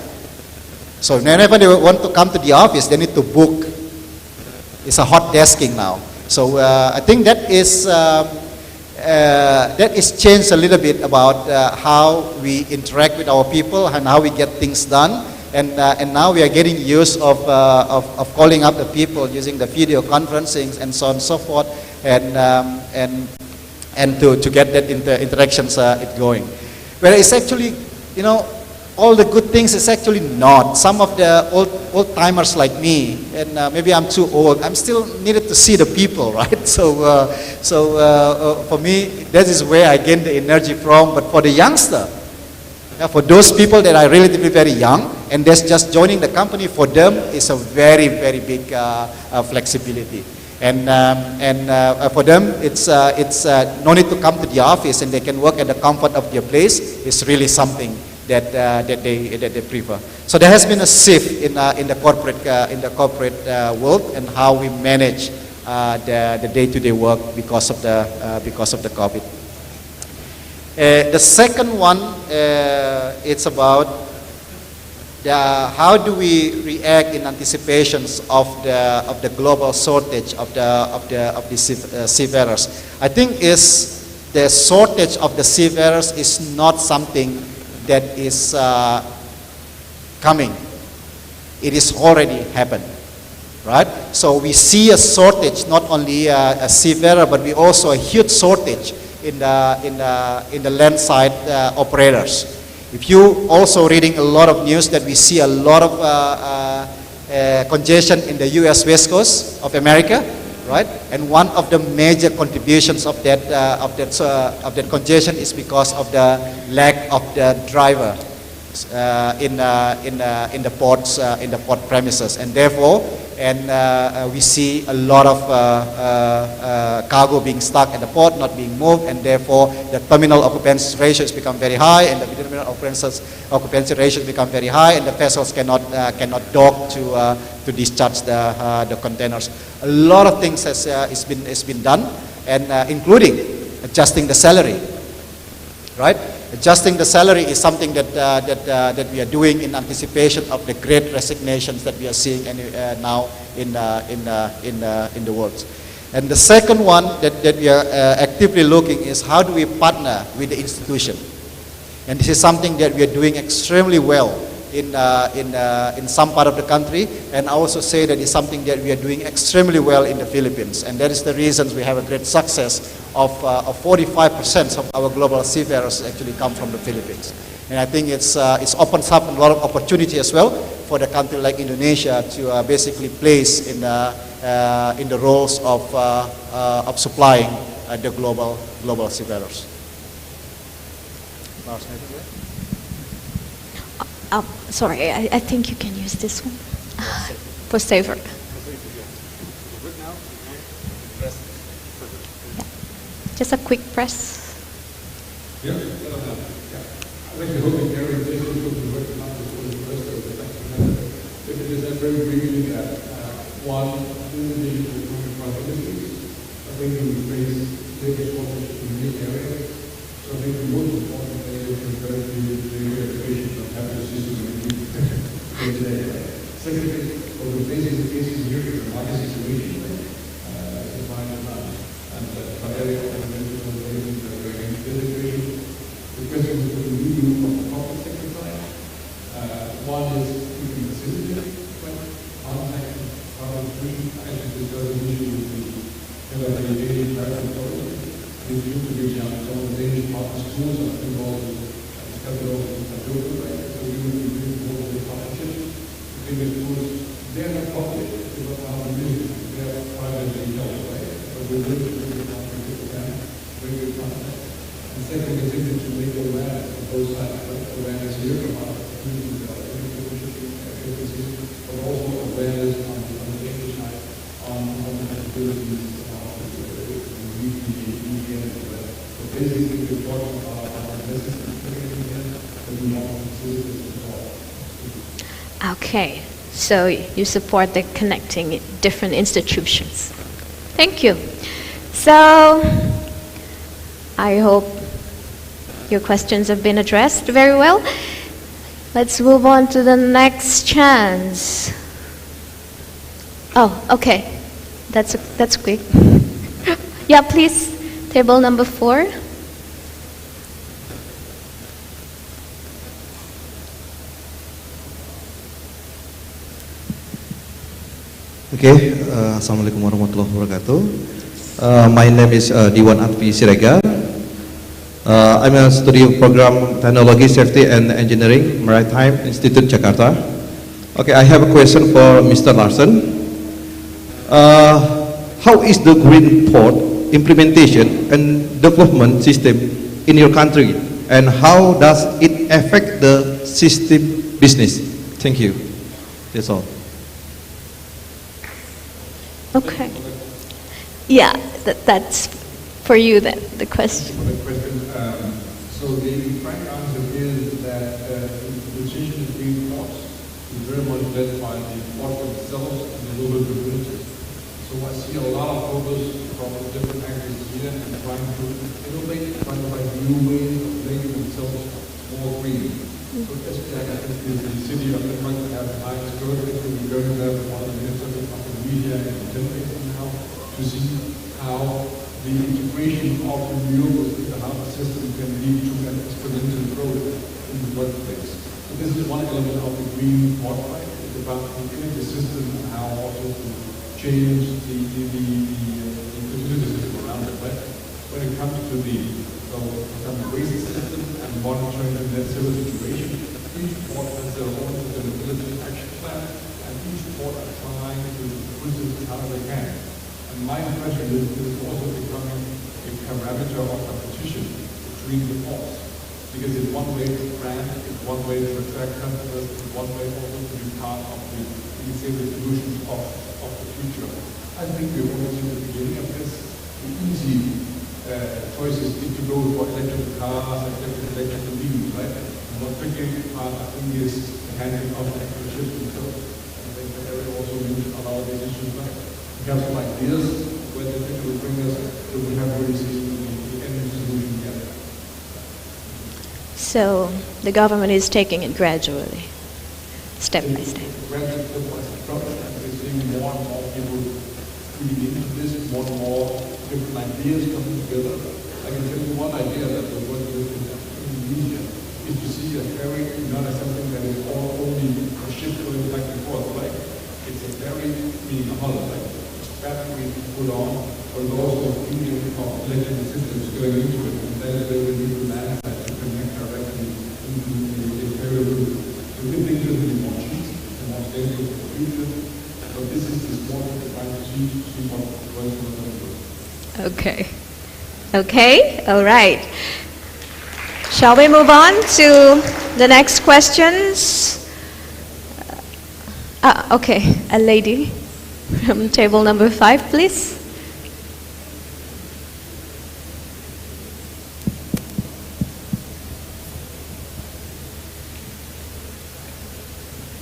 So whenever they want to come to the office, they need to book. It's a hot desking now. So I think that is changed a little bit about how we interact with our people and how we get things done. And now we are getting used of calling up the people using the video conferencing and so on and so forth, and to get that interactions going. Where it's actually, you know, all the good things is actually not. Some of the old timers like me, and maybe I'm too old, I'm still needed to see the people, right? So for me, that is where I gain the energy from. But for the youngster, for those people that are relatively very young and that's just joining the company, for them it's a very, very big flexibility. And for them, it's no need to come to the office, and they can work at the comfort of their place. It's really something that they prefer. So there has been a shift in the corporate world and how we manage the day-to-day work because of the COVID. The second one, it's about how do we react in anticipations of the global shortage of the seafarers. I think the shortage of the seafarers is not something that is coming. It is already happened, right? So we see a shortage, not only a seafarer, but we also a huge shortage in the landside operators. If you also reading a lot of news that we see a lot of congestion in the U.S. West Coast of America, right? And one of the major contributions of that congestion is because of the lack of the driver in the port premises, and therefore, we see a lot of cargo being stuck at the port, not being moved, and therefore the terminal occupancy ratio has become very high, and the terminal occupancy ratio has become very high, and the vessels cannot dock to discharge the containers. A lot of things has been done, and including adjusting the salary, right? Adjusting the salary is something that we are doing in anticipation of the great resignations that we are seeing now in the world. And the second one that we are actively looking is how do we partner with the institution. And this is something that we are doing extremely well in some part of the country, and I also say that it's something that we are doing extremely well in the Philippines, and that is the reasons we have a great success of 45% of our global seafarers actually come from the Philippines. And I think it's opens up a lot of opportunity as well for the country like Indonesia to basically place in the roles of supplying the global seafarers. Sorry, I think you can use this one for safer. Yeah. Just a quick press. Yeah. I'm actually hoping Gary is able to work on this for the rest of the next if it is very briefly that one in the coming from industries, I think we face labor shortage in many areas. So I think the most important thing is to the education of having a system today. Secondly, for the basic cases here is the market situation to find out. And Valeria mentioned the integration. The question is what do we do from the corporate sector side? One is keeping the system, but on three, actually discuss the issue with the Danish Maritime Authority. This used to reach out to some of the Danish partners tools and involved in discussing over the Sepuluh, right? So we will be doing more of the partnerships between the tools. They're not public, they don't have a music, they're privately held, right? But we're really doing the partnership with them, very good contact. And second, continue to make awareness on both sides, right? Awareness here about the community, the possibilities of the so basically, we're talking about our necessary here, but we want facilities as well. Okay, so you support the connecting different institutions. Thank you. So, I hope your questions have been addressed very well. Let's move on to the next chance. Oh, okay. That's quick. Yeah, please. Table number 4. Okay, Assalamualaikum warahmatullahi wabarakatuh. My name is Diwan Atvi Sirega. I'm a study program Technology, Safety and Engineering, Maritime, Institut Jakarta. Okay, I have a question for Mr. Larsen. How is the green port implementation and development system in your country, and how does it affect the system business? Thank you. That's all. Okay. Yeah, that's for you then, the question. So the frank answer is that the decision of green ports is very much led by the port themselves and the local communities. So I see a lot of focus from different angles here and trying to innovate, trying to find new ways of making themselves more green. So SPI, I think, is the city of Denmark that has the highest growth rate. We're going there with one of the ministers of the media and Denmark now to see how the integration of renewables in the harbor system can lead to an exponential growth in the workplace. So this is one element of the green port right? It's about the energy system and how also to change the community system around it. Right? When it comes to the waste system and monitoring the net zero situation, each port has their own sustainability action plan, and each port are trying to push it how they can. And my impression is this is also becoming a parameter of competition between the ports. Because it's one way to brand, it's one way to attract customers, it's one way also to be part of the solutions of the future. I think we're always at the beginning of this. The easy choices is to go for electric cars, electric vehicles, right? And what tricky part, I think, is the handling of the actual ships themselves. I think that area also needs a lot of decisions, right? We have some ideas where the future will bring us, that we have really seen the end solution yet. So the government is taking it gradually, step by step. Gradually, step-wise approach, and we're seeing more and more people feeding into this, more and more different ideas coming together. I can tell you one idea that we're working with in Indonesia is to see a ferry not as something that is all only a ship going back and forth, right? It's a ferry, meaning a hull, like battery put on, but also thinking of electrical systems going into it, and then they will need to Landsat to connect directly into the ferry route. So we think it will be more cheap and more stable for the future, but this is the sport that we're trying to see what works and what doesn't work. Okay. Okay, all right. Shall we move on to the next questions? Okay, a lady from table number 5, please.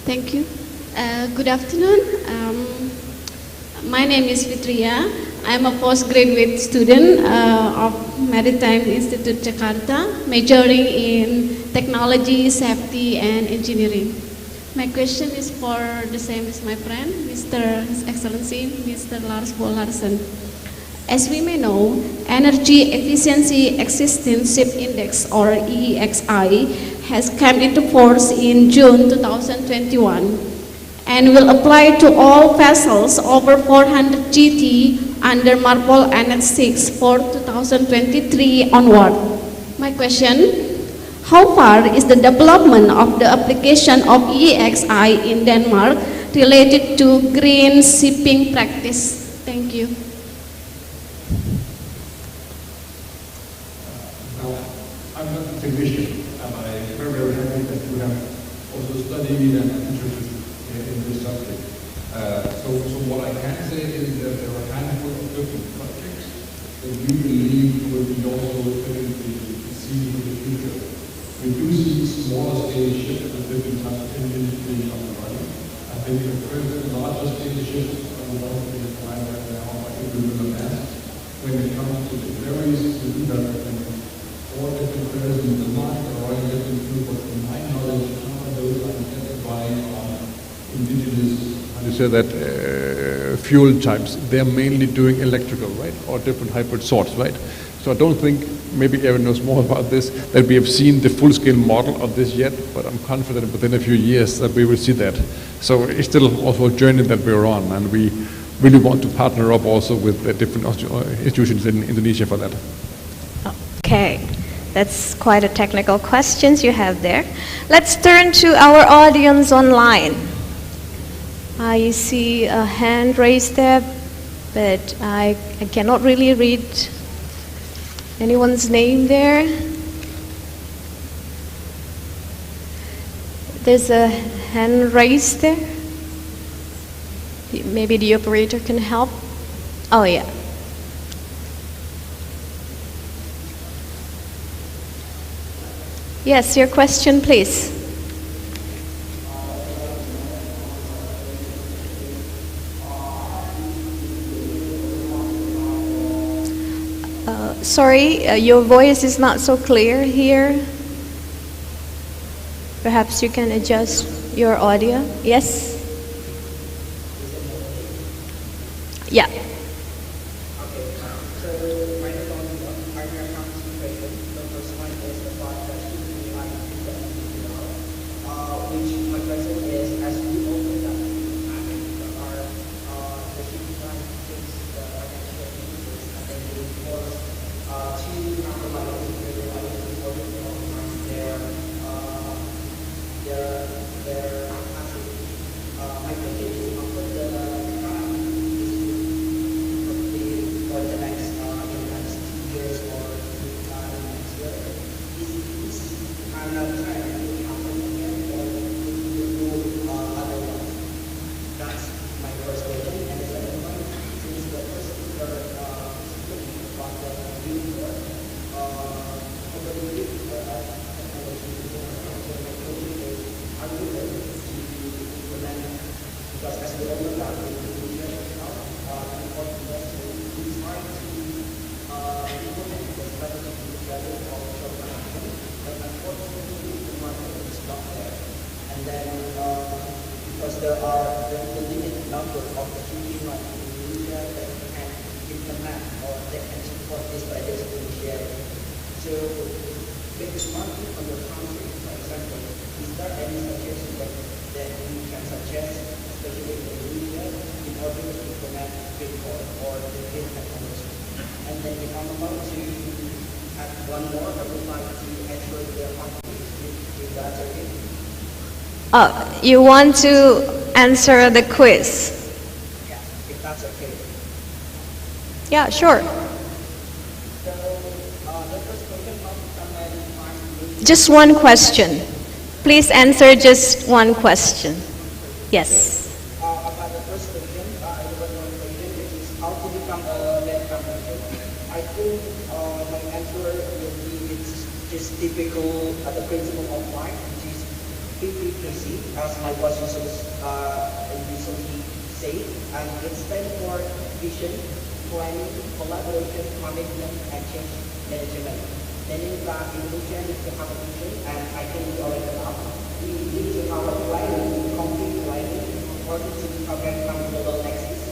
Thank you. Good afternoon. My name is Fitria. I am a postgraduate student of Maritime Institut Jakarta, majoring in Technology, Safety and Engineering. My question is for the same as my friend, His Excellency, Mr. Lars Bo Larsen. As we may know, Energy Efficiency Existing Ship Index, or EEXI, has come into force in June 2021 and will apply to all vessels over 400 GT under MARPOL Annex 6 for 2023 onward. My question, how far is the development of the application of EEXI in Denmark related to green shipping practice? Thank you. Now, I'm not a technician, and I'm very, very happy that you have also studied and interested in this subject. So what I can say is that there are a handful that we believe will be also definitely seen in the future. We do see smaller scale ships with different types of engines being up and running. I think the first larger scale ships are the ones being applied right now, I think we will have. When it comes to the ferries, we do have all different ferries in the market are already getting through, but from my knowledge, none of those are identifying on indigenous, how do you say that, fuel types. They're mainly doing electrical, right, or different hybrid sorts, right? So I don't think, maybe Aaron knows more about this, that we have seen the full-scale model of this yet, but I'm confident within a few years that we will see that. So it's still also a journey that we're on, and we really want to partner up also with the different institutions in Indonesia for that. Okay, that's quite a technical questions you have there. Let's turn to our audience online. I see a hand raised there, but I cannot really read anyone's name there. There's a hand raised there. Maybe the operator can help. Oh yeah. Yes, your question, please. Sorry, your voice is not so clear here. Perhaps you can adjust your audio. Yes? Yeah. You want to answer the quiz? Yeah, if that's okay. Yeah, sure. Just one question. Please answer just one question. Yes. About the first question, I was one question, which is how to become a net company. I think my answer will be it's just typical the principle of life, which is PPPC, as my boss usually say, and it stands for vision, planning, collaboration, commitment, and change management. Meaning that Indonesia needs to have a vision, and I think we already have. We need to have a planning, complete planning, in order to overcome global nexus,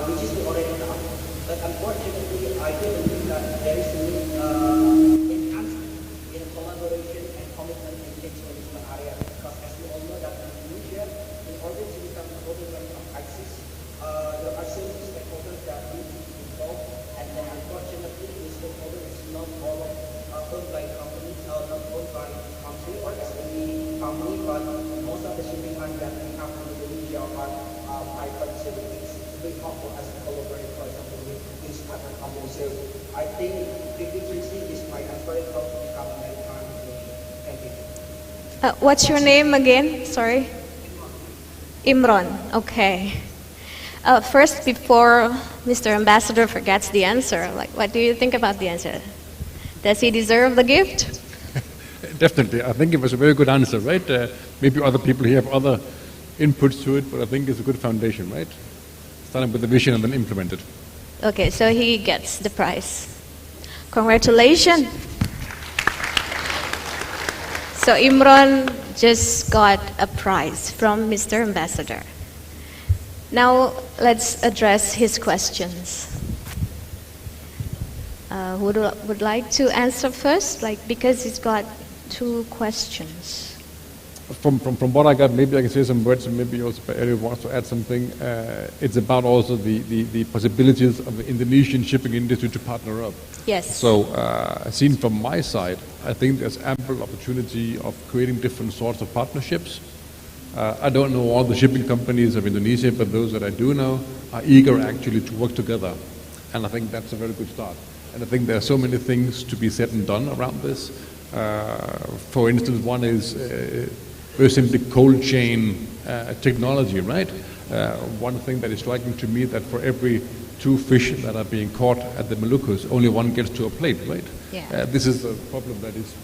which is we already have. But unfortunately, I do believe that there is a need enhancement in collaboration and commitment in change management area. Because as we all know that in Indonesia, in order to become a global of access, there are certain stakeholders that need to be involved, and then unfortunately, the stakeholder is not all owned by companies, not owned by country or SME company, but most of the shipping lines that we have in Indonesia are private, so it's very helpful as a collaborator, for example, with these other companies. So I think PPPC is my answer how to become a maritime Indonesia. Thank you. What's your name again? Sorry. Imran. Okay. First, before Mr. Ambassador forgets the answer, like, what do you think about the answer? Does he deserve the gift? Definitely. I think it was a very good answer, right? Maybe other people here have other inputs to it, but I think it's a good foundation, right? Starting with the vision and then implement it. Okay, so he gets the prize. Congratulations. So Imran just got a prize from Mr. Ambassador. Now let's address his questions. Who would like to answer first? Like, because he's got 2 questions. From what I got, maybe I can say some words, and maybe also Eric wants to add something. It's about also the possibilities of the Indonesian shipping industry to partner up. Yes. So, seen from my side, I think there's ample opportunity of creating different sorts of partnerships. I don't know all the shipping companies of Indonesia, but those that I do know are eager actually to work together. And I think that's a very good start. And I think there are so many things to be said and done around this. For instance, one is very simply cold chain technology, right? One thing that is striking to me that for every 2 fish that are being caught at the Moluccas, only 1 gets to a plate, right? Yeah. This is a problem that is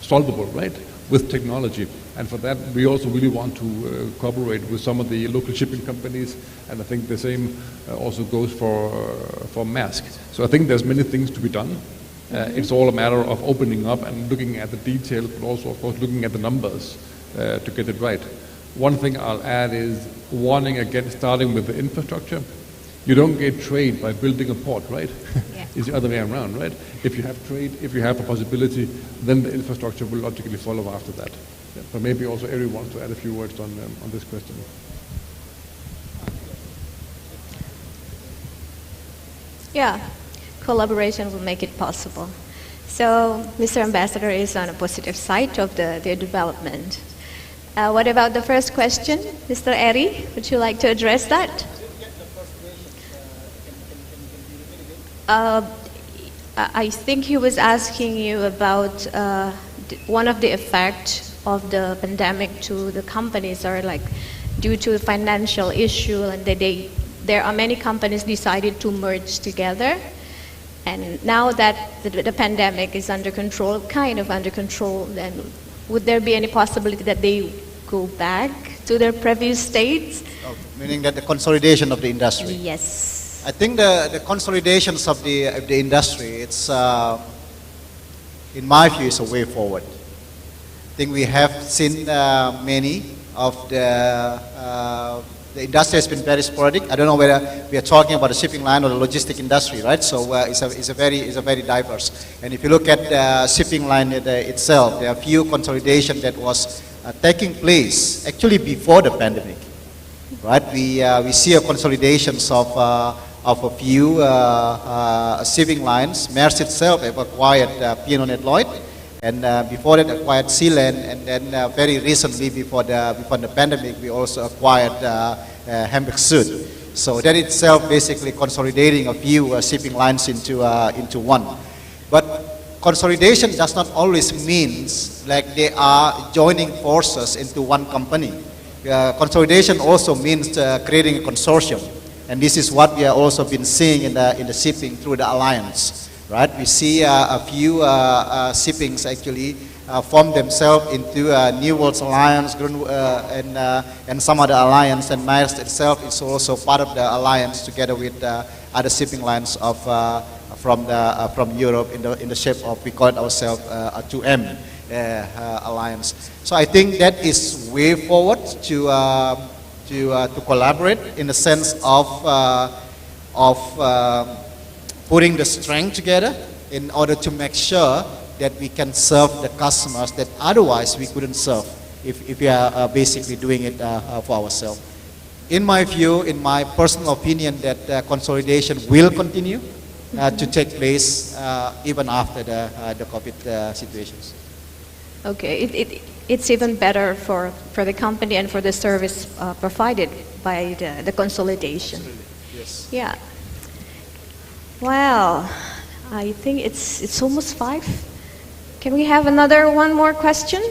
solvable, right, with technology. And for that, we also really want to cooperate with some of the local shipping companies, and I think the same also goes for Maersk. So I think there's many things to be done. It's all a matter of opening up and looking at the details, but also, of course, looking at the numbers to get it right. One thing I'll add is warning against starting with the infrastructure. You don't get trade by building a port, right? Yeah. It's the other way around, right? If you have trade, if you have a possibility, then the infrastructure will logically follow after that. Yeah. But maybe also Eric wants to add a few words on this question. Yeah, collaboration will make it possible. So Mr. Ambassador is on a positive side of the development. What about the first question? Mr. Eri, would you like to address that? I think he was asking you about one of the effects of the pandemic to the companies are like due to financial issue, and there are many companies decided to merge together. And now that the pandemic is under control, kind of under control, then would there be any possibility that they go back to their previous states? Oh, meaning that the consolidation of the industry? Yes. I think the consolidations of the industry, it's, in my view, is a way forward. I think we have seen many of the industry has been very sporadic. I don't know whether we are talking about the shipping line or the logistic industry, right? So it's a very diverse. And if you look at the shipping line itself, there are few consolidation that was taking place actually before the pandemic, right? We see a consolidations of a few shipping lines. Maersk itself have acquired P&O Lloyd, and before that acquired Sealand, and then very recently before the pandemic we also acquired Hamburg Sud. So that itself basically consolidating a few shipping lines into one. But consolidation does not always means like they are joining forces into one company. Consolidation also means creating a consortium. And this is what we have also been seeing in the shipping through the alliance, right? We see a few shippings actually form themselves into New World Alliance and some other alliance, and Maersk itself is also part of the alliance together with other shipping lines of from Europe in the shape of, we call it ourselves a 2M alliance. So I think that is way forward to collaborate in the sense of putting the strength together in order to make sure that we can serve the customers that otherwise we couldn't serve if we are basically doing it for ourselves. In my view, in my personal opinion, that consolidation will continue to take place even after the COVID situations. Okay, it's even better for the company and for the service provided by the consolidation. Yes. Yeah. Wow, I think it's almost 5. Can we have one more question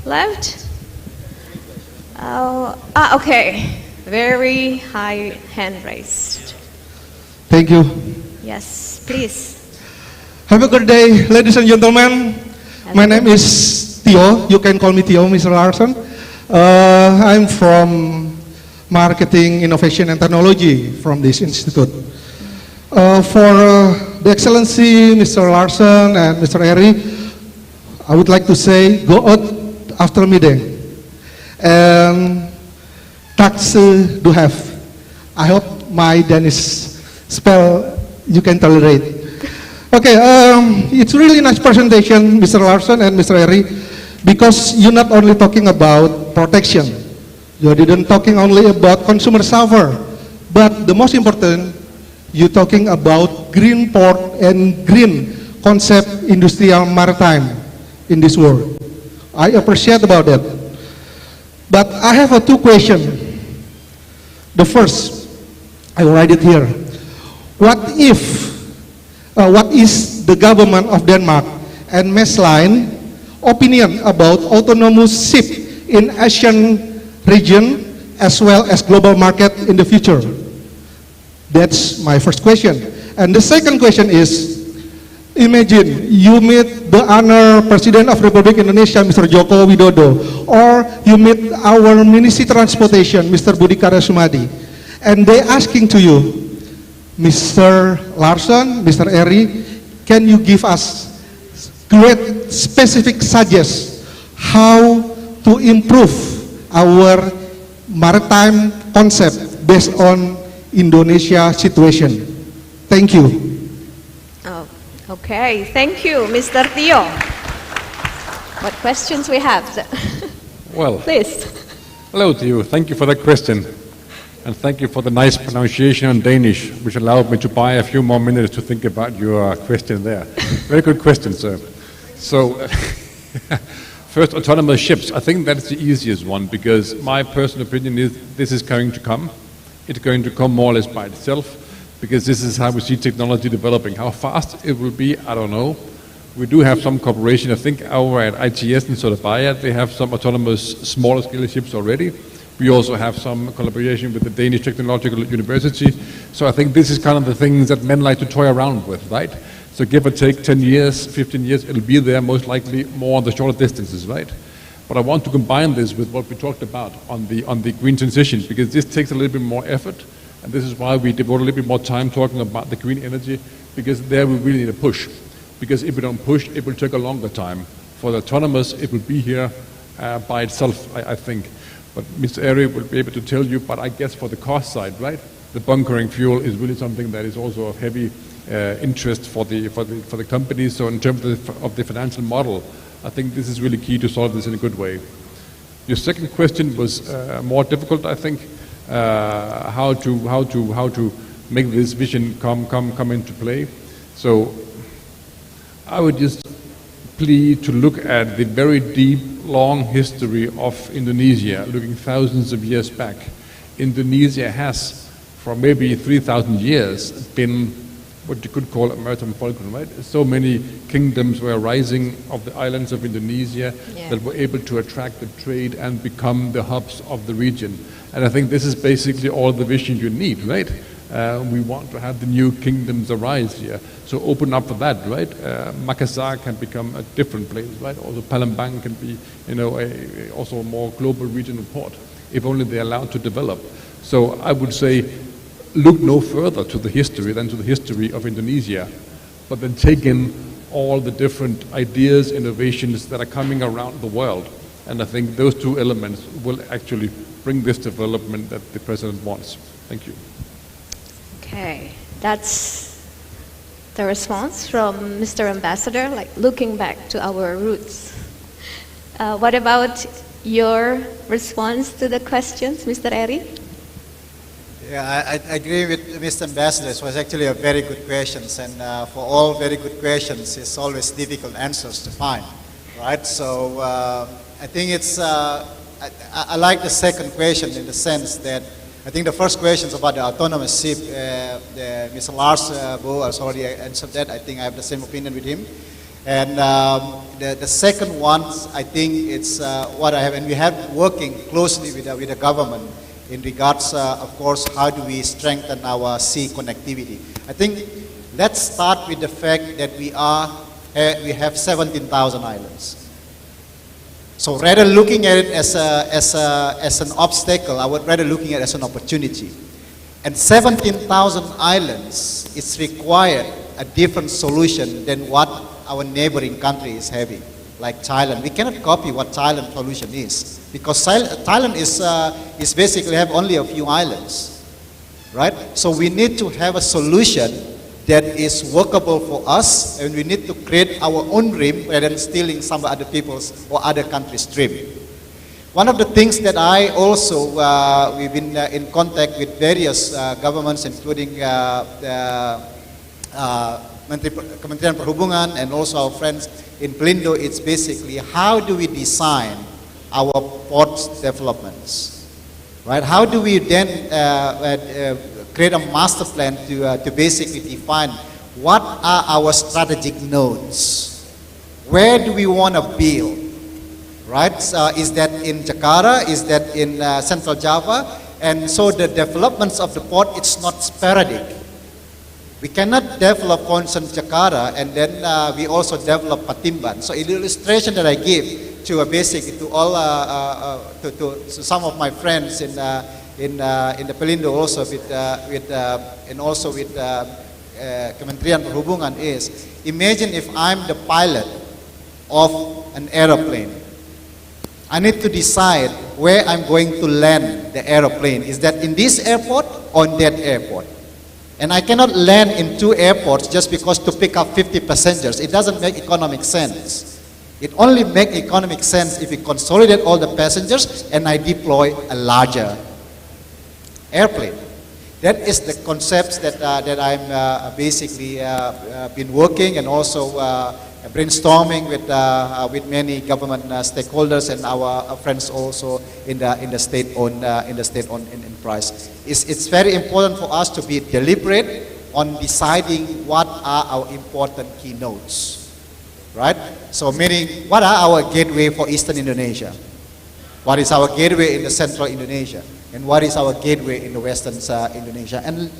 left? Okay. Very high hand raised. Thank you. Yes, please. Have a good day, ladies and gentlemen. My name is Theo. You can call me Theo, Mr. Larsen. I'm from Marketing, Innovation and Technology from this institute. For the Excellency, Mr. Larsen and Mr. Eri, I would like to say, go out after meeting. And tax do have. I hope my Danish spell you can tolerate. Okay, it's really nice presentation, Mr. Larsen and Mr. Eri, because you're not only talking about protection, you didn't talking only about consumer suffer, but the most important, you're talking about green port and green concept industrial maritime in this world. I appreciate about that. But I have two questions. The first, I will write it here. What is the government of Denmark and Maersk Line opinion about autonomous ship in Asian region as well as global market in the future? That's my first question. And the second question is, imagine you meet the honored President of Republic Indonesia, Mr. Joko Widodo, or you meet our Ministry Transportation, Mr. Budi Karya Sumadi, and they asking to you, Mr. Larsen, Mr. Eri, can you give us great specific suggestions how to improve our maritime concept based on Indonesia situation? Thank you. Oh, okay, thank you, Mr. Theo. What questions we have? Well, please. Hello to you. Thank you for that question. And thank you for the nice pronunciation on Danish, which allowed me to buy a few more minutes to think about your question there. Very good question, sir. So, first, autonomous ships. I think that's the easiest one, because my personal opinion is this is going to come. It's going to come more or less by itself, because this is how we see technology developing. How fast it will be, I don't know. We do have some cooperation. I think over at ITS in Surabaya, they have some autonomous smaller scale ships already. We also have some collaboration with the Danish Technological University. So I think this is kind of the things that men like to toy around with, right? So give or take 10 years, 15 years, it'll be there most likely more on the shorter distances, right? But I want to combine this with what we talked about on the green transition, because this takes a little bit more effort. And this is why we devote a little bit more time talking about the green energy, because there we really need a push. Because if we don't push, it will take a longer time. For the autonomous, it will be here by itself, I think. But Mr. Eri will be able to tell you, but I guess for the cost side, right? The bunkering fuel is really something that is also of heavy interest for the companies. So in terms of the financial model, I think this is really key to solve this in a good way. Your second question was more difficult, I think. How to make this vision come into play. So I would just plea to look at the very deep, long history of Indonesia, looking thousands of years back. Indonesia has, for maybe 3,000 years, been what you could call a maritime fulcrum, right? So many kingdoms were rising of the islands of Indonesia that were able to attract the trade and become the hubs of the region. And I think this is basically all the vision you need, right? We want to have the new kingdoms arise here. So open up for that, right? Makassar can become a different place, right? Also Palembang can be, also a more global regional port, if only they're allowed to develop. So I would say, look no further to the history than to the history of Indonesia, but then take in all the different ideas, innovations that are coming around the world. And I think those two elements will actually bring this development that the President wants. Thank you. Okay, that's the response from Mr. Ambassador, like looking back to our roots. What about your response to the questions, Mr. Eri? Yeah, I agree with Mr. Ambassador. It was actually a very good questions, and for all very good questions, it's always difficult answers to find, right? So I think it's, I like the second question in the sense that I think the first question is about the autonomous ship. Mr. Lars Bo has already answered that. I think I have the same opinion with him. And the second one, I think it's what I have, and we have working closely with the government in regards, of course, how do we strengthen our sea connectivity. I think let's start with the fact that we have 17,000 islands. So rather looking at it as an obstacle, I would rather looking at it as an opportunity. And 17,000 islands, it's required a different solution than what our neighboring country is having, like Thailand. We cannot copy what Thailand solution is, because Thailand is basically have only a few islands, right? So we need to have a solution that is workable for us, and we need to create our own dream rather than stealing some other people's or other countries' dream. One of the things that I also, we've been in contact with various governments, including the Kementerian Perhubungan and also our friends in Pelindo, it's basically how do we design our port developments, right? How do we then create a master plan to basically define what are our strategic nodes? Where do we want to build, right? Is that in Jakarta? Is that in Central Java? And so the developments of the port, it's not sporadic. We cannot develop, for instance, Jakarta and then we also develop Patimban. So the illustration that I give to basically to all to some of my friends in the Pelindo also and also with Kementerian Perhubungan is, imagine if I'm the pilot of an aeroplane. I need to decide where I'm going to land the aeroplane. Is that in this airport or in that airport? And I cannot land in two airports just because to pick up 50 passengers. It doesn't make economic sense. It only makes economic sense if we consolidate all the passengers and I deploy a larger airplane. That is the concepts that I'm basically been working and also brainstorming with many government stakeholders and our friends also in the state-owned enterprise. It's very important for us to be deliberate on deciding what are our important keynotes, right? So meaning, what are our gateway for Eastern Indonesia? What is our gateway in the Central Indonesia? And what is our gateway in the Western Indonesia? And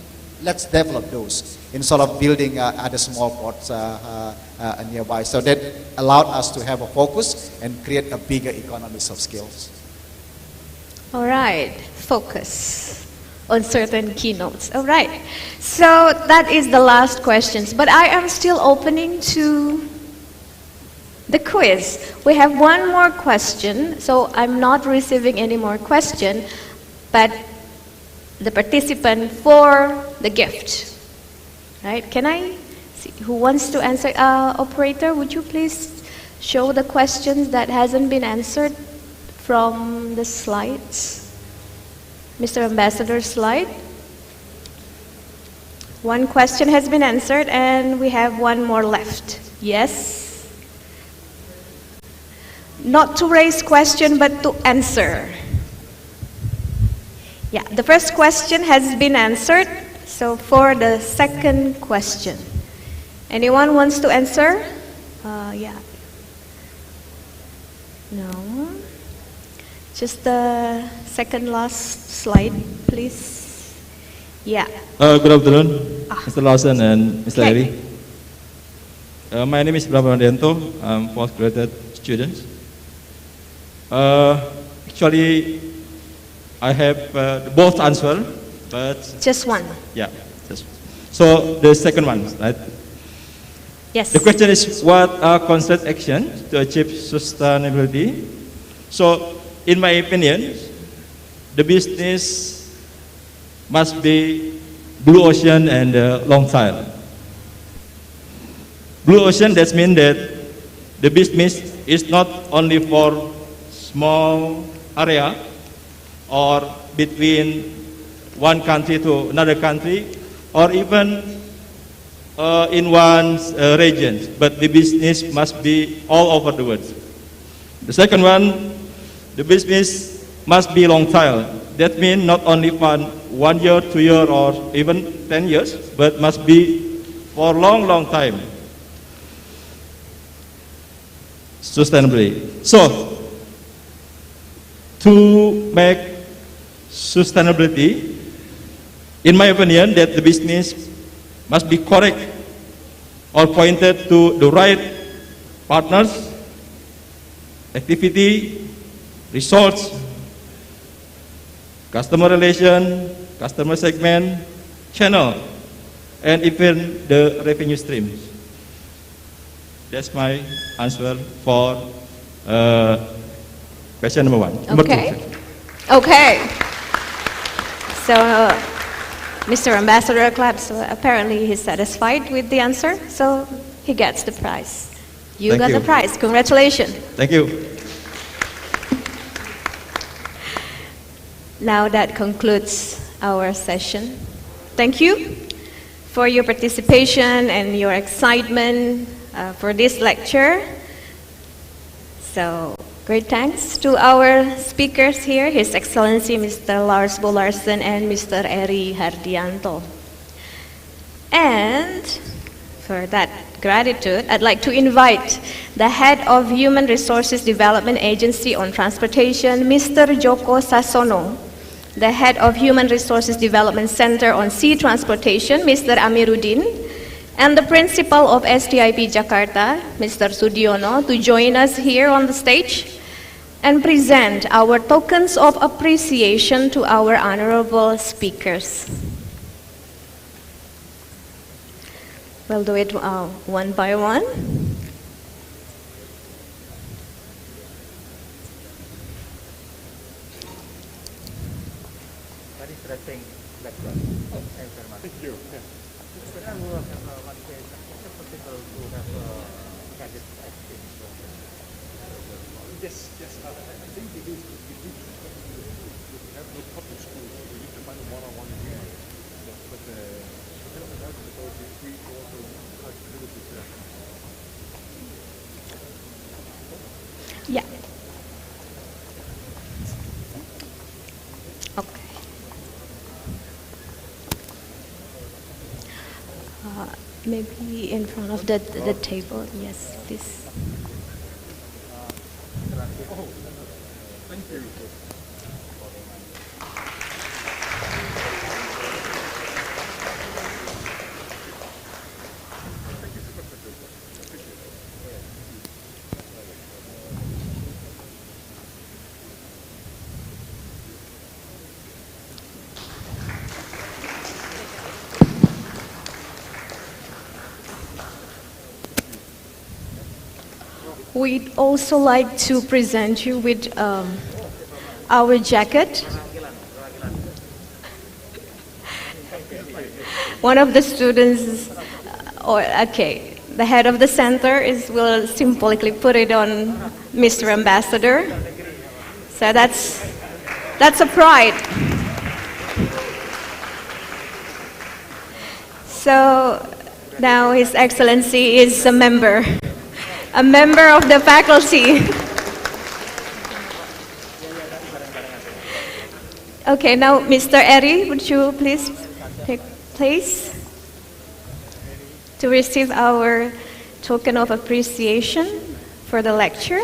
let's develop those instead of building other small ports nearby. So that allowed us to have a focus and create a bigger economies of scales. All right, focus on certain keynotes. All right, so that is the last questions, but I am still opening to the quiz. We have one more question, so I'm not receiving any more question, but the participant for the gift. Right? Can I see who wants to answer? Operator, would you please show the questions that hasn't been answered from the slides? Mr. Ambassador's slide. One question has been answered and we have one more left. Yes? Not to raise question but to answer. Yeah, the first question has been answered. So for the second question, anyone wants to answer? Yeah. No. Just the second last slide, please. Yeah. Good afternoon, Mr. Lawson and Mr. Eri. My name is Brahmandianto. I'm postgraduate student. Actually, I have both answer, but just one. Yeah. So the second one, right? Yes. The question is, what are concrete actions to achieve sustainability? So, in my opinion, the business must be blue ocean and long term. Blue ocean, that means that the business is not only for small area or between one country to another country or even in one region, but the business must be all over the world. The second one, the business must be long term. That means not only for 1 year, 2 years, or even 10 years, but must be for long time. Sustainably. So, to make sustainability, in my opinion, that the business must be correct or pointed to the right partners, activity, resource, customer relation, customer segment, channel, and even the revenue streams. That's my answer for question number 1. Number Okay. 2. Okay. So, Mr. Ambassador claps. So apparently he's satisfied with the answer, so he gets the prize. You Thank got you. the prize. Congratulations. Thank you. Now that concludes our session. Thank you for your participation and your excitement for this lecture. So, great thanks to our speakers here, His Excellency Mr. Lars Bo Larsen and Mr. Eri Hardianto. And for that gratitude, I'd like to invite the Head of Human Resources Development Agency on Transportation, Mr. Joko Sasono, the Head of Human Resources Development Center on Sea Transportation, Mr. Amiruddin, and the Principal of STIP Jakarta, Mr. Sudiono, to join us here on the stage and present our tokens of appreciation to our honorable speakers. We'll do it one by one. Thank you. Yes, I think it is. We have no public schools, so we need to find a one-on-one agreement. But we also activities there. Yeah. Okay. Maybe in front of the table. Yes, please. Oh, thank you. We'd also like to present you with our jacket. One of the students, the head of the center will symbolically put it on Mr. Ambassador. So that's a pride. So now His Excellency is a member of the faculty. Okay, now Mr. Eri, would you please take place to receive our token of appreciation for the lecture?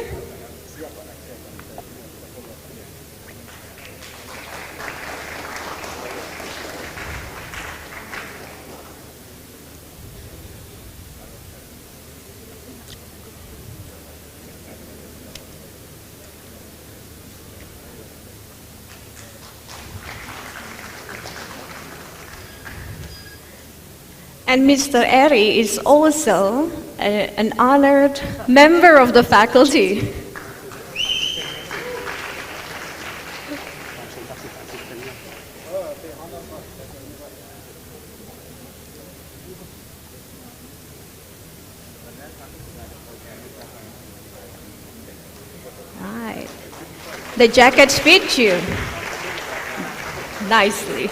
And Mr. Eri is also an honored member of the faculty. Right. The jackets fit you nicely.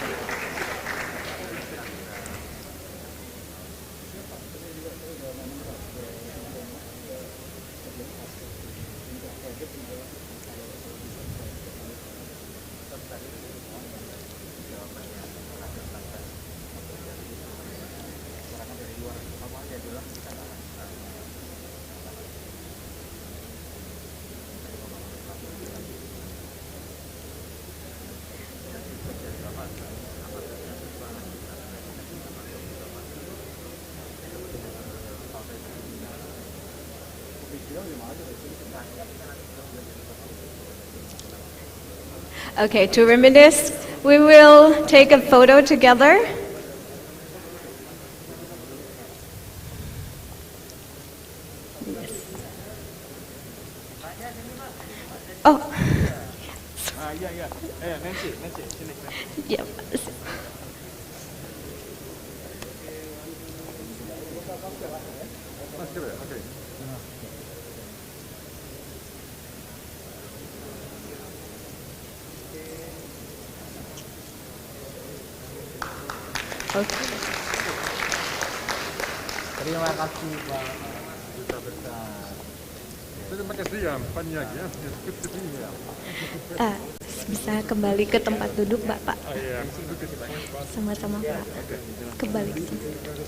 Okay, to reminisce, we will take a photo together. Oh. Nancy, sini. Yeah. Okay. Terima kasih Pak Duta Besar. Terima kasih ya, Pak Niag ya. Bisa kembali ke tempat duduk, Bapak. Oh iya. Sama-sama, Pak. Kembali ke tempat duduk.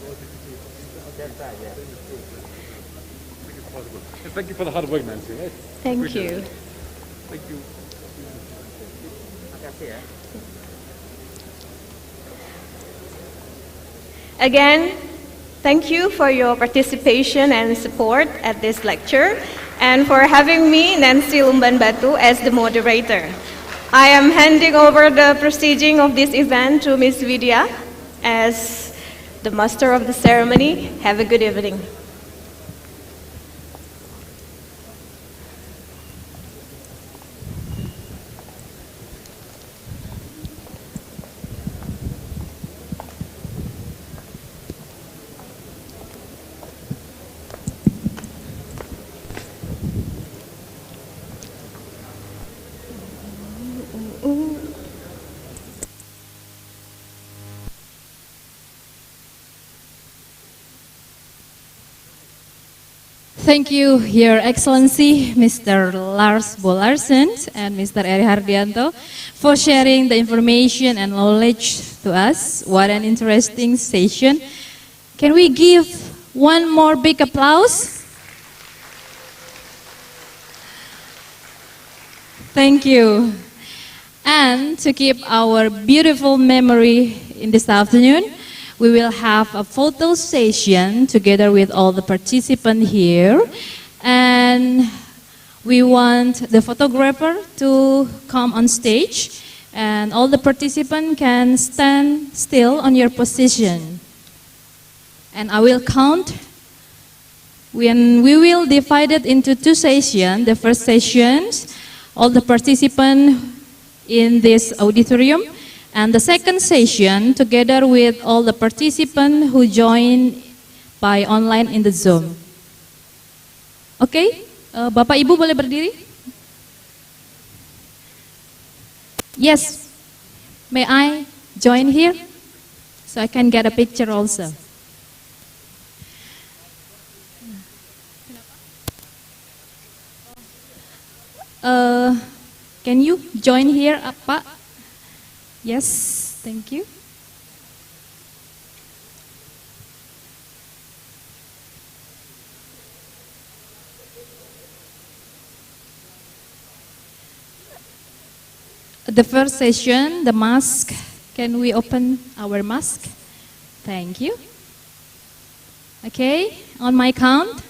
Thank you for the hard work, Nancy. Thank you. Thank you. Terima kasih ya. Again, thank you for your participation and support at this lecture, and for having me, Nancy Lumban Batu, as the moderator. I am handing over the proceeding of this event to Ms. Vidya as the master of the ceremony. Have a good evening. Thank you, Your Excellency, Mr. Lars Bolarsen and Mr. Eri Hardianto, for sharing the information and knowledge to us. What an interesting session. Can we give one more big applause? Thank you. And to keep our beautiful memory in this afternoon, we will have a photo session together with all the participants here. And we want the photographer to come on stage. And all the participants can stand still on your position. And I will count. When we will divide it into two sessions. The first session, all the participants in this auditorium. And the second session, together with all the participants who join by online in the Zoom. Okay, Bapak Ibu boleh berdiri? Yes, may I join here? So I can get a picture also. Can you join here, Pak? Yes, thank you. The first session, the mask. Can we open our mask? Thank you. Okay, on my count.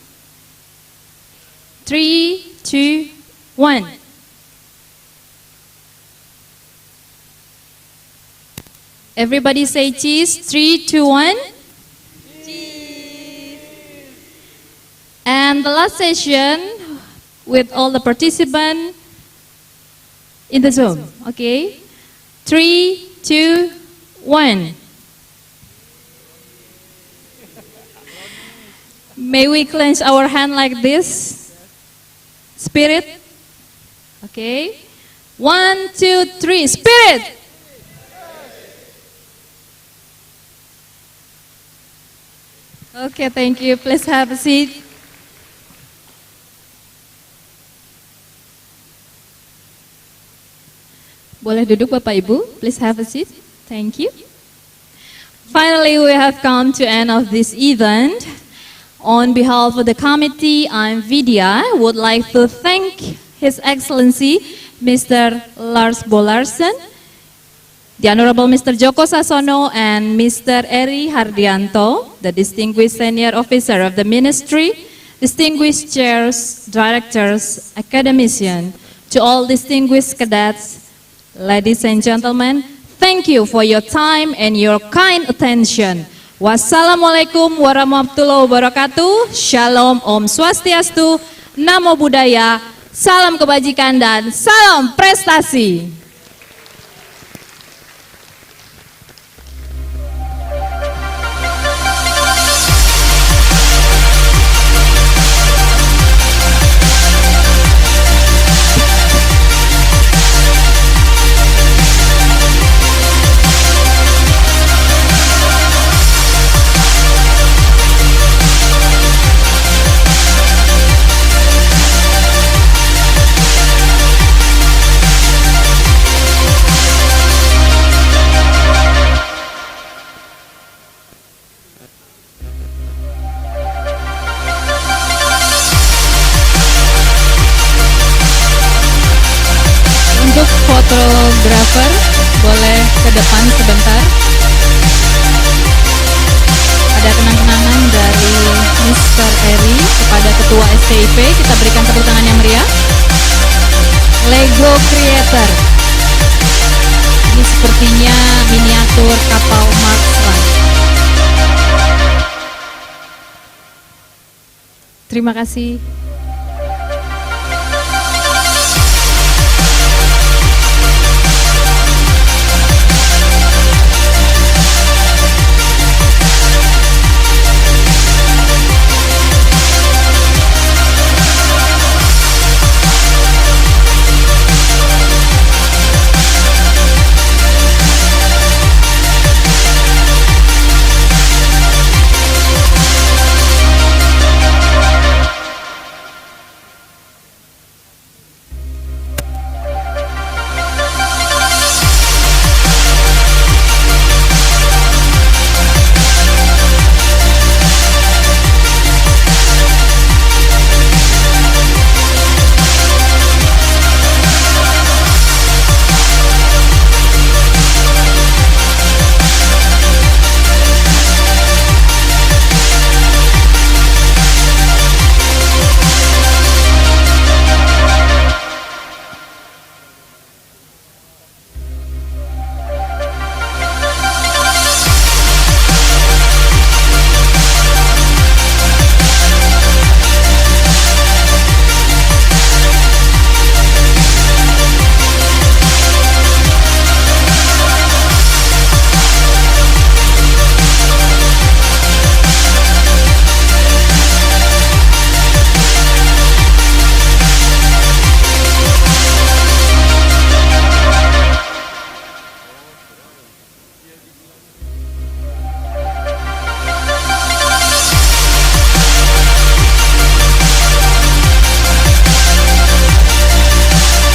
3, 2, 1. Everybody say cheese. 3, 2, 1. Cheese. And the last session with all the participants in the Zoom. Okay. 3, 2, 1. May we clench our hand like this? Spirit. Okay. 1, 2, 3. Spirit. Okay, thank you. Please have a seat. Boleh duduk Bapak Ibu? Please have a seat. Thank you. Finally, we have come to the end of this event. On behalf of the committee, I'm Vidya. I would like to thank His Excellency, Mr. Lars Bolarsen, the Honorable Mr. Joko Sasono and Mr. Eri Hardianto, the distinguished senior officer of the ministry, distinguished chairs, directors, academicians, to all distinguished cadets, ladies and gentlemen, thank you for your time and your kind attention. Wassalamualaikum warahmatullahi wabarakatuh. Shalom, Om Swastiastu, Namo Buddhaya, salam kebajikan dan salam prestasi. Fotografer boleh ke depan sebentar. Ada kenang-kenangan dari Mr. Eri kepada Ketua STIP. Kita berikan tepuk tangan yang meriah. Lego Creator. Ini sepertinya miniatur kapal Maersk. Terima kasih.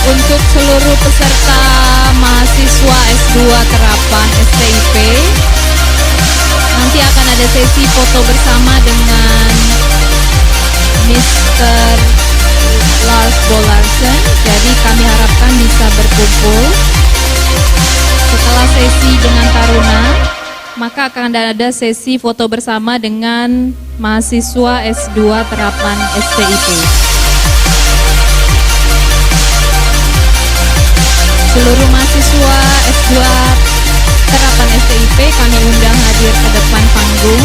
Untuk seluruh peserta mahasiswa S2 Terapan STIP, nanti akan ada sesi foto bersama dengan Mr. Lars Bolarsen. Jadi kami harapkan bisa berkumpul. Setelah sesi dengan Taruna, maka akan ada sesi foto bersama dengan mahasiswa S2 Terapan STIP. Seluruh mahasiswa S2 Terapan STIP kami undang hadir ke depan panggung.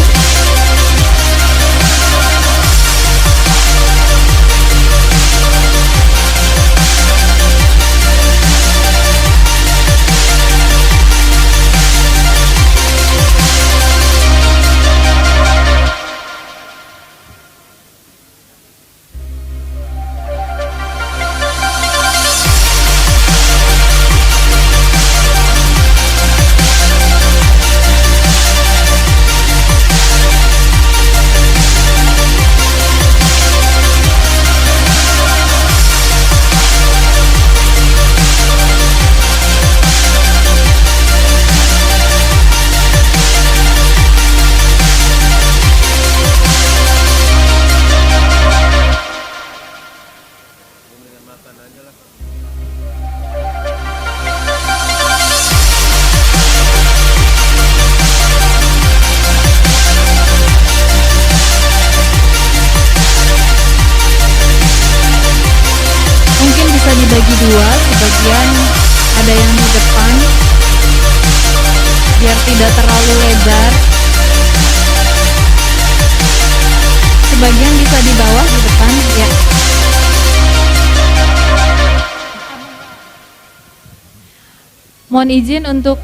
Mohon izin untuk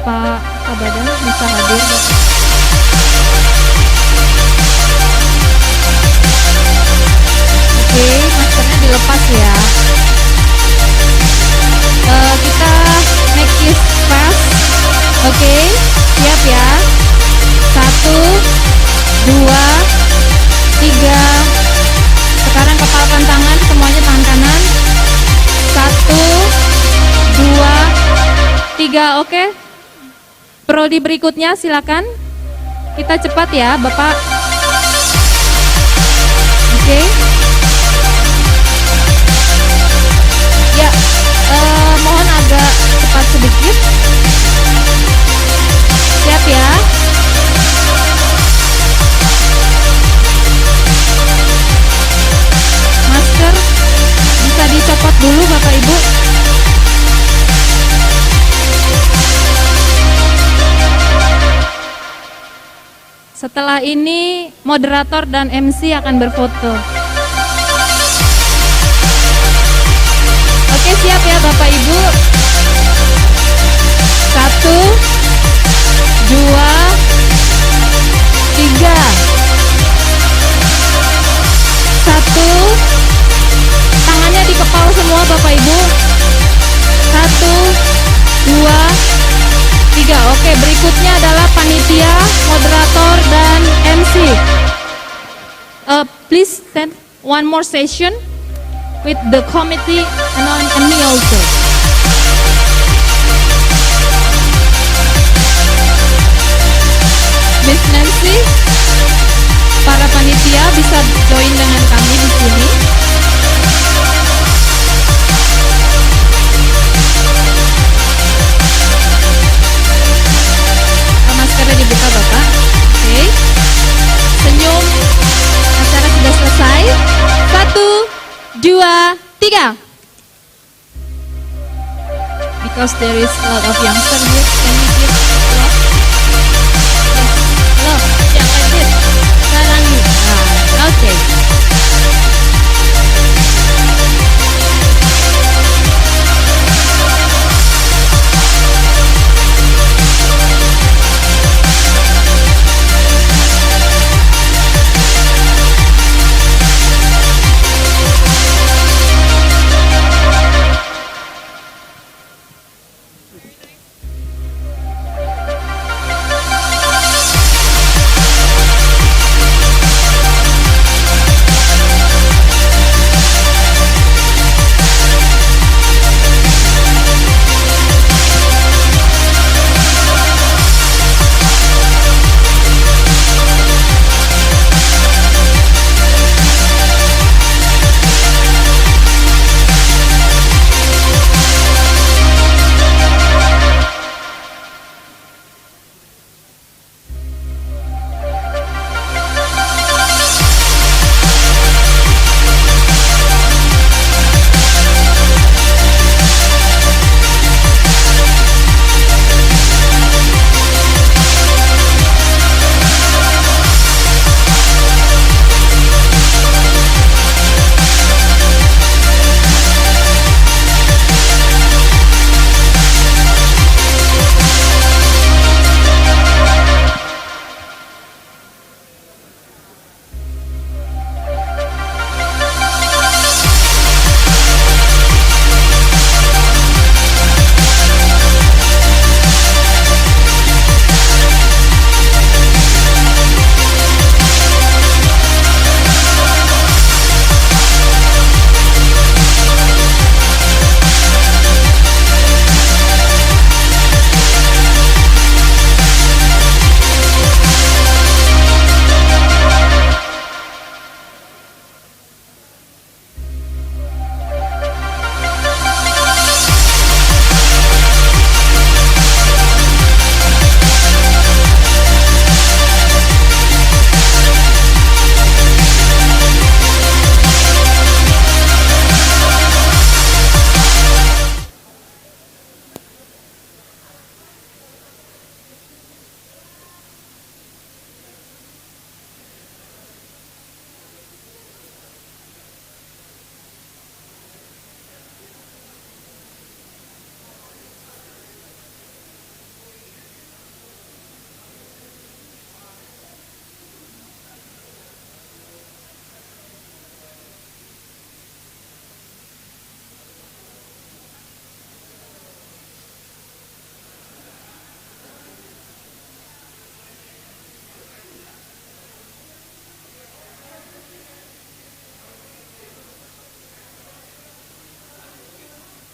Pak Badan bisa hadir. Oke, maskernya dilepas ya. Kita make it fast. Oke, siap ya. 1, 2, 3. Sekarang kepalkan tangan, semuanya tangan kanan. 1, 2, 3. Oke. Prodi berikutnya silakan. Kita cepat ya, Bapak. Oke. Ya, mohon agak cepat sedikit. Siap ya. Masker bisa dicopot dulu Bapak Ibu. Setelah ini moderator dan MC akan berfoto. Oke, siap ya Bapak Ibu. 1, 2, 3. 1. Tangannya di kepala semua Bapak Ibu. 1, 2, 3. Oke, berikutnya adalah panitia, moderator, dan MC. Please stand one more session with the committee and me also. Miss Nancy, para panitia bisa join dengan kami di sini. Maskernya dibuka Bapak. Oke. Senyum. Acara sudah selesai. 1, 2, 3. Because there is a lot of youngsters here, can we